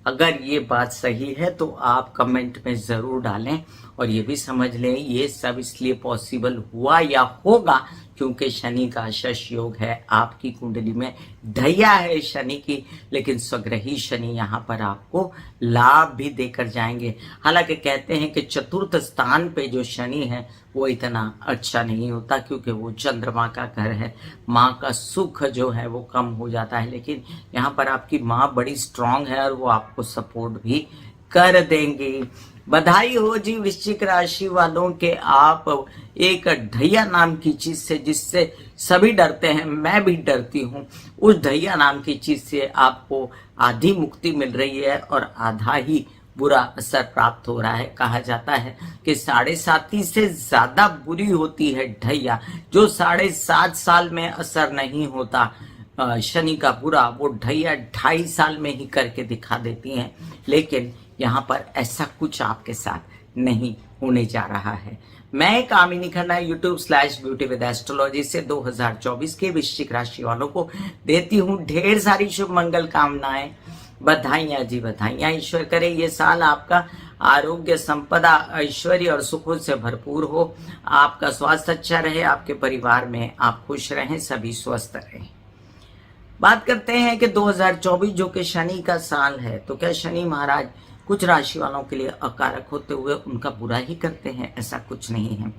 अगर ये बात सही है तो आप कमेंट में जरूर डालें। और ये भी समझ लें ये सब इसलिए पॉसिबल हुआ या होगा क्योंकि शनि का शश योग है आपकी कुंडली में। ढैया है शनि की, लेकिन स्वग्रही शनि यहाँ पर आपको लाभ भी देकर जाएंगे। हालांकि कहते हैं कि चतुर्थ स्थान पे जो शनि है वो इतना अच्छा नहीं होता, क्योंकि वो चंद्रमा का घर है। माँ का सुख जो है वो कम हो जाता है, लेकिन यहाँ पर आपकी माँ बड़ी स्ट्रांग है और वो आपको सपोर्ट भी कर देंगी। बधाई हो जी वृश्चिक राशि वालों के, आप एक ढैया नाम की चीज से, जिससे सभी डरते हैं, मैं भी डरती हूँ, उस ढैया नाम की चीज से आपको आधी मुक्ति मिल रही है और आधा ही बुरा असर प्राप्त हो रहा है। कहा जाता है कि 7.5 से ज्यादा बुरी होती है ढैया, जो 7.5 साल में असर नहीं होता शनि का बुरा, वो ढैया 2.5 साल में ही करके दिखा देती हैं। लेकिन यहाँ पर ऐसा कुछ आपके साथ नहीं होने जा रहा है। मैं कामिनी खन्ना YouTube/ब्यूटी विद एस्ट्रोलॉजी से 2024 के वृश्चिक राशि वालों को देती हूँ ढेर सारी शुभ मंगल कामनाएं। बधाइयाँ जी बधाइयाँ। ईश्वर करे ये साल आपका आरोग्य, संपदा, ऐश्वर्य और सुखों से भरपूर हो। आपका स्वास्थ्य अच्छा रहे, आपके परिवार में आप खुश रहें, सभी स्वस्थ रहें। बात करते हैं कि 2024 जो कि शनि का साल है, तो क्या शनि महाराज कुछ राशि वालों के लिए अकारक होते हुए उनका बुरा ही करते हैं? ऐसा कुछ नहीं है।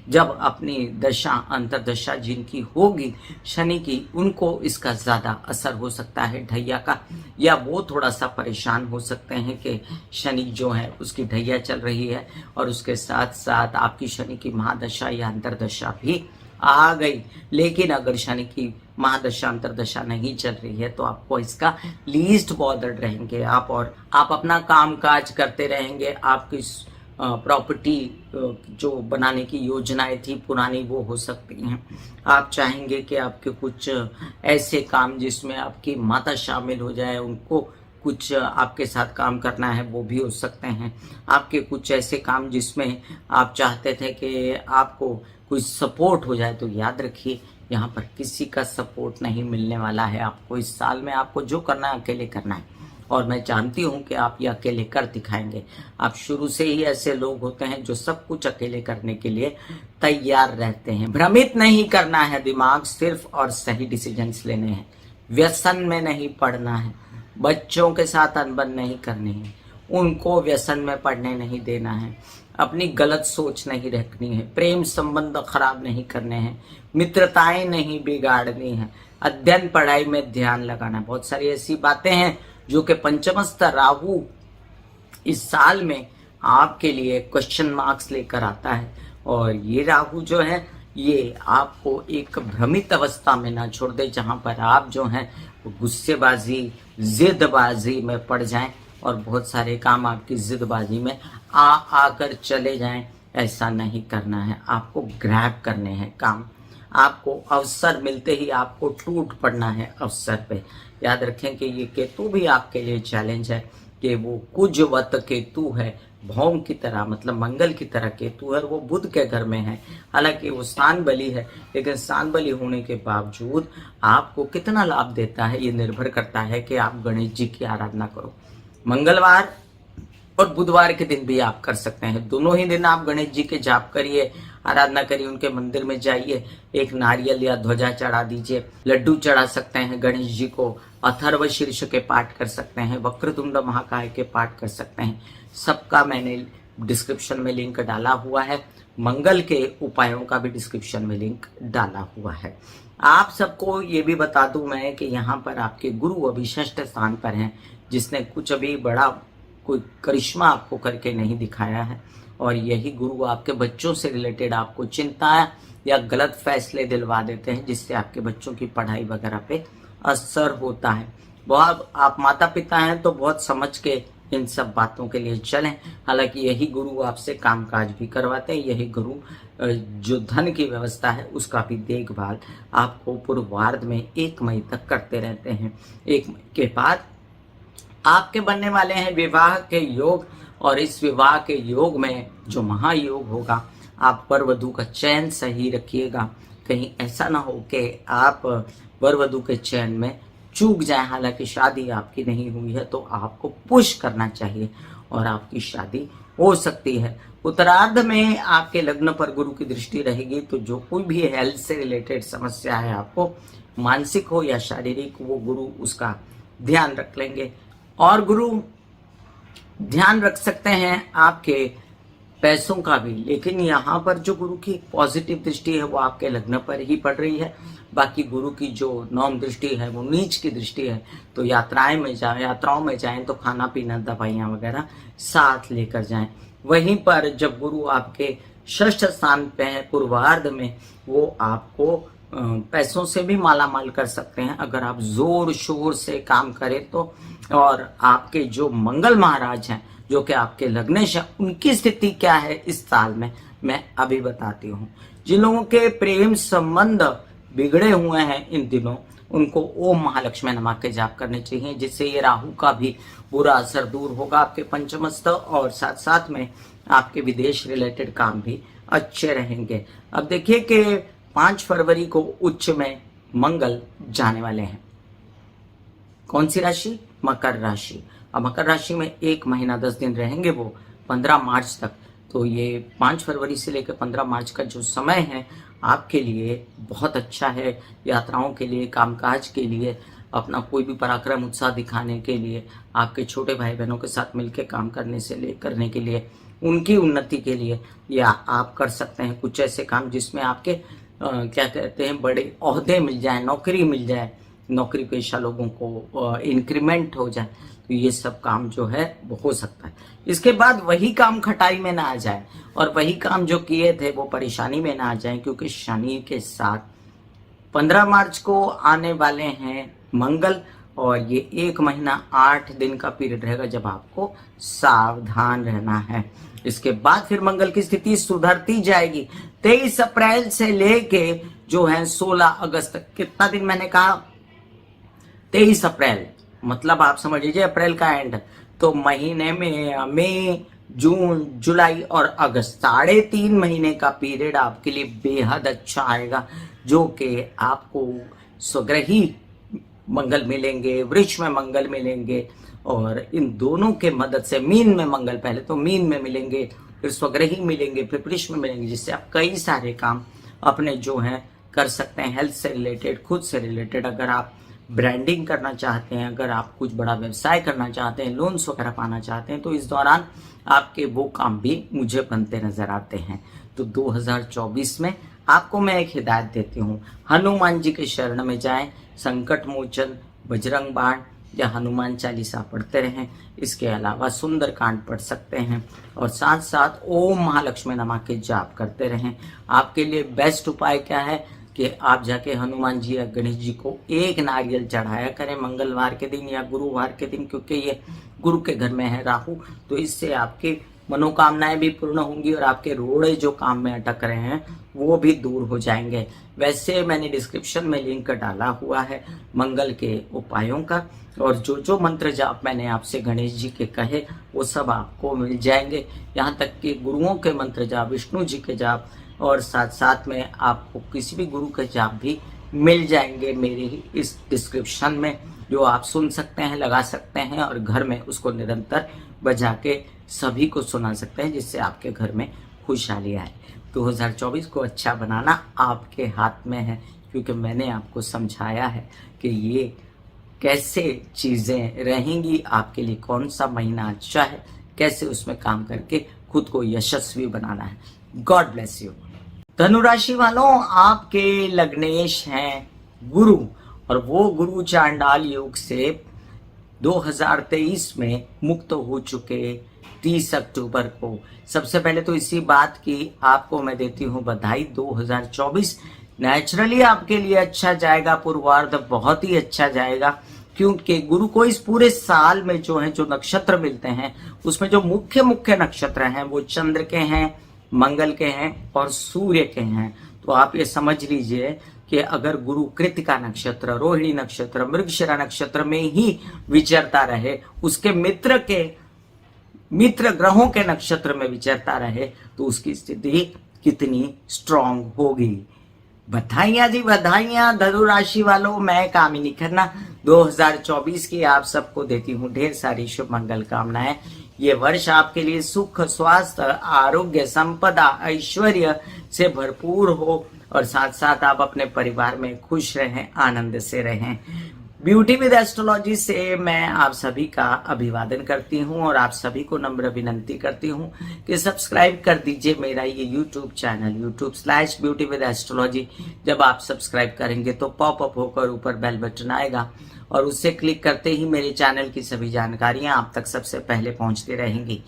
जब अपनी दशा अंतरदशा जिनकी होगी शनि की, उनको इसका ज्यादा असर हो सकता है ढैया का, या वो थोड़ा सा परेशान हो सकते हैं कि शनि जो है उसकी ढैया चल रही है और उसके साथ साथ आपकी शनि की महादशा या अंतरदशा भी आ गई। लेकिन अगर शनि की महादशा अंतरदशा नहीं चल रही है तो आपको इसका लीस्ट बॉदर्ड रहेंगे आप, और आप अपना काम काज करते रहेंगे। आपकी प्रॉपर्टी जो बनाने की योजनाएं थी पुरानी, वो हो सकती हैं। आप चाहेंगे कि आपके कुछ ऐसे काम जिसमें आपकी माता शामिल हो जाए, उनको कुछ आपके साथ काम करना है, वो भी हो सकते हैं। आपके कुछ ऐसे काम जिसमें आप चाहते थे कि आपको कुछ सपोर्ट हो जाए, तो याद रखिए यहाँ पर किसी का सपोर्ट नहीं मिलने वाला है आपको। इस साल में आपको जो करना है अकेले करना है, और मैं जानती हूँ कि आप ये अकेले कर दिखाएंगे। आप शुरू से ही ऐसे लोग होते हैं जो सब कुछ अकेले करने के लिए तैयार रहते हैं। भ्रमित नहीं करना है दिमाग सिर्फ, और सही डिसीजंस लेने हैं। व्यसन में नहीं पड़ना है, बच्चों के साथ अनबन नहीं करनी है, उनको व्यसन में पढ़ने नहीं देना है, अपनी गलत सोच नहीं रखनी है, प्रेम संबंध खराब नहीं करने हैं, मित्रताएं नहीं बिगाड़नी है, अध्ययन पढ़ाई में ध्यान लगाना। बहुत सारी ऐसी बातें हैं जो कि पंचमस्थ राहु इस साल में आपके लिए क्वेश्चन मार्क्स लेकर आता है, और ये राहु जो है ये आपको एक भ्रमित अवस्था में ना छोड़ दे, जहां पर आप जो हैं गुस्सेबाजी, जिदबाजी में पड़ जाएं और बहुत सारे काम आपकी जिदबाजी में आकर चले जाएं। ऐसा नहीं करना है, आपको ग्रैब करने हैं काम। आपको अवसर मिलते ही आपको टूट पड़ना है अवसर पे। याद रखें कि ये केतु भी आपके लिए चैलेंज है कि वो कुजवत केतु है, भौम की तरह, मतलब मंगल की तरह केतु है, वो बुध के घर में है। हालांकि वो स्थान बली है, लेकिन स्थान बली होने के बावजूद आपको कितना लाभ देता है ये निर्भर करता है कि आप गणेश जी की आराधना करो। मंगलवार और बुधवार के दिन भी आप कर सकते हैं, दोनों ही दिन आप गणेश जी के जाप करिए, आराधना करिए, उनके मंदिर में जाइए, एक नारियल या ध्वजा चढ़ा दीजिए, लड्डू चढ़ा सकते हैं गणेश जी को, अथर्व शीर्ष के पाठ कर सकते हैं, वक्रतुंड महाकाय के पाठ कर सकते हैं। सबका मैंने डिस्क्रिप्शन में लिंक डाला हुआ है, मंगल के उपायों का भी डिस्क्रिप्शन में लिंक डाला हुआ है। आप सबको ये भी बता दूं मैं कि यहाँ पर आपके गुरु अभी षष्ठ स्थान पर हैं, जिसने कुछ अभी बड़ा कोई करिश्मा आपको करके नहीं दिखाया है, और यही गुरु आपके बच्चों से रिलेटेड आपको चिंता या गलत फैसले दिलवा देते हैं, जिससे आपके बच्चों की पढ़ाई वगैरह पे असर होता है। बहुत आप माता पिता हैं तो बहुत समझ के इन सब बातों के लिए चलें। हालांकि यही गुरु आपसे कामकाज भी करवाते हैं, यही गुरु जो धन की व्यवस्था है उसका भी देखभाल आपको पूर्वार्ध में 1 मई तक करते रहते हैं। 1 मई के बाद आपके बनने वाले हैं विवाह के योग, और इस विवाह के योग में जो महायोग होगा, आप वर वधू का चयन सही रखिएगा। कहीं ऐसा ना हो कि आप वर वधू के चयन में चूक जाए। हालांकि शादी आपकी नहीं हुई है तो आपको पुश करना चाहिए और आपकी शादी हो सकती है। उत्तरार्ध में आपके लग्न पर गुरु की दृष्टि रहेगी, तो जो कोई भी हेल्थ से रिलेटेड समस्या है आपको, मानसिक हो या शारीरिक, वो गुरु उसका ध्यान रख लेंगे। और गुरु ध्यान रख सकते हैं आपके पैसों का भी, लेकिन यहाँ पर जो गुरु की पॉजिटिव दृष्टि है वो आपके लग्न पर ही पड़ रही है। बाकी गुरु की जो नॉम दृष्टि है वो नीच की दृष्टि है। तो यात्राओं में जाएं तो खाना पीना दवाइयाँ वगैरह साथ लेकर जाएं। वहीं पर जब गुरु आपके षष्ठ स्थान पे है पूर्वार्ध में, वो आपको पैसों से भी मालामाल कर सकते हैं अगर आप जोर शोर से काम करें तो। और आपके जो मंगल महाराज हैं जो कि आपके लग्नेश है, उनकी स्थिति क्या है इस साल में मैं अभी बताती हूँ। जिन लोगों के प्रेम संबंध बिगड़े हुए हैं इन दिनों, उनको ओम महालक्ष्मी नमः के जाप करने चाहिए, जिससे ये राहु का भी बुरा असर दूर होगा आपके पंचमस्थ, और साथ साथ में आपके विदेश रिलेटेड काम भी अच्छे रहेंगे। अब देखिए कि 5 फरवरी को उच्च में मंगल जाने वाले हैं। कौन सी राशि? मकर राशि। अब मकर राशि में 1 महीना 10 दिन रहेंगे वो 15 मार्च तक। तो ये 5 फरवरी से लेकर 15 मार्च का जो समय है आपके लिए बहुत अच्छा है। यात्राओं के लिए, कामकाज के लिए, अपना कोई भी पराक्रम उत्साह दिखाने के लिए, आपके छोटे भाई बहनों के साथ मिलकर काम करने के लिए, उनकी उन्नति के लिए, या आप कर सकते हैं कुछ ऐसे काम जिसमें आपके क्या कहते हैं बड़े ओहदे मिल जाए, नौकरी मिल जाए, नौकरी पेशा लोगों को इंक्रीमेंट हो जाए। तो ये सब काम जो है वो हो सकता है। इसके बाद वही काम खटाई में ना आ जाए और वही काम जो किए थे वो परेशानी में ना आ जाए, क्योंकि शनि के साथ 15 मार्च को आने वाले हैं मंगल, और ये 1 महीना 8 दिन का पीरियड रहेगा जब आपको सावधान रहना है। इसके बाद फिर मंगल की स्थिति सुधरती जाएगी। 23 अप्रैल से लेके जो है 16 अगस्त तक, कितना दिन मैंने कहा 23 अप्रैल, मतलब आप समझ लीजिए अप्रैल का एंड। तो महीने में मई, जून, जुलाई और अगस्त, 3.5 महीने का पीरियड आपके लिए बेहद अच्छा आएगा, जो कि आपको स्वग्रही मंगल मिलेंगे, वृक्ष में मंगल मिलेंगे, और इन दोनों के मदद से मीन में मंगल, पहले तो मीन में मिलेंगे, फिर स्वग्रही मिलेंगे, फिर वृक्ष में मिलेंगे, जिससे आप कई सारे काम अपने जो है कर सकते हैं। हेल्थ से रिलेटेड, खुद से रिलेटेड, अगर आप ब्रांडिंग करना चाहते हैं, अगर आप कुछ बड़ा व्यवसाय करना चाहते हैं, लोन्स वगैरह पाना चाहते हैं, तो इस दौरान आपके वो काम भी मुझे बनते नजर आते हैं। तो 2024 में आपको मैं एक हिदायत देती हूँ, हनुमान जी के शरण में जाएं, संकट मोचन, बजरंग बाण या हनुमान चालीसा पढ़ते रहें। इसके अलावा सुंदर कांड पढ़ सकते हैं, और साथ साथ ओम महालक्ष्मी नमः के जाप करते रहें। आपके लिए बेस्ट उपाय क्या है कि आप जाके हनुमान जी या गणेश जी को एक नारियल चढ़ाया करें मंगलवार के दिन या गुरुवार के दिन, क्योंकि ये गुरु के घर में है राहु। तो इससे आपकी मनोकामनाएं भी पूर्ण होंगी और आपके रोड़े जो काम में अटक रहे हैं वो भी दूर हो जाएंगे। वैसे मैंने डिस्क्रिप्शन में लिंक डाला हुआ है मंगल के उपायों का, और जो जो मंत्र जाप मैंने आपसे गणेश जी के कहे वो सब आपको मिल जाएंगे। यहाँ तक कि गुरुओं के मंत्र जाप, विष्णु जी के जाप, और साथ साथ में आपको किसी भी गुरु के जाप भी मिल जाएंगे मेरे ही इस डिस्क्रिप्शन में, जो आप सुन सकते हैं, लगा सकते हैं, और घर में उसको निरंतर बजा के सभी को सुना सकते हैं, जिससे आपके घर में खुशहाली आए। 2024 को अच्छा बनाना आपके हाथ में है, क्योंकि मैंने आपको समझाया है कि ये कैसे चीज़ें रहेंगी आपके लिए, कौन सा महीना अच्छा है, कैसे उसमें काम करके खुद को यशस्वी बनाना है। God bless you. धनु राशि वालों, आपके लग्नेश हैं गुरु, और वो गुरु चांडाल योग से 2023 में मुक्त हो चुके 30 अक्टूबर को। सबसे पहले तो इसी बात की आपको मैं देती हूँ बधाई। 2024 नेचुरली आपके लिए अच्छा जाएगा, पूर्वार्ध बहुत ही अच्छा जाएगा, क्योंकि गुरु को इस पूरे साल में जो है जो नक्षत्र मिलते हैं उसमें जो मुख्य मुख्य नक्षत्र हैं वो चंद्र के हैं, मंगल के हैं और सूर्य के हैं। तो आप ये समझ लीजिए कि अगर गुरु कृतिका नक्षत्र, रोहिणी नक्षत्र, मृगशिरा नक्षत्र में ही विचरता रहे, उसके मित्र ग्रहों के नक्षत्र में विचरता रहे, तो उसकी स्थिति कितनी स्ट्रांग होगी। बधाइयां जी बधाइयां धनु राशि वालों। मैं कामिनी खन्ना 2024 की आप सबको देती हूँ ढेर सारी शुभ मंगल कामनाएं। ये वर्ष आपके लिए सुख, स्वास्थ्य, आरोग्य, संपदा, ऐश्वर्य से भरपूर हो, और साथ साथ आप अपने परिवार में खुश रहें, आनंद से रहें। ब्यूटी विद एस्ट्रोलॉजी से मैं आप सभी का अभिवादन करती हूं, और आप सभी को नम्र विनंती करती हूं कि सब्सक्राइब कर दीजिए मेरा ये यूट्यूब चैनल YouTube/ब्यूटी विद एस्ट्रोलॉजी। जब आप सब्सक्राइब करेंगे तो पॉपअप होकर ऊपर बेल बटन आएगा, और उससे क्लिक करते ही मेरे चैनल की सभी जानकारियां आप तक सबसे पहले पहुंचती रहेंगी।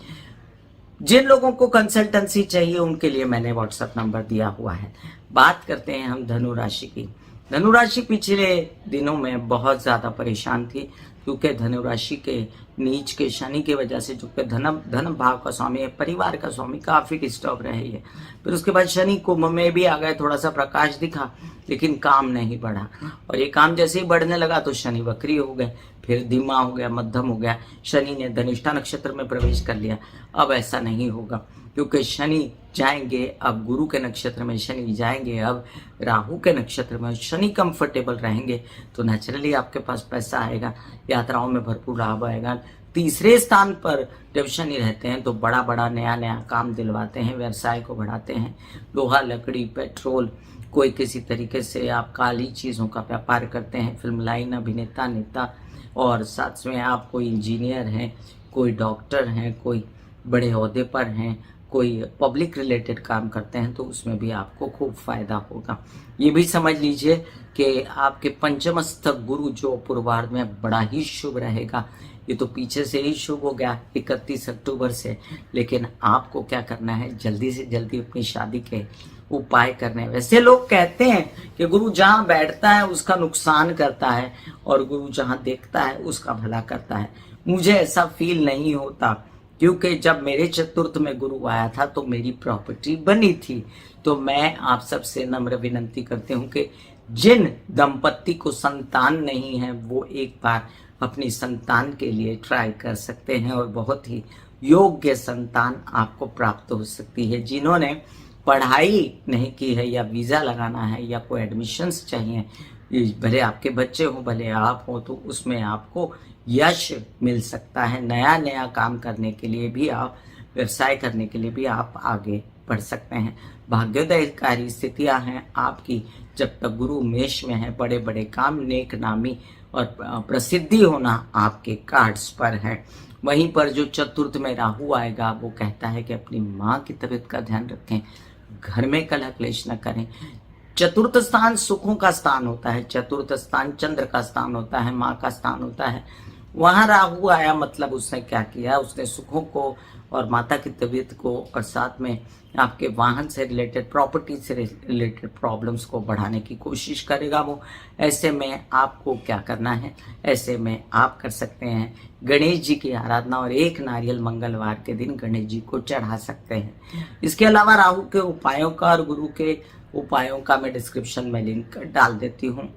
जिन लोगों को कंसल्टेंसी चाहिए उनके लिए मैंने व्हाट्सएप नंबर दिया हुआ है। बात करते हैं हम धनु राशि की। धनु राशि पिछले दिनों में बहुत ज्यादा परेशान थी, क्योंकि धनु राशि के नीच के शनि की वजह से, जो कि धन भाव का स्वामी है, परिवार का स्वामी, काफी डिस्टर्ब रहे है। फिर उसके बाद शनि कुंभ में भी आ गए, थोड़ा सा प्रकाश दिखा, लेकिन काम नहीं बढ़ा, और ये काम जैसे ही बढ़ने लगा तो शनि वक्री हो गए। फिर धीमा हो गया, मध्यम हो गया, शनि ने धनिष्ठा नक्षत्र में प्रवेश कर लिया। अब ऐसा नहीं होगा, क्योंकि शनि जाएंगे अब गुरु के नक्षत्र में, शनि जाएंगे अब राहु के नक्षत्र में। शनि कंफर्टेबल रहेंगे तो नेचुरली आपके पास पैसा आएगा, यात्राओं में भरपूर लाभ आएगा। तीसरे स्थान पर जब शनि रहते हैं तो बड़ा बड़ा नया नया काम दिलवाते हैं, व्यवसाय को बढ़ाते हैं। लोहा, लकड़ी, पेट्रोल, कोई किसी तरीके से आप काली चीज़ों का व्यापार करते हैं, फिल्म लाइन, अभिनेता, नेता, और साथ में आप कोई इंजीनियर हैं, कोई डॉक्टर हैं, कोई बड़े ओहदे पर हैं, कोई पब्लिक रिलेटेड काम करते हैं, तो उसमें भी आपको खूब फायदा होगा। ये भी समझ लीजिए कि आपके पंचमस्थ गुरु जो पूर्वार्ध में बड़ा ही शुभ रहेगा। ये तो पीछे से ही शुभ हो गया 31 अक्टूबर से, लेकिन आपको क्या करना है, जल्दी से जल्दी अपनी शादी के उपाय करने हैं। वैसे लोग कहते हैं कि गुरु जहाँ बैठता है उसका नुकसान करता है और गुरु जहाँ देखता है उसका भला करता है। मुझे ऐसा फील नहीं होता, क्योंकि जब मेरे चतुर्थ में गुरु आया था तो मेरी प्रॉपर्टी बनी थी। तो मैं आप सबसे नम्र विनंती करती हूँ कि जिन दंपत्ति को संतान नहीं है वो एक बार अपनी संतान के लिए ट्राई कर सकते हैं और बहुत ही योग्य संतान आपको प्राप्त हो सकती है। जिन्होंने पढ़ाई नहीं की है या वीज़ा लगाना है या कोई एडमिशन्स चाहिए, भले आपके बच्चे हों भले आप हो, तो उसमें आपको यश मिल सकता है। नया नया काम करने के लिए भी आप, व्यवसाय करने के लिए भी आप आगे बढ़ सकते हैं। भाग्योदयकारी स्थितियां हैं आपकी जब तक गुरु मेष में है। बड़े बड़े काम, नेक नामी और प्रसिद्धि होना आपके कार्ड्स पर है। वहीं पर जो चतुर्थ में राहु आएगा वो कहता है कि अपनी माँ की तबीयत का ध्यान रखें, घर में कलह क्लेश न करें। चतुर्थ स्थान सुखों का स्थान होता है, चतुर्थ स्थान चंद्र का स्थान होता है, माँ का स्थान होता है। वहां राहु आया मतलब उसने क्या किया, उसने सुखों को और माता की तबीयत को और साथ में आपके वाहन से रिलेटेड, प्रॉपर्टी से रिलेटेड प्रॉब्लम्स को बढ़ाने की कोशिश करेगा वो। ऐसे में आपको क्या करना है, ऐसे में आप कर सकते हैं गणेश जी की आराधना और एक नारियल मंगलवार के दिन गणेश जी को चढ़ा सकते हैं। इसके अलावा राहु के उपायों का और गुरु के उपायों का मैं डिस्क्रिप्शन में लिंक डाल देती हूँ।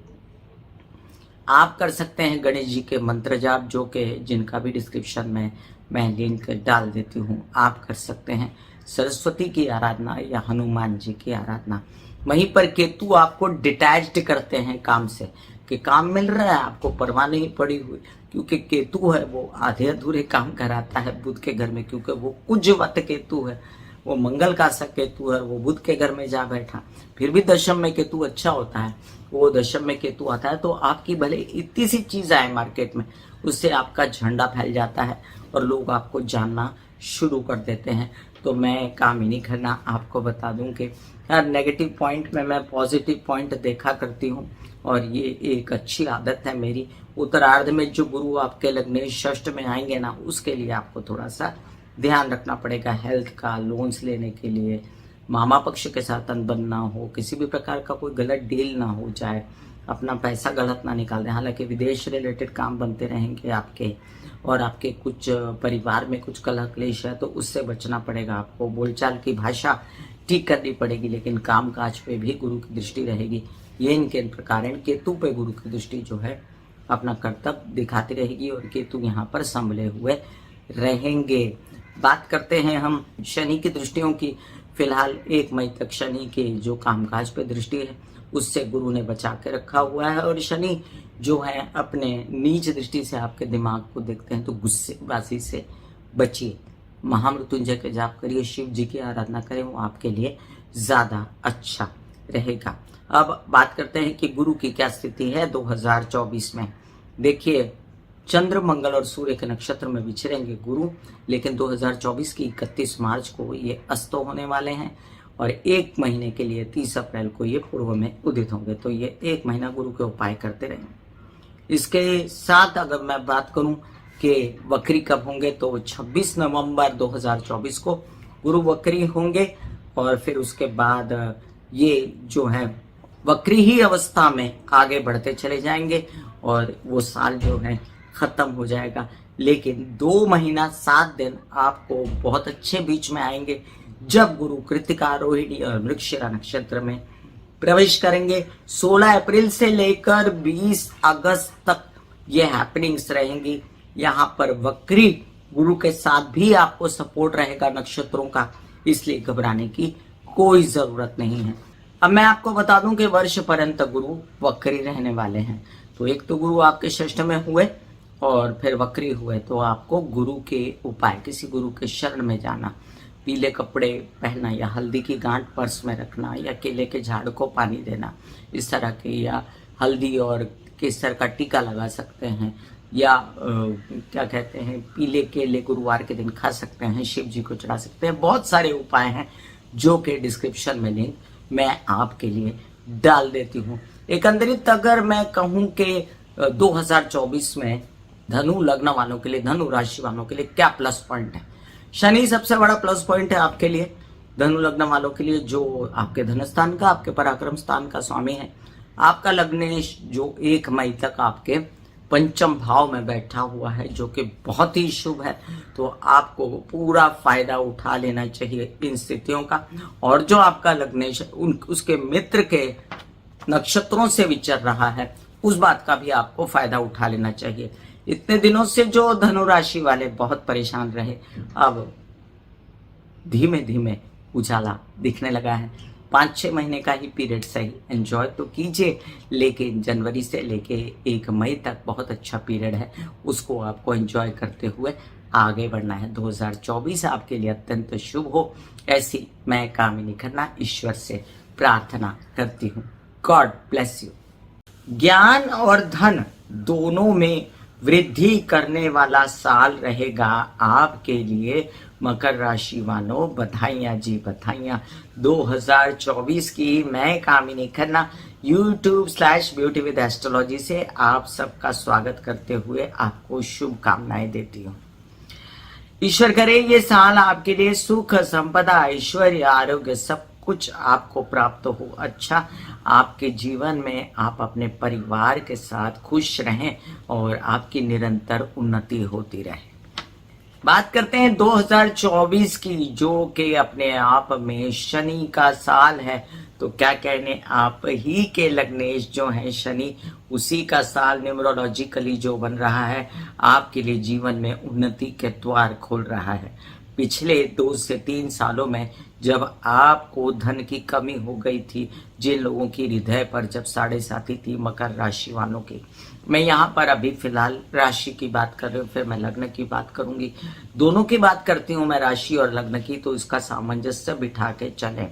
आप कर सकते हैं गणेश जी के मंत्र जाप, जो कि जिनका भी डिस्क्रिप्शन में मैं लिंक डाल देती हूँ। आप कर सकते हैं सरस्वती की आराधना या हनुमान जी की आराधना। वहीं पर केतु आपको डिटैच्ड करते हैं काम से, कि काम मिल रहा है आपको परवाह नहीं पड़ी हुई, क्योंकि केतु है वो आधे अधूरे काम कराता है बुध के घर में, क्योंकि वो कुजवत केतु है, वो मंगल का सा केतु है, वो बुध के घर में जा बैठा। फिर भी दशम में केतु अच्छा होता है, वो दशम में केतु आता है तो आपकी भले इतनी सी चीज आए मार्केट में, उससे आपका झंडा फैल जाता है और लोग आपको जानना शुरू कर देते हैं। तो मैं काम ही नहीं करना, आपको बता दूं कि हर नेगेटिव पॉइंट में मैं पॉजिटिव पॉइंट देखा करती हूँ, और ये एक अच्छी आदत है मेरी। उत्तरार्ध में जो गुरु आपके लगने षष्ठ में आएंगे ना, उसके लिए आपको थोड़ा सा ध्यान रखना पड़ेगा, हेल्थ का, लोन्स लेने के लिए, मामा पक्ष के साथ अनबन ना हो, किसी भी प्रकार का कोई गलत डील ना हो जाए, अपना पैसा गलत ना निकाल दें। हालांकि विदेश रिलेटेड काम बनते रहेंगे आपके, और आपके कुछ परिवार में कुछ कलह क्लेश है तो उससे बचना पड़ेगा आपको। बोलचाल की भाषा ठीक करनी पड़ेगी, लेकिन काम काज पे भी गुरु की दृष्टि रहेगी। ये इनके प्रकार केतु पे गुरु की दृष्टि जो है अपना कर्तव्य दिखाती रहेगी, और केतु यहाँ पर संभले हुए रहेंगे। बात करते हैं हम शनि की दृष्टियों की। फिलहाल 1 मई तक शनि के जो कामकाज पे दृष्टि है उससे गुरु ने बचा के रखा हुआ है, और शनि जो है अपने नीच दृष्टि से आपके दिमाग को देखते हैं, तो गुस्सेबाजी से बचिए। महामृत्युंजय के जाप करिए, शिव जी की आराधना करें, वो आपके लिए ज़्यादा अच्छा रहेगा। अब बात करते हैं कि गुरु की क्या स्थिति है 2024 में। देखिए, चंद्र, मंगल और सूर्य के नक्षत्र में विचरेंगे गुरु, लेकिन 2024 की 31 मार्च को ये अस्त होने वाले हैं, और 1 महीने के लिए 30 अप्रैल को ये पूर्व में उदित होंगे। तो ये 1 महीना गुरु के उपाय करते रहेंगे। इसके साथ अगर मैं बात करूं कि वक्री कब होंगे, तो 26 नवंबर 2024 को गुरु वक्री होंगे, और फिर उसके बाद ये जो है वक्री ही अवस्था में आगे बढ़ते चले जाएंगे, और वो साल जो है खत्म हो जाएगा। लेकिन 2 महीना 7 दिन आपको बहुत अच्छे बीच में आएंगे, जब गुरु कृत्तिका, रोहिणी और मृगशिरा नक्षत्र में प्रवेश करेंगे। 16 अप्रैल से लेकर 20 अगस्त तक ये हैपनिंग्स रहेंगी। यहाँ पर वक्री गुरु के साथ भी आपको सपोर्ट रहेगा नक्षत्रों का, इसलिए घबराने की कोई जरूरत नहीं है। अब मैं आपको बता दूं कि वर्ष पर्यंत गुरु वक्री रहने वाले हैं। तो एक तो गुरु आपके षष्ठ में हुए और फिर वक्री हुए, तो आपको गुरु के उपाय, किसी गुरु के शरण में जाना, पीले कपड़े पहनना या हल्दी की गांठ पर्स में रखना या केले के झाड़ को पानी देना, इस तरह के, या हल्दी और केसर का टीका लगा सकते हैं, या क्या कहते हैं, पीले केले गुरुवार के दिन खा सकते हैं, शिव जी को चढ़ा सकते हैं। बहुत सारे उपाय हैं जो कि डिस्क्रिप्शन में लिंक मैं आपके लिए डाल देती हूँ। एकंदरित अगर मैं कहूँ कि 2024 में धनु लग्न वालों के लिए, धनु राशि वालों के लिए क्या प्लस पॉइंट है। शनि सबसे बड़ा प्लस पॉइंट है आपके लिए, धनु लग्न वालों के लिए, जो आपके धन स्थान का, आपके पराक्रम स्थान का स्वामी है। आपका लग्नेश जो 1 मई तक आपके पंचम भाव में बैठा हुआ है, जो कि बहुत ही शुभ है। तो आपको पूरा फायदा उठा लेना चाहिए इन स्थितियों का। और जो आपका लग्नेश उसके मित्र के नक्षत्रों से विचर रहा है, उस बात का भी आपको फायदा उठा लेना चाहिए। इतने दिनों से जो धनु राशि वाले बहुत परेशान रहे, अब धीमे धीमे उजाला दिखने लगा है। 5-6 महीने का ही पीरियड सही, एंजॉय तो कीजिए, लेकिन जनवरी से लेके 1 मई तक बहुत अच्छा पीरियड है, उसको आपको एंजॉय करते हुए आगे बढ़ना है। 2024 आपके लिए अत्यंत शुभ हो, ऐसी मैं कामिनी खन्ना ईश्वर से प्रार्थना करती हूँ। God bless you. ज्ञान और धन दोनों में वृद्धि करने वाला साल रहेगा आपके लिए मकर राशि वालों। बधाइयां जी बधाइयां। 2024 की मैं कामिनी खन्ना YouTube/ब्यूटी विद एस्ट्रोलॉजी से आप सबका स्वागत करते हुए आपको शुभकामनाएं देती हूँ। ईश्वर करे ये साल आपके लिए सुख, संपदा, ऐश्वर्य, आरोग्य सब कुछ आपको प्राप्त हो। अच्छा, आपके जीवन में आप अपने परिवार के साथ खुश रहें और आपकी निरंतर उन्नति होती रहे। बात करते हैं 2024 की, जो कि अपने आप में शनि का साल है। तो क्या कहने, आप ही के लग्नेश जो है शनि, उसी का साल न्यूमरोलॉजिकली जो बन रहा है, आपके लिए जीवन में उन्नति के द्वार खोल रहा है। पिछले 2 से 3 सालों में जब आपको धन की कमी हो गई थी, जिन लोगों की हृदय पर जब 7.5 थी मकर राशि वालों की, मैं यहाँ पर अभी फिलहाल राशि की बात कर रही हूँ, फिर मैं लग्न की बात करूंगी। दोनों की बात करती हूँ मैं, राशि और लग्न की, तो इसका सामंजस्य बिठा के चलें।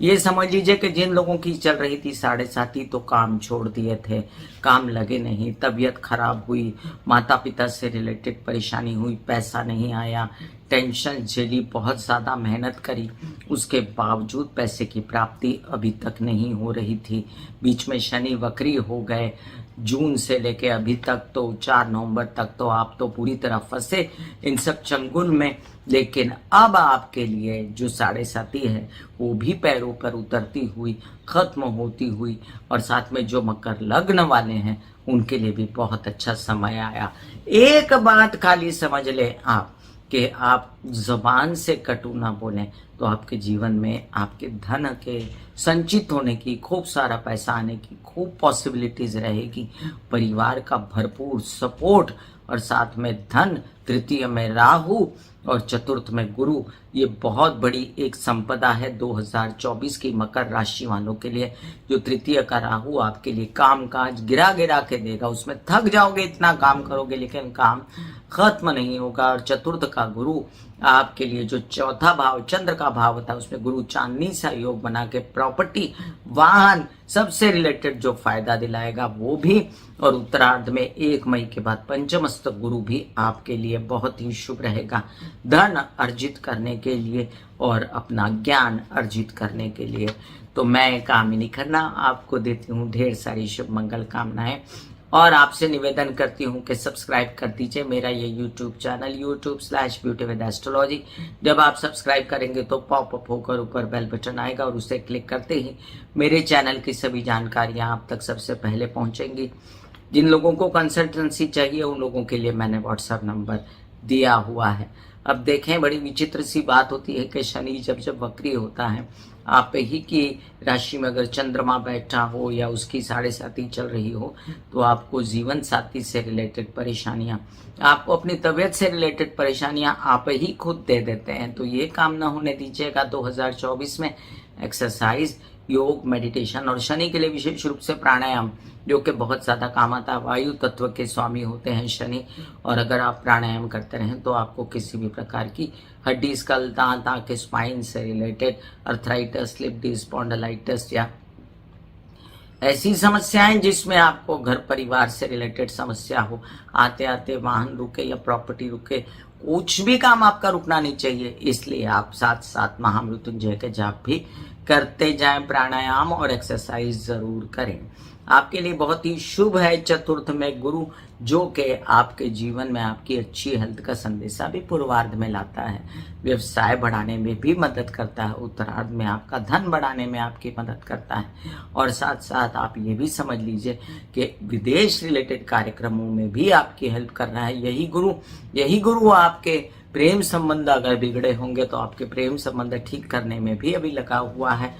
ये समझ लीजिए कि जिन लोगों की चल रही थी 7.5, तो काम छोड़ दिए थे, काम लगे नहीं, तबीयत खराब हुई, माता पिता से रिलेटेड परेशानी हुई, पैसा नहीं आया, टेंशन झेली, बहुत ज़्यादा मेहनत करी, उसके बावजूद पैसे की प्राप्ति अभी तक नहीं हो रही थी। बीच में शनि वक्री हो गए, जून से लेके अभी तक, तो 4 नवंबर तक तो आप तो पूरी तरह फंसे इन सब चंगुल में। लेकिन अब आपके लिए जो 7.5 है वो भी पैरों पर उतरती हुई, खत्म होती हुई, और साथ में जो मकर लग्न वाले हैं उनके लिए भी बहुत अच्छा समय आया। एक बात खाली समझ ले आप, कि आप जबान से कटु ना बोलें, तो आपके जीवन में आपके धन के संचित होने की, खूब सारा पैसा आने की खूब पॉसिबिलिटीज रहेगी। परिवार का भरपूर सपोर्ट, और साथ में धन, तृतीय में राहु और चतुर्थ में गुरु, ये बहुत बड़ी एक संपदा है 2024 की मकर राशि वालों के लिए। जो तृतीय का राहु आपके लिए काम काज गिरा गिरा के देगा, उसमें थक जाओगे, इतना काम करोगे लेकिन काम खत्म नहीं होगा। और चतुर्थ का गुरु आपके लिए, जो चौथा भाव चंद्र का भाव होता है, उसमें गुरु चांदनी सा योग बना के प्रॉपर्टी, वाहन सबसे रिलेटेड जो फायदा दिलाएगा वो भी। और उत्तरार्ध में 1 मई के बाद पंचमस्त गुरु भी आपके लिए बहुत ही शुभ रहेगा, धन अर्जित करने के लिए और अपना ज्ञान अर्जित करने के लिए। तो मैं कामिनी खन्ना आपको देती हूँ ढेर सारी शुभ मंगल कामनाएं, और आपसे निवेदन करती हूँ कि सब्सक्राइब कर दीजिए मेरा ये YouTube चैनल YouTube/ब्यूटी विद एस्ट्रोलॉजी। जब आप सब्सक्राइब करेंगे तो पॉपअप होकर ऊपर बेल बटन आएगा, और उसे क्लिक करते ही मेरे चैनल की सभी जानकारियाँ आप तक सबसे पहले पहुँचेंगी। जिन लोगों को कंसल्टेंसी चाहिए उन लोगों के लिए मैंने व्हाट्सएप नंबर दिया हुआ है। अब देखें, बड़ी विचित्र सी बात होती है कि शनि जब जब वक्री होता है, आप ही की राशि में अगर चंद्रमा बैठा हो या उसकी 7.5 चल रही हो, तो आपको जीवन साथी से रिलेटेड परेशानियां, आपको अपनी तबीयत से रिलेटेड परेशानियां आप ही खुद दे देते हैं। तो ये काम ना होने दीजिएगा 2024 में। एक्सरसाइज, योग, मेडिटेशन और शनि के लिए विशेष रूप से प्राणायाम, जो कि बहुत ज़्यादा काम आता है। वायु तत्व के स्वामी होते हैं शनि, और अगर आप प्राणायाम करते रहें तो आपको किसी भी प्रकार की हड्डी, स्कल, दांत, आंख, स्पाइन से related arthritis, slip disc, spondylitis या ऐसी समस्याएं जिसमें आपको घर परिवार से रिलेटेड समस्या हो, आते आते वाहन रुके या प्रॉपर्टी रुके, कुछ भी काम आपका रुकना नहीं चाहिए। इसलिए आप साथ साथ महामृत्युंजय के जाप भी करते जाएं, प्राणायाम और एक्सरसाइज जरूर करें। आपके लिए बहुत ही शुभ है चतुर्थ में गुरु, जो कि आपके जीवन में आपकी अच्छी हेल्थ का संदेशा भी पूर्वार्ध में लाता है। व्यवसाय बढ़ाने में भी मदद करता है, उत्तरार्ध में आपका धन बढ़ाने में आपकी मदद करता है। और साथ साथ आप ये भी समझ लीजिए कि विदेश रिलेटेड कार्यक्रमों में भी आपकी हेल्प कर रहा है यही गुरु आपके प्रेम संबंध अगर बिगड़े होंगे तो आपके प्रेम संबंध ठीक करने में भी अभी लगा हुआ है।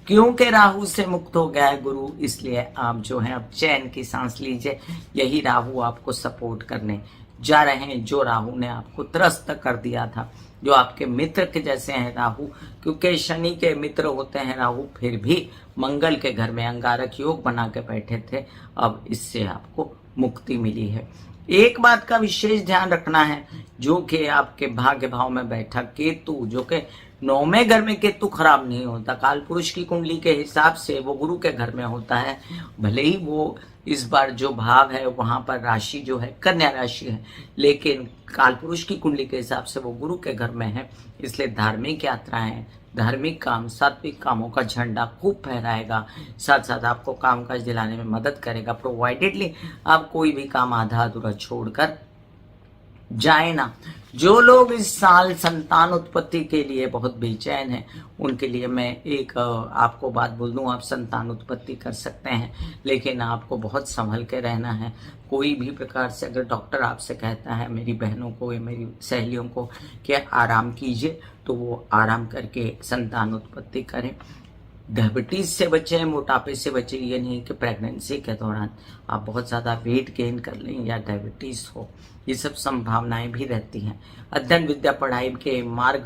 क्योंकि राहु से मुक्त हो गया है गुरु, इसलिए आप जो है अब चैन की सांस लीजिए। यही राहु आपको सपोर्ट करने जा रहे हैं, जो राहु ने आपको त्रस्त कर दिया था, जो आपके मित्र के जैसे हैं राहु, क्योंकि शनि के मित्र होते हैं राहु, फिर भी मंगल के घर में अंगारक योग बना के बैठे थे। अब इससे आपको मुक्ति मिली है। एक बात का विशेष ध्यान रखना है, जो कि आपके भाग्य भाव में बैठा केतु, जो कि 9वें घर में केतु खराब नहीं होता, काल पुरुष की कुंडली के हिसाब से वो गुरु के घर में होता है। भले ही वो इस बार जो भाव है वहां पर राशि जो है कन्या राशि है, लेकिन काल पुरुष की कुंडली के हिसाब से वो गुरु के घर में है। इसलिए धार्मिक यात्राएं, धार्मिक काम, सात्विक कामों का झंडा खूब फहराएगा, साथ साथ आपको कामकाज दिलाने में मदद करेगा, प्रोवाइडेडली आप कोई भी काम आधा अधूरा छोड़कर जाए ना। जो लोग इस साल संतान उत्पत्ति के लिए बहुत बेचैन हैं, उनके लिए मैं एक आपको बात बोल दूं, आप संतान उत्पत्ति कर सकते हैं, लेकिन आपको बहुत संभल के रहना है। कोई भी प्रकार से अगर डॉक्टर आपसे कहता है, मेरी बहनों को या मेरी सहेलियों को, कि आराम कीजिए, तो वो आराम करके संतान उत्पत्ति करें। डायबिटीज से बचें, मोटापे से बचें। ये नहीं कि प्रेगनेंसी के दौरान आप बहुत ज़्यादा वेट गेन कर लें या डायबिटीज हो, ये सब संभावनाएं भी रहती हैं। अध्ययन विद्या पढ़ाई के मार्ग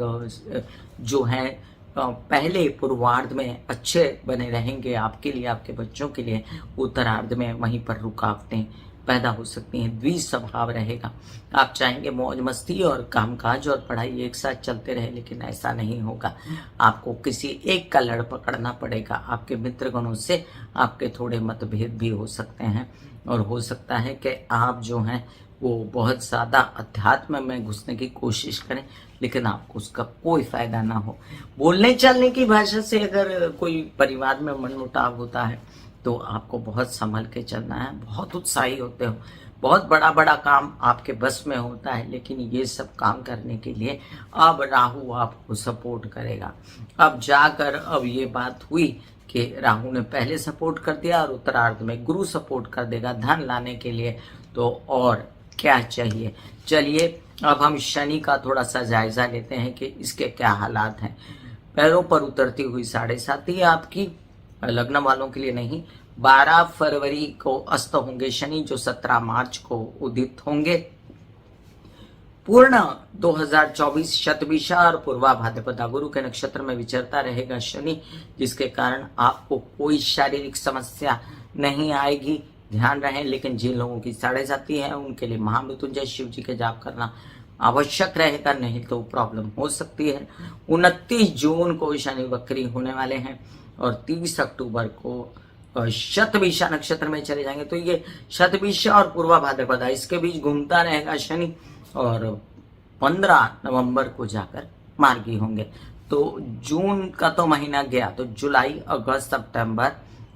जो हैं पहले पूर्वार्ध में अच्छे बने रहेंगे आपके लिए, आपके बच्चों के लिए। उत्तरार्ध में वहीं पर रुकावटें पैदा हो सकती हैं, द्विज स्वभाव रहेगा। आप चाहेंगे मौज मस्ती और कामकाज और पढ़ाई एक साथ चलते रहे, लेकिन ऐसा नहीं होगा। आपको किसी एक का लड़ पकड़ना पड़ेगा। आपके मित्रगणों से आपके थोड़े मतभेद भी हो सकते हैं, और हो सकता है कि आप जो हैं वो बहुत ज़्यादा अध्यात्म में घुसने की कोशिश करें, लेकिन आपको उसका कोई फायदा ना हो। बोलने चलने की भाषा से अगर कोई परिवार में मनमुटाव होता है तो आपको बहुत संभल के चलना है। बहुत उत्साही होते हो, बहुत बड़ा बड़ा काम आपके बस में होता है, लेकिन ये सब काम करने के लिए अब राहु आपको सपोर्ट करेगा। अब जाकर अब ये बात हुई कि राहु ने पहले सपोर्ट कर दिया और उत्तरार्ध में गुरु सपोर्ट कर देगा धन लाने के लिए, तो और क्या चाहिए। चलिए अब हम शनि का थोड़ा सा जायजा लेते हैं कि इसके क्या हालात हैं। पैरों पर उतरती हुई 7.5 आपकी, लग्न वालों के लिए नहीं। 12 फरवरी को अस्त होंगे शनि, जो 17 मार्च को उदित होंगे। पूर्ण 2024 शतभिषा और पूर्वा भाद्रपदा गुरु के नक्षत्र में विचरता रहेगा शनि, जिसके कारण आपको कोई शारीरिक समस्या नहीं आएगी। ध्यान रहे, लेकिन जिन लोगों की 7.5 है उनके लिए महामृत्युंजय शिव जी के जाप करना आवश्यक रहेगा, नहीं तो प्रॉब्लम हो सकती है। 29 जून को शनि वक्री होने वाले हैं और 30 अक्टूबर को शतभिषा नक्षत्र में चले जाएंगे। तो ये शतभिषा और पूर्वा भाद्रपदा इसके बीच घूमता रहेगा शनि, और 15 नवंबर को जाकर मार्गी होंगे। तो जून का तो महीना गया, तो जुलाई, अगस्त, सितंबर,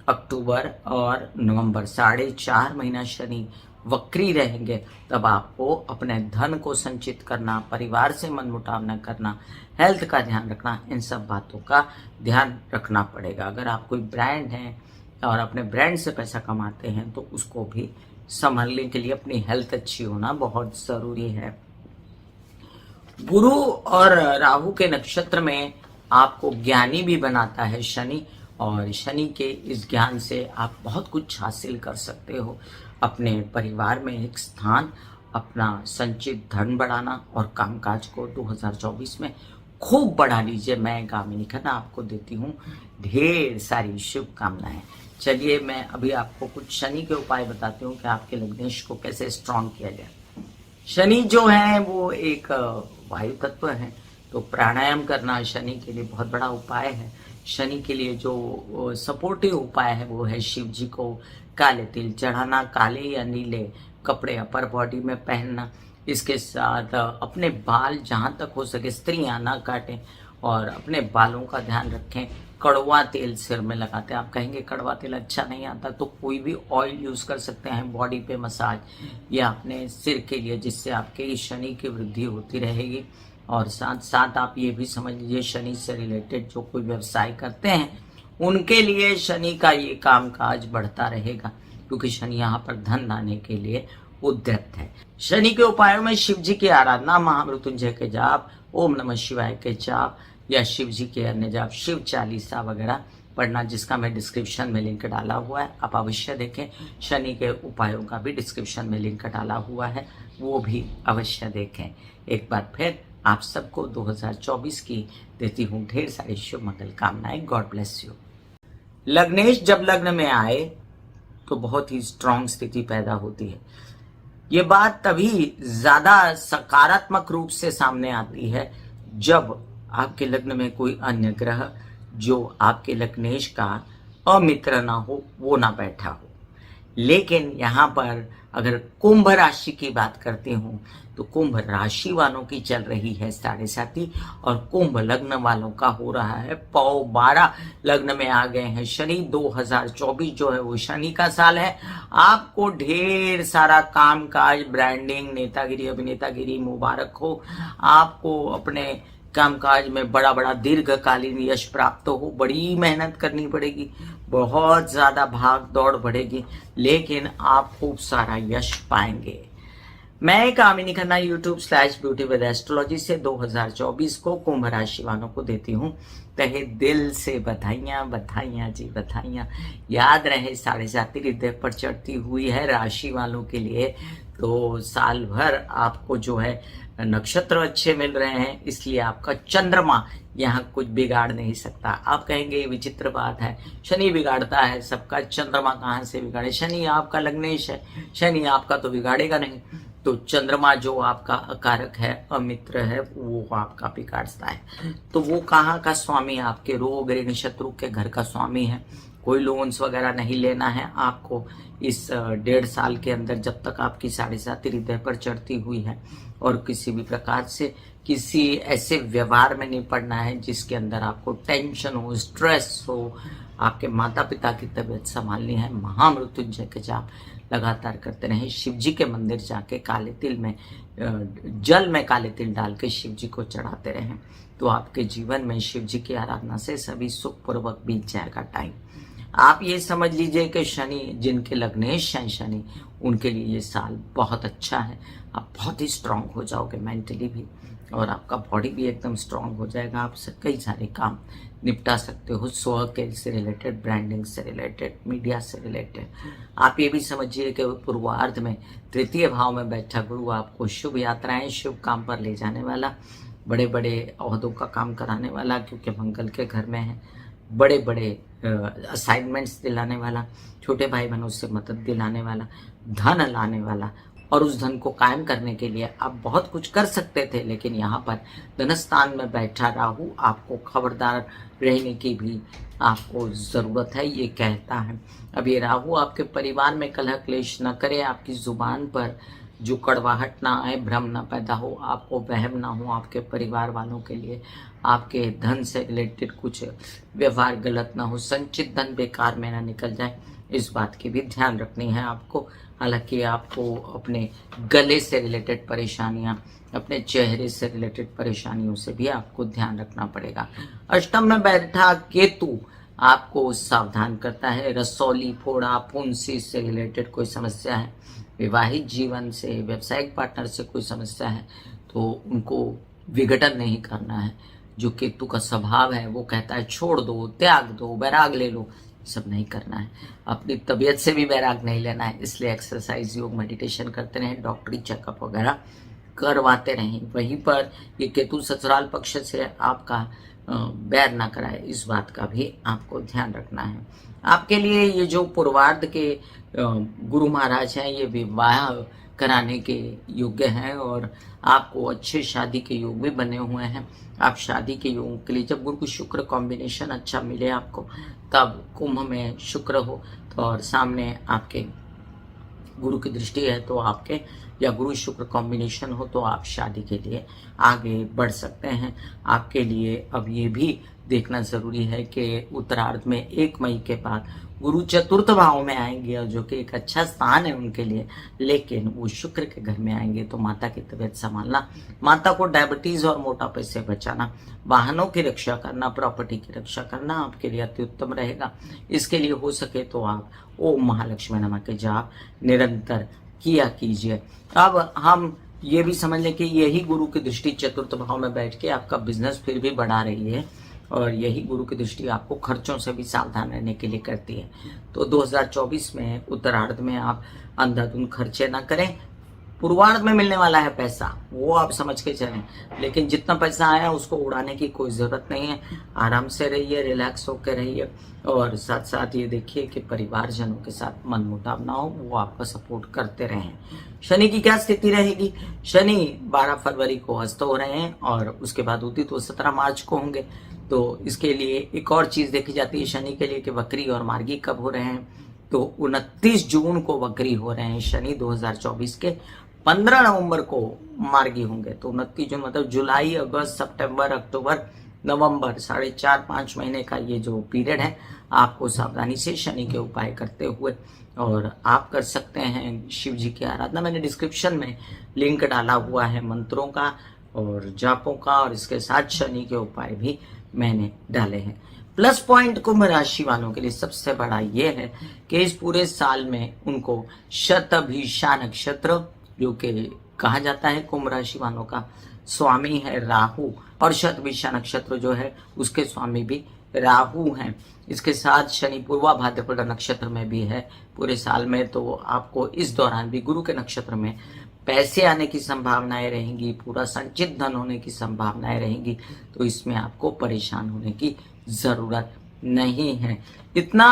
अक्टूबर और नवंबर 4.5 महीना शनि वक्री रहेंगे। तब आपको अपने धन को संचित करना, परिवार से मनमुटाव न करना, हेल्थ का ध्यान रखना, इन सब बातों का ध्यान रखना पड़ेगा। अगर आप कोई ब्रांड है और अपने ब्रांड से पैसा कमाते हैं तो उसको भी संभालने के लिए अपनी हेल्थ अच्छी होना बहुत ज़रूरी है। गुरु और राहु के नक्षत्र में आपको ज्ञानी भी बनाता है शनि, और शनि के इस ज्ञान से आप बहुत कुछ हासिल कर सकते हो। अपने परिवार में एक स्थान, अपना संचित धन बढ़ाना और कामकाज को 2024 में खूब बढ़ा लीजिए। मैं कामिनी खन्ना आपको देती हूँ ढेर सारी शुभकामनाएं। चलिए मैं अभी आपको कुछ शनि के उपाय बताती हूँ कि आपके लग्नेश को कैसे स्ट्रांग किया जाए। शनि जो है वो एक वायु तत्व है, तो प्राणायाम करना शनि के लिए बहुत बड़ा उपाय है। शनि के लिए जो सपोर्टिव उपाय है वो है शिव जी को काले तिल चढ़ाना, काले या नीले कपड़े अपर बॉडी में पहनना। इसके साथ अपने बाल जहाँ तक हो सके स्त्रियां ना काटें और अपने बालों का ध्यान रखें। कड़वा तेल सिर में लगाते हैं। आप कहेंगे कड़वा तेल अच्छा नहीं आता, तो कोई भी ऑयल यूज कर सकते हैं बॉडी पे मसाज या अपने सिर के लिए, जिससे आपके शनि की वृद्धि होती रहेगी। और साथ साथ आप ये भी समझ लीजिए शनि से रिलेटेड जो कोई व्यवसाय करते हैं उनके लिए शनि का ये कामकाज बढ़ता रहेगा, क्योंकि शनि यहाँ पर धन लाने के लिए उद्यत है। शनि के उपायों में शिव जी की आराधना, महामृत्युंजय के जाप, ओम नमः शिवाय के जाप या शिव जी के अन्य जाप, शिव चालीसा वगैरह पढ़ना, जिसका मैं डिस्क्रिप्शन में लिंक डाला हुआ है, आप अवश्य देखें। शनि के उपायों का भी डिस्क्रिप्शन में लिंक डाला हुआ है, वो भी अवश्य देखें। एक बार फिर आप सबको 2024 की देती हूँ ढेर सारी शुभ मंगल कामनाएं। God bless you. लग्नेश जब लग्न में आए तो बहुत ही स्ट्रांग स्थिति पैदा होती है। ये बात तभी ज्यादा सकारात्मक रूप से सामने आती है जब आपके लग्न में कोई अन्य ग्रह जो आपके लग्नेश का अमित्र ना हो, वो ना बैठा हो। लेकिन यहाँ पर अगर कुंभ राशि की बात करती हूँ तो कुंभ राशि वालों की चल रही है 7.5 और कुंभ लग्न वालों का हो रहा है 12.5। लग्न में आ गए हैं शनि। 2024 जो है वो शनि का साल है। आपको ढेर सारा काम काज, ब्रांडिंग, नेतागिरी, अभिनेतागिरी मुबारक हो। आपको अपने कामकाज में बड़ा बड़ा दीर्घकालीन यश प्राप्त हो। बड़ी मेहनत करनी पड़ेगी, बहुत ज्यादा भाग दौड़ बढ़ेगी, लेकिन आप खूब सारा यश पाएंगे। मैं कामिनी खन्ना YouTube/ब्यूटी विद एस्ट्रोलॉजी से 2024 को कुंभ राशि वालों को देती हूँ तहे दिल से बधाइयां, बधाइयां जी बधाइयां। याद रहे 7.5 हृदय पर चढ़ती हुई है राशि वालों के लिए। तो साल भर आपको जो है नक्षत्र अच्छे मिल रहे हैं, इसलिए आपका चंद्रमा यहाँ कुछ बिगाड़ नहीं सकता। आप कहेंगे ये विचित्र बात है, शनि बिगाड़ता है सबका, चंद्रमा कहाँ से बिगाड़े? शनि आपका लग्नेश है, शनि आपका तो बिगाड़ेगा नहीं। तो चंद्रमा जो आपका अकारक है, अमित्र है, वो आपका बिगाड़ता है। तो वो कहाँ का स्वामी? आपके रोग ऋण शत्रु के घर का स्वामी है। कोई लोन्स वगैरह नहीं लेना है आपको इस 1.5 साल के अंदर, जब तक आपकी 7.5 हृदय पर चढ़ती हुई है। और किसी भी प्रकार से किसी ऐसे व्यवहार में नहीं पड़ना है जिसके अंदर आपको टेंशन हो, स्ट्रेस हो। आपके माता पिता की तबीयत संभालनी है। महामृत्युंजय के जाप लगातार करते रहें। शिव जी के मंदिर जाके काले तिल में, जल में काले तिल डाल के शिव जी को चढ़ाते रहें, तो आपके जीवन में शिव जी की आराधना से सभी सुखपूर्वक बीत जाएगा टाइम। आप ये समझ लीजिए कि शनि, जिनके लग्नेश हैं शनि, उनके लिए ये साल बहुत अच्छा है। आप बहुत ही स्ट्रांग हो जाओगे मेंटली भी, और आपका बॉडी भी एकदम स्ट्रांग हो जाएगा। आप कई सारे काम निपटा सकते हो, स्व के से रिलेटेड, ब्रांडिंग से रिलेटेड, मीडिया से रिलेटेड। आप ये भी समझिए कि पूर्वार्ध में 3य भाव में बैठा गुरु आपको शुभ यात्राएं, शुभ काम पर ले जाने वाला, बड़े बड़े ओहदों का काम कराने वाला, क्योंकि मंगल के घर में है। बड़े बड़े असाइनमेंट्स दिलाने वाला, छोटे भाई बहनों से मदद दिलाने वाला, धन लाने वाला। और उस धन को कायम करने के लिए आप बहुत कुछ कर सकते थे, लेकिन यहाँ पर धनस्थान में बैठा राहु आपको खबरदार रहने की भी आपको ज़रूरत है, ये कहता है। अब ये राहु आपके परिवार में कलह क्लेश न करे, आपकी जुबान पर जो कड़वाहट ना आए, भ्रम ना पैदा हो, आपको वहम ना हो आपके परिवार वालों के लिए, आपके धन से रिलेटेड कुछ व्यवहार गलत ना हो, संचित धन बेकार में ना निकल जाए, इस बात की भी ध्यान रखनी है आपको। हालांकि आपको अपने गले से रिलेटेड परेशानियां, अपने चेहरे से रिलेटेड परेशानियों से भी आपको ध्यान रखना पड़ेगा। अष्टम में बैठा केतु आपको सावधान करता है। रसौली, फोड़ा, फुंसी से रिलेटेड कोई समस्या है, विवाहित जीवन से, व्यावसायिक पार्टनर से कोई समस्या है, तो उनको विघटन नहीं करना है। जो केतु का स्वभाव है वो कहता है छोड़ दो, त्याग दो, वैराग ले लो, सब नहीं करना है। अपनी तबीयत से भी वैराग नहीं लेना है। इसलिए एक्सरसाइज, योग, मेडिटेशन करते रहें, डॉक्टरी चेकअप वगैरह करवाते रहें। वहीं पर ये केतु ससुराल पक्ष से आपका बैर ना कराए, इस बात का भी आपको ध्यान रखना है। आपके लिए ये जो पूर्वार्ध के गुरु महाराज हैं, ये विवाह कराने के योग्य हैं और आपको अच्छे शादी के योग भी बने हुए हैं। आप शादी के योग के लिए, जब गुरु शुक्र कॉम्बिनेशन अच्छा मिले आपको, तब कुंभ में शुक्र हो तो और सामने आपके गुरु की दृष्टि है तो आपके, या गुरु शुक्र कॉम्बिनेशन हो तो आप शादी के लिए आगे बढ़ सकते हैं। आपके लिए अब ये भी देखना जरूरी है कि उत्तरार्ध में 1 मई के बाद गुरु चतुर्थ भाव में आएंगे, जो कि एक अच्छा स्थान है उनके लिए, लेकिन वो शुक्र के घर में आएंगे तो माता की तबीयत संभालना, माता को डायबिटीज और मोटापे से बचाना, वाहनों की रक्षा करना, प्रॉपर्टी की रक्षा करना आपके लिए अति उत्तम रहेगा। इसके लिए हो सके तो आप ओम महालक्ष्मी नमः के जाप निरंतर किया कीजिए। अब हम ये भी समझ लें कि यही गुरु की दृष्टि चतुर्थ भाव में बैठ के आपका बिजनेस फिर भी बढ़ा रही है और यही गुरु की दृष्टि आपको खर्चों से भी सावधान रहने के लिए करती है। तो 2024 में उत्तरार्ध में आप अंधाधुंध खर्चे ना करें। पूर्वार्ध में मिलने वाला है पैसा, वो आप समझ के चलें, लेकिन जितना पैसा आया उसको उड़ाने की कोई जरूरत नहीं है। आराम से रहिए, रिलैक्स होकर रहिए और साथ साथ ये देखिए कि परिवारजनों के साथ मनमुटाव ना हो, वो आपका सपोर्ट करते रहें। शनि की क्या स्थिति रहेगी? शनि 12 फरवरी को अस्त हो रहे हैं और उसके बाद उदित तो 17 मार्च को होंगे। तो इसके लिए एक और चीज देखी जाती है शनि के लिए कि वक्री और मार्गी कब हो रहे हैं। तो 29 जून को वक्री हो रहे हैं शनि 2024 के, 15 नवंबर को मार्गी होंगे। तो 29 जून मतलब जुलाई, अगस्त, सितंबर, अक्टूबर, नवंबर, 4.5-5 महीने का ये जो पीरियड है, आपको सावधानी से शनि के उपाय करते हुए, और आप कर सकते हैं शिव जी की आराधना। मैंने डिस्क्रिप्शन में लिंक डाला हुआ है मंत्रों का और जापों का, और इसके साथ शनि के उपाय भी मैंने डाले हैं। प्लस पॉइंट कुंभ राशि वालों के लिए सबसे बड़ा ये है कि इस पूरे साल में उनको शतभिषा नक्षत्र, जो कि कहा जाता है कुंभ राशि वालों का स्वामी है राहु, और शतभिषा नक्षत्र जो है उसके स्वामी भी राहु हैं। इसके साथ शनि पूर्वा भाद्रपद नक्षत्र में भी है पूरे साल में। तो आपको इस दौरान भी गुरु के नक्षत्र में पैसे आने की संभावनाएं रहेंगी, पूरा संचित धन होने की संभावनाएं रहेंगी। तो इसमें आपको परेशान होने की जरूरत नहीं है। इतना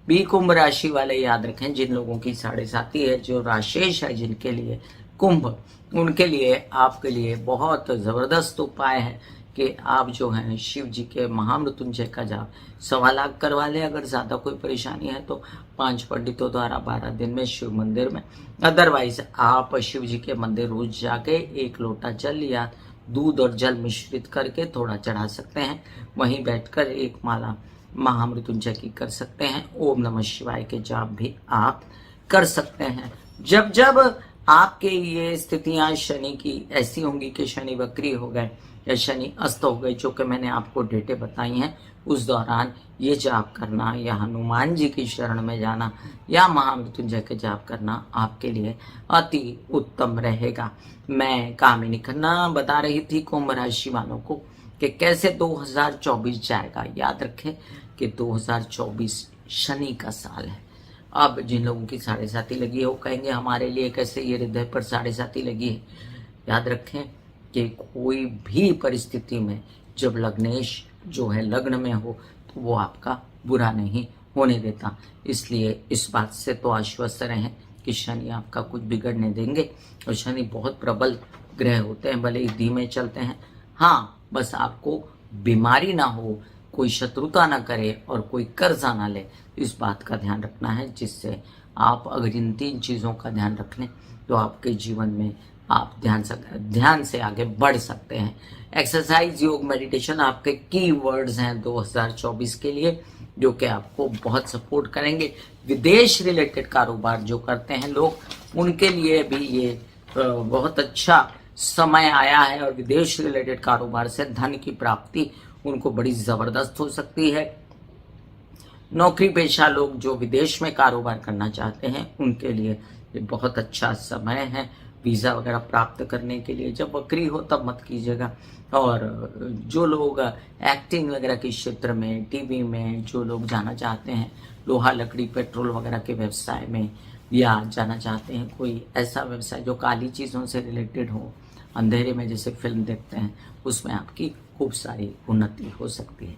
भी कुंभ राशि वाले याद रखें, जिन लोगों की 7.5 है, जो राशेष है जिनके लिए कुंभ, उनके लिए आपके लिए बहुत जबरदस्त उपाय है कि आप जो हैं शिव जी के महामृत्युंजय का जाप 1.25 लाख करवा लें। अगर ज्यादा कोई परेशानी है तो 5 पंडितों द्वारा 12 दिन में शिव मंदिर में, अदरवाइज आप शिव जी के मंदिर रोज जाके 1 लोटा जल या दूध और जल मिश्रित करके थोड़ा चढ़ा सकते हैं। वहीं बैठकर 1 माला महामृत्युंजय की कर सकते हैं। ओम नमः शिवाय के जाप भी आप कर सकते हैं। जब जब आपके ये स्थितियां शनि की ऐसी होंगी कि शनि वक्री हो गए या शनि अस्त हो गए, जो कि मैंने आपको डेटें बताई हैं, उस दौरान ये जाप करना या हनुमान जी की शरण में जाना या महामृत्युंजय के जाप करना आपके लिए अति उत्तम रहेगा। मैं कामिनी खन्ना बता रही थी कुंभ राशि वालों को कि कैसे 2024 जाएगा। याद रखें कि 2024 शनि का साल है। अब जिन लोगों की 7.5 लगी है वो कहेंगे हमारे लिए कैसे ये हृदय पर 7.5 लगी है। याद रखें कि कोई भी परिस्थिति में जब लग्नेश जो है लग्न में हो तो वो आपका बुरा नहीं होने देता। इसलिए इस बात से तो आश्वस्त रहें कि शनि आपका कुछ बिगड़ने देंगे। और शनि बहुत प्रबल ग्रह होते हैं, भले ही धीमे चलते हैं। हाँ, बस आपको बीमारी ना हो, कोई शत्रुता ना करे और कोई कर्जा ना ले, इस बात का ध्यान रखना है। जिससे आप अगर इन 3 चीज़ों का ध्यान रख लें तो आपके जीवन में आप ध्यान से आगे बढ़ सकते हैं। एक्सरसाइज, योग, मेडिटेशन आपके की वर्ड्स हैं 2024 के लिए, जो कि आपको बहुत सपोर्ट करेंगे। विदेश रिलेटेड कारोबार जो करते हैं लोग, उनके लिए भी ये बहुत अच्छा समय आया है और विदेश रिलेटेड कारोबार से धन की प्राप्ति उनको बड़ी जबरदस्त हो सकती है। नौकरी पेशा लोग जो विदेश में कारोबार करना चाहते हैं, उनके लिए ये बहुत अच्छा समय है। वीज़ा वगैरह प्राप्त करने के लिए। जब वक्री हो तब मत कीजिएगा। और जो लोग एक्टिंग वगैरह के क्षेत्र में, टीवी में जो लोग जाना चाहते हैं, लोहा लकड़ी पेट्रोल वगैरह के व्यवसाय में, या जाना चाहते हैं कोई ऐसा व्यवसाय जो काली चीज़ों से रिलेटेड हो, अंधेरे में जैसे फिल्म देखते हैं, उसमें आपकी खूब सारी उन्नति हो सकती है।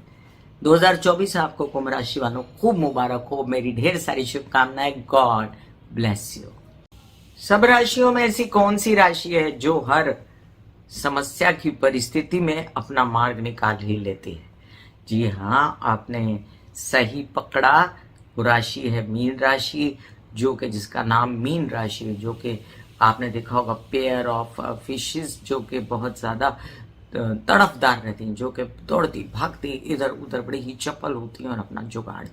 2024 आपको कुंभ राशि वालों खूब मुबारक हो। मेरी ढेर सारी शुभकामनाएं। God bless you. सब राशियों में ऐसी कौन सी राशि है जो हर समस्या की परिस्थिति में अपना मार्ग निकाल ही लेती है? जी हाँ, आपने सही पकड़ा। वो राशि है मीन राशि, जो कि जिसका नाम मीन राशि है, जो कि आपने देखा होगा पेयर ऑफ फिशेस, जो कि बहुत ज़्यादा तड़फदार रहती हैं, जो कि दौड़ती भागती इधर उधर, बड़ी ही चपल होती हैं और अपना जुगाड़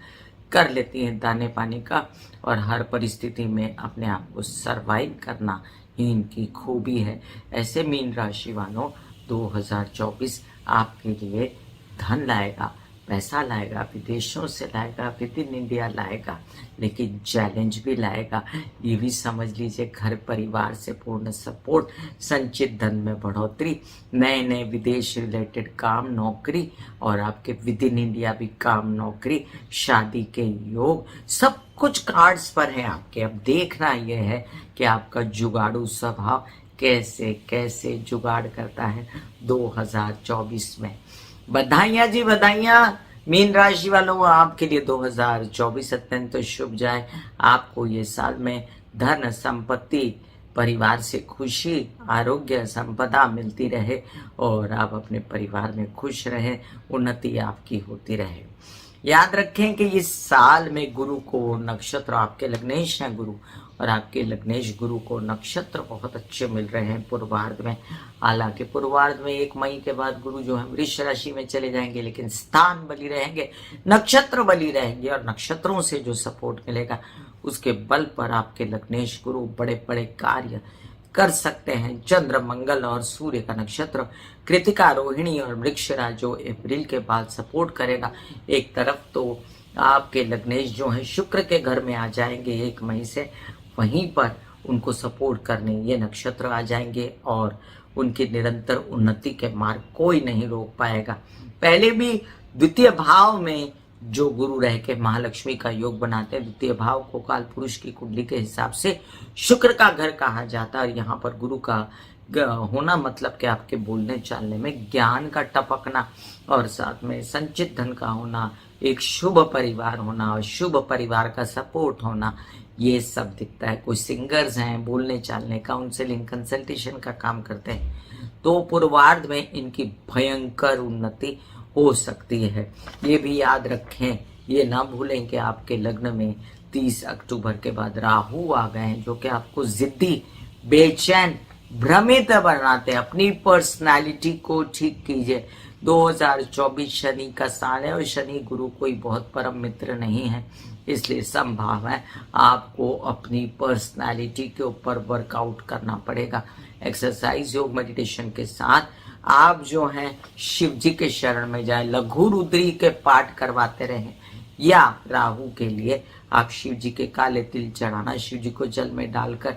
कर लेती हैं दाने पानी का, और हर परिस्थिति में अपने आप को सरवाइव करना ही इनकी खूबी है। ऐसे मीन राशि वालों, 2024 आपके लिए धन लाएगा, पैसा लाएगा, विदेशों से लाएगा, विद इन इंडिया लाएगा, लेकिन चैलेंज भी लाएगा। ये भी समझ लीजिए, घर परिवार से पूर्ण सपोर्ट, संचित धन में बढ़ोतरी, नए नए विदेश रिलेटेड काम, नौकरी, और आपके विद इन इंडिया भी काम, नौकरी, शादी के योग, सब कुछ कार्ड्स पर है आपके। अब देखना यह है कि आपका जुगाड़ू स्वभाव कैसे कैसे जुगाड़ करता है 2024 में। बधाइयाँ जी बधाइयाँ मीन राशि वालों, आपके लिए 2024 अत्यंत शुभ जाए। आपको ये साल में धन, संपत्ति, परिवार से खुशी, आरोग्य, संपदा मिलती रहे, और आप अपने परिवार में खुश रहे, उन्नति आपकी होती रहे। याद रखें कि इस साल में गुरु को नक्षत्र, आपके लग्नेश हैं गुरु, और आपके लग्नेश गुरु को नक्षत्र बहुत अच्छे मिल रहे हैं पूर्वार्ध में। हालांकि पूर्वार्ध में 1 मई के बाद गुरु जो है वृष राशि में चले जाएंगे, लेकिन स्थान बली रहेंगे, नक्षत्र बली रहेंगे, और नक्षत्रों से जो सपोर्ट मिलेगा उसके बल पर आपके लग्नेश गुरु बड़े बड़े कार्य कर सकते हैं। चंद्र, मंगल और सूर्य का नक्षत्र कृतिका, रोहिणी और वृक्षराज जो अप्रैल के बाद सपोर्ट करेगा। एक तरफ तो आपके लग्नेश जो है शुक्र के घर में आ जाएंगे 1 मई से, वहीं पर उनको सपोर्ट करने ये नक्षत्र आ जाएंगे, और उनकी निरंतर उन्नति के मार्ग कोई नहीं रोक पाएगा। पहले भी द्वितीय भाव में जो गुरु रह के महालक्ष्मी का योग बनाते हैं, द्वितीय भाव को काल पुरुष की कुंडली के हिसाब से शुक्र का घर कहा जाता है, और यहाँ पर गुरु का होना मतलब कि आपके बोलने चालने में ज्ञान का टपकना, और साथ में संचित धन का होना, एक शुभ परिवार होना, और शुभ परिवार का सपोर्ट होना, ये सब दिखता है। कोई सिंगर्स हैं, बोलने चालने, काउंसलिंग, कंसल्टेशन का काम करते हैं, तो पूर्वार्ध में इनकी भयंकर उन्नति हो सकती है। ये भी याद रखें, ये ना भूलें कि आपके लग्न में 30 अक्टूबर के बाद राहु आ गए हैं, जो कि आपको जिद्दी, बेचैन, भ्रमित बनाते हैं। अपनी पर्सनालिटी को ठीक कीजिए। 2024 शनि का साल है, और शनि गुरु कोई बहुत परम मित्र नहीं है, इसलिए संभव है आपको अपनी पर्सनालिटी के ऊपर वर्कआउट करना पड़ेगा। एक्सरसाइज, योग, मेडिटेशन के साथ आप जो हैं शिव जी के शरण में जाए, लघु रुद्री के पाठ करवाते रहें, या राहु के लिए आप शिव जी के काले तिल चढ़ाना, शिव जी को जल में डालकर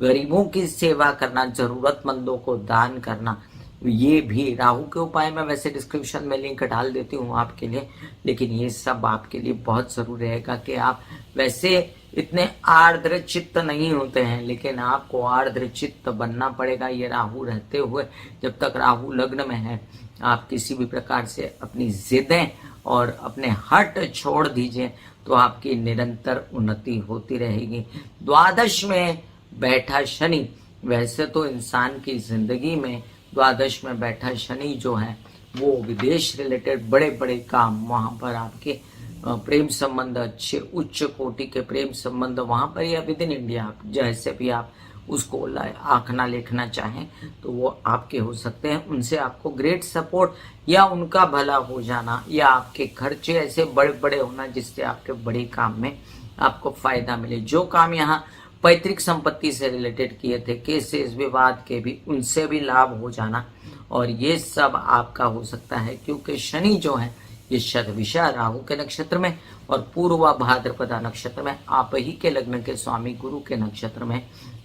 गरीबों की सेवा करना, जरूरतमंदों को दान करना, ये भी राहु के उपाय में वैसे डिस्क्रिप्शन में लिंक डाल देती हूँ आपके लिए, लेकिन ये सब आपके लिए बहुत जरूरी रहेगा कि आप वैसे इतने आर्द्र चित्त नहीं होते हैं, लेकिन आपको आर्द्र चित्त बनना पड़ेगा ये राहु रहते हुए। जब तक राहु लग्न में है, आप किसी भी प्रकार से अपनी जिदें और अपने हट छोड़ दीजिए, तो आपकी निरंतर उन्नति होती रहेगी। द्वादश में बैठा शनि, वैसे तो इंसान की जिंदगी में द्वादश में बैठा शनि जो है वो विदेश रिलेटेड बड़े बड़े काम, वहाँ पर आपके प्रेम संबंध, अच्छे उच्च कोटि के प्रेम संबंध वहाँ पर, या विद इन इंडिया जैसे भी आप उसको आंकना लिखना चाहें तो वो आपके हो सकते हैं। उनसे आपको ग्रेट सपोर्ट, या उनका भला हो जाना, या आपके खर्चे ऐसे बड़े बड़े होना जिससे आपके बड़े काम में आपको फायदा मिले। जो काम यहाँ पैतृक संपत्ति से रिलेटेड किए थे, केसेस विवाद के भी, उनसे भी लाभ हो जाना, और ये सब आपका हो सकता है, क्योंकि शनि जो है ये शतभिषा राहु के नक्षत्र में और पूर्वा भाद्रपदा नक्षत्र में आप ही के लग्न के स्वामी गुरु के नक्षत्र में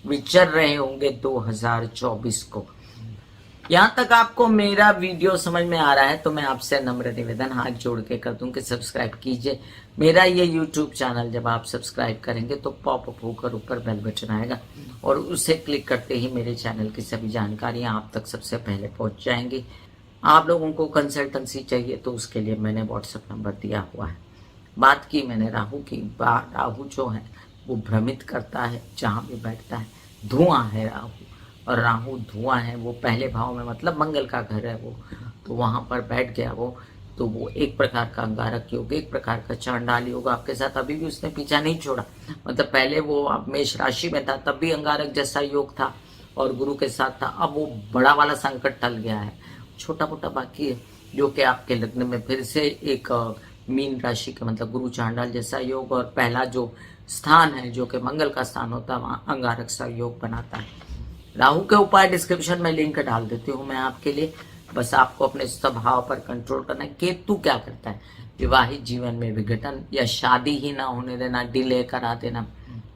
विचर रहे होंगे 2024 को। यहाँ तक आपको मेरा वीडियो समझ में आ रहा है तो मैं आपसे नम्र निवेदन हाथ जोड़ के कर दूं कि सब्सक्राइब कीजिए मेरा ये YouTube चैनल। जब आप सब्सक्राइब करेंगे तो पॉपअप होकर ऊपर बेल बटन आएगा और उसे क्लिक करते ही मेरे चैनल की सभी जानकारियां आप तक सबसे पहले पहुंच जाएंगी। आप लोगों को कंसल्टेंसी चाहिए तो उसके लिए मैंने व्हाट्सएप नंबर दिया हुआ है। बात की मैंने राहु की, राहु जो है वो भ्रमित करता है, जहाँ भी बैठता है धुआं है राहु, और राहु धुआं है, वो पहले भाव में मतलब मंगल का घर है वो, तो वहां पर बैठ गया वो, तो वो एक प्रकार का अंगारक योग, एक प्रकार का चांडाल योग आपके साथ अभी भी उसने पीछा नहीं छोड़ा। मतलब पहले वो आप मेष राशि में था तब भी अंगारक जैसा योग था और गुरु के साथ था, अब वो बड़ा वाला संकट टल गया है, छोटा मोटा बाकी है, जो कि आपके लग्न में फिर से एक मीन राशि का मतलब गुरु चांडाल जैसा योग और पहला जो स्थान है जो कि मंगल का स्थान होता है वहाँ अंगारक सा योग बनाता है। राहु के उपाय डिस्क्रिप्शन में लिंक डाल देती हूँ मैं आपके लिए, बस आपको अपने स्वभाव पर कंट्रोल करना है। केतु क्या करता है? विवाहित जीवन में विघटन या शादी ही ना होने देना, डिले करा देना,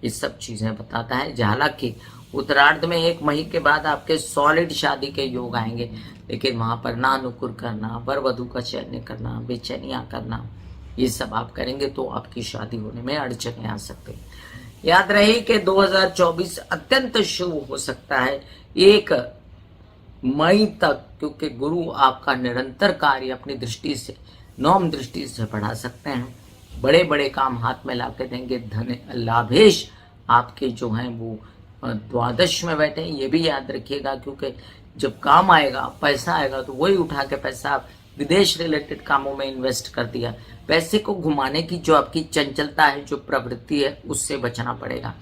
ये सब चीजें बताता है। हालांकि उत्तरार्ध में 1 महीने के बाद आपके सॉलिड शादी के योग आएंगे, लेकिन वहां पर ना नुकुर करना, वर वधु का चयन करना, बेचैनियां करना, ये सब आप करेंगे तो आपकी शादी होने में अड़चने आ सकते हैं। याद रहे कि 2024 अत्यंत शुभ हो सकता है 1 मई तक, क्योंकि गुरु आपका निरंतर कार्य अपनी दृष्टि से, नौम दृष्टि से बढ़ा सकते हैं। बड़े बड़े काम हाथ में ला के देंगे। धन लाभेश आपके जो हैं वो द्वादश में बैठे, ये भी याद रखिएगा, क्योंकि जब काम आएगा, पैसा आएगा तो वही उठा के पैसा आप विदेश रिलेटेड कामों में इन्वेस्ट कर दिया। पैसे को घुमाने की जो आपकी चंचलता है, जो प्रवृत्ति है, उससे बचना पड़ेगा।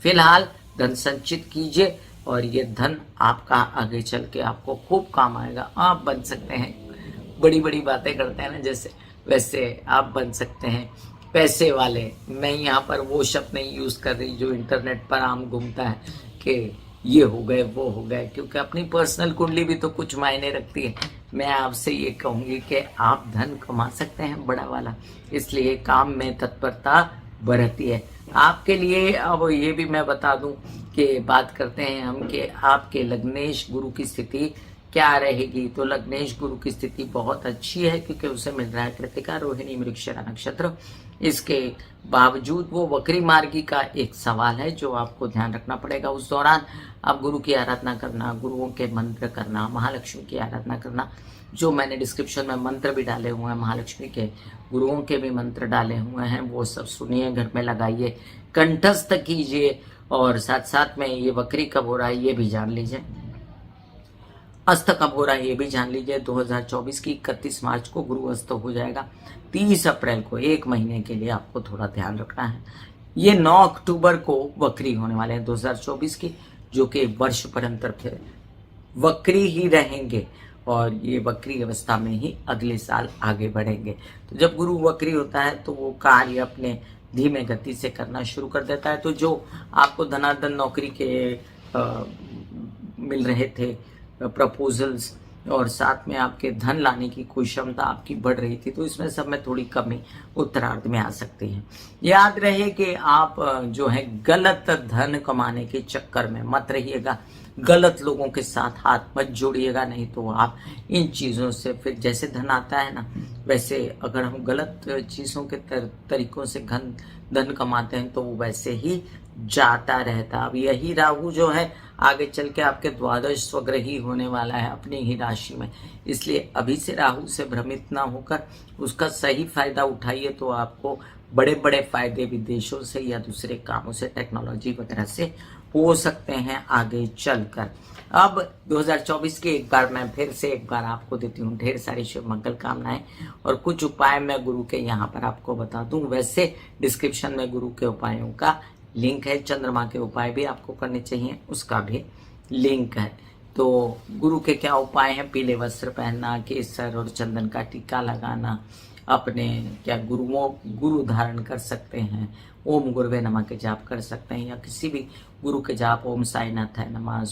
फिलहाल धन संचित कीजिए और ये धन आपका आगे चल के आपको खूब काम आएगा। आप बन सकते हैं, बड़ी बड़ी बातें करते हैं ना जैसे, वैसे आप बन सकते हैं पैसे वाले। मैं यहाँ पर वो शब्द नहीं यूज कर रही जो इंटरनेट पर आम घूमता है कि ये हो गए वो हो गए, क्योंकि अपनी पर्सनल कुंडली भी तो कुछ मायने रखती है। मैं आपसे ये कहूंगी कि आप धन कमा सकते हैं बड़ा वाला, इसलिए काम में तत्परता बरती है आपके लिए। अब ये भी मैं बता दूं कि बात करते हैं हम कि आपके लग्नेश गुरु की स्थिति क्या रहेगी। तो लग्नेश गुरु की स्थिति बहुत अच्छी है, क्योंकि उसे मिल रहा है कृतिका, रोहिणी, मृगशिरा नक्षत्र। इसके बावजूद वो वक्री मार्गी का एक सवाल है जो आपको ध्यान रखना पड़ेगा। उस दौरान आप गुरु की आराधना करना, गुरुओं के मंत्र करना, महालक्ष्मी की आराधना करना, जो मैंने डिस्क्रिप्शन में मंत्र भी डाले हुए हैं, महालक्ष्मी के, गुरुओं के भी मंत्र डाले हुए हैं, वो सब सुनिए, घर में लगाइए, कंठस्थ कीजिए, और साथ साथ में ये वक्री कब हो रहा है ये भी जान लीजिए, अस्त कब हो रहा है ये भी जान लीजिए। 2024 की 31 मार्च को गुरु अस्त हो जाएगा। 30 अप्रैल को 1 महीने के लिए आपको थोड़ा ध्यान रखना है। ये 9 अक्टूबर को वक्री होने वाले हैं 2024 की, जो कि वर्ष परंतर फिर वक्री ही रहेंगे और ये वक्री अवस्था में ही अगले साल आगे बढ़ेंगे। तो जब गुरु वक्री होता है तो वो कार्य अपने धीमे गति से करना शुरू कर देता है। तो जो आपको धनाधन नौकरी के मिल रहे थे प्रपोजल्स, और साथ में आपके धन लाने की कोई क्षमता आपकी बढ़ रही थी, तो इसमें सब में थोड़ी कमी उत्तरार्ध में आ सकती है। याद रहे कि आप जो है गलत धन कमाने के चक्कर में मत रहिएगा, गलत लोगों के साथ हाथ मत जोड़िएगा, नहीं तो आप इन चीज़ों से फिर जैसे धन आता है ना, वैसे अगर हम गलत चीज़ों के तरीकों से धन कमाते हैं तो वो वैसे ही जाता रहता। अब यही राहु जो है आगे चल के आपके द्वादश स्वग्रही होने वाला है अपनी ही राशि में, इसलिए अभी से राहु से भ्रमित ना होकर उसका सही फायदा उठाइए, तो आपको बड़े बड़े फायदे विदेशों से या दूसरे कामों से, टेक्नोलॉजी वगैरह से हो सकते हैं आगे चलकर। अब 2024 के मैं फिर से एक बार आपको देती हूँ ढेर सारी शुभ मंगल कामनाएं, और कुछ उपाय मैं गुरु के यहाँ पर आपको बता दूं। वैसे डिस्क्रिप्शन में गुरु के उपायों का लिंक है, चंद्रमा के उपाय भी आपको करने चाहिए, उसका भी लिंक है। तो गुरु के क्या उपाय हैं? पीले वस्त्र पहनना, केसर और चंदन का टीका लगाना, अपने क्या गुरु धारण कर सकते हैं। ओम गुरुवे नमः के जाप कर सकते हैं, या किसी भी गुरु के जाप ओम साईनाथ है नमः,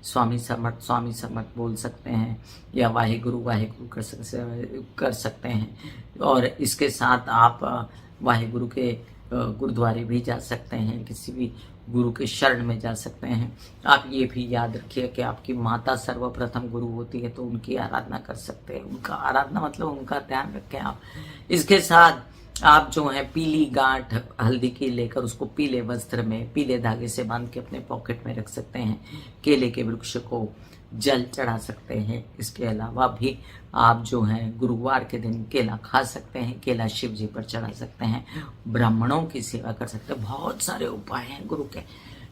स्वामी समर्थ बोल सकते हैं, या वाहेगुरु कर सकते हैं। और इसके साथ आप वाहेगुरु के गुरुद्वारे भी जा सकते हैं, किसी भी गुरु के शरण में जा सकते हैं। आप ये भी याद रखिए कि आपकी माता सर्वप्रथम गुरु होती है, तो उनकी आराधना कर सकते हैं। उनका आराधना मतलब उनका ध्यान रखें आप। इसके साथ आप जो है पीली गांठ हल्दी की लेकर उसको पीले वस्त्र में पीले धागे से बांध के अपने पॉकेट में रख सकते हैं। केले के वृक्ष को जल चढ़ा सकते हैं। इसके अलावा भी आप जो हैं गुरुवार के दिन केला खा सकते हैं, केला शिव जी पर चढ़ा सकते हैं, ब्राह्मणों की सेवा कर सकते हैं। बहुत सारे उपाय हैं गुरु के,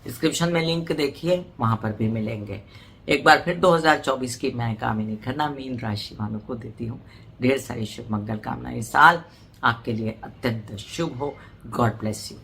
डिस्क्रिप्शन में लिंक देखिए, वहां पर भी मिलेंगे। एक बार फिर 2024 की मैं कामिनी खन्ना मीन राशि वालों को देती हूँ ढेर सारी शुभ मंगल कामनाएं। साल आपके लिए अत्यंत शुभ हो। God bless you.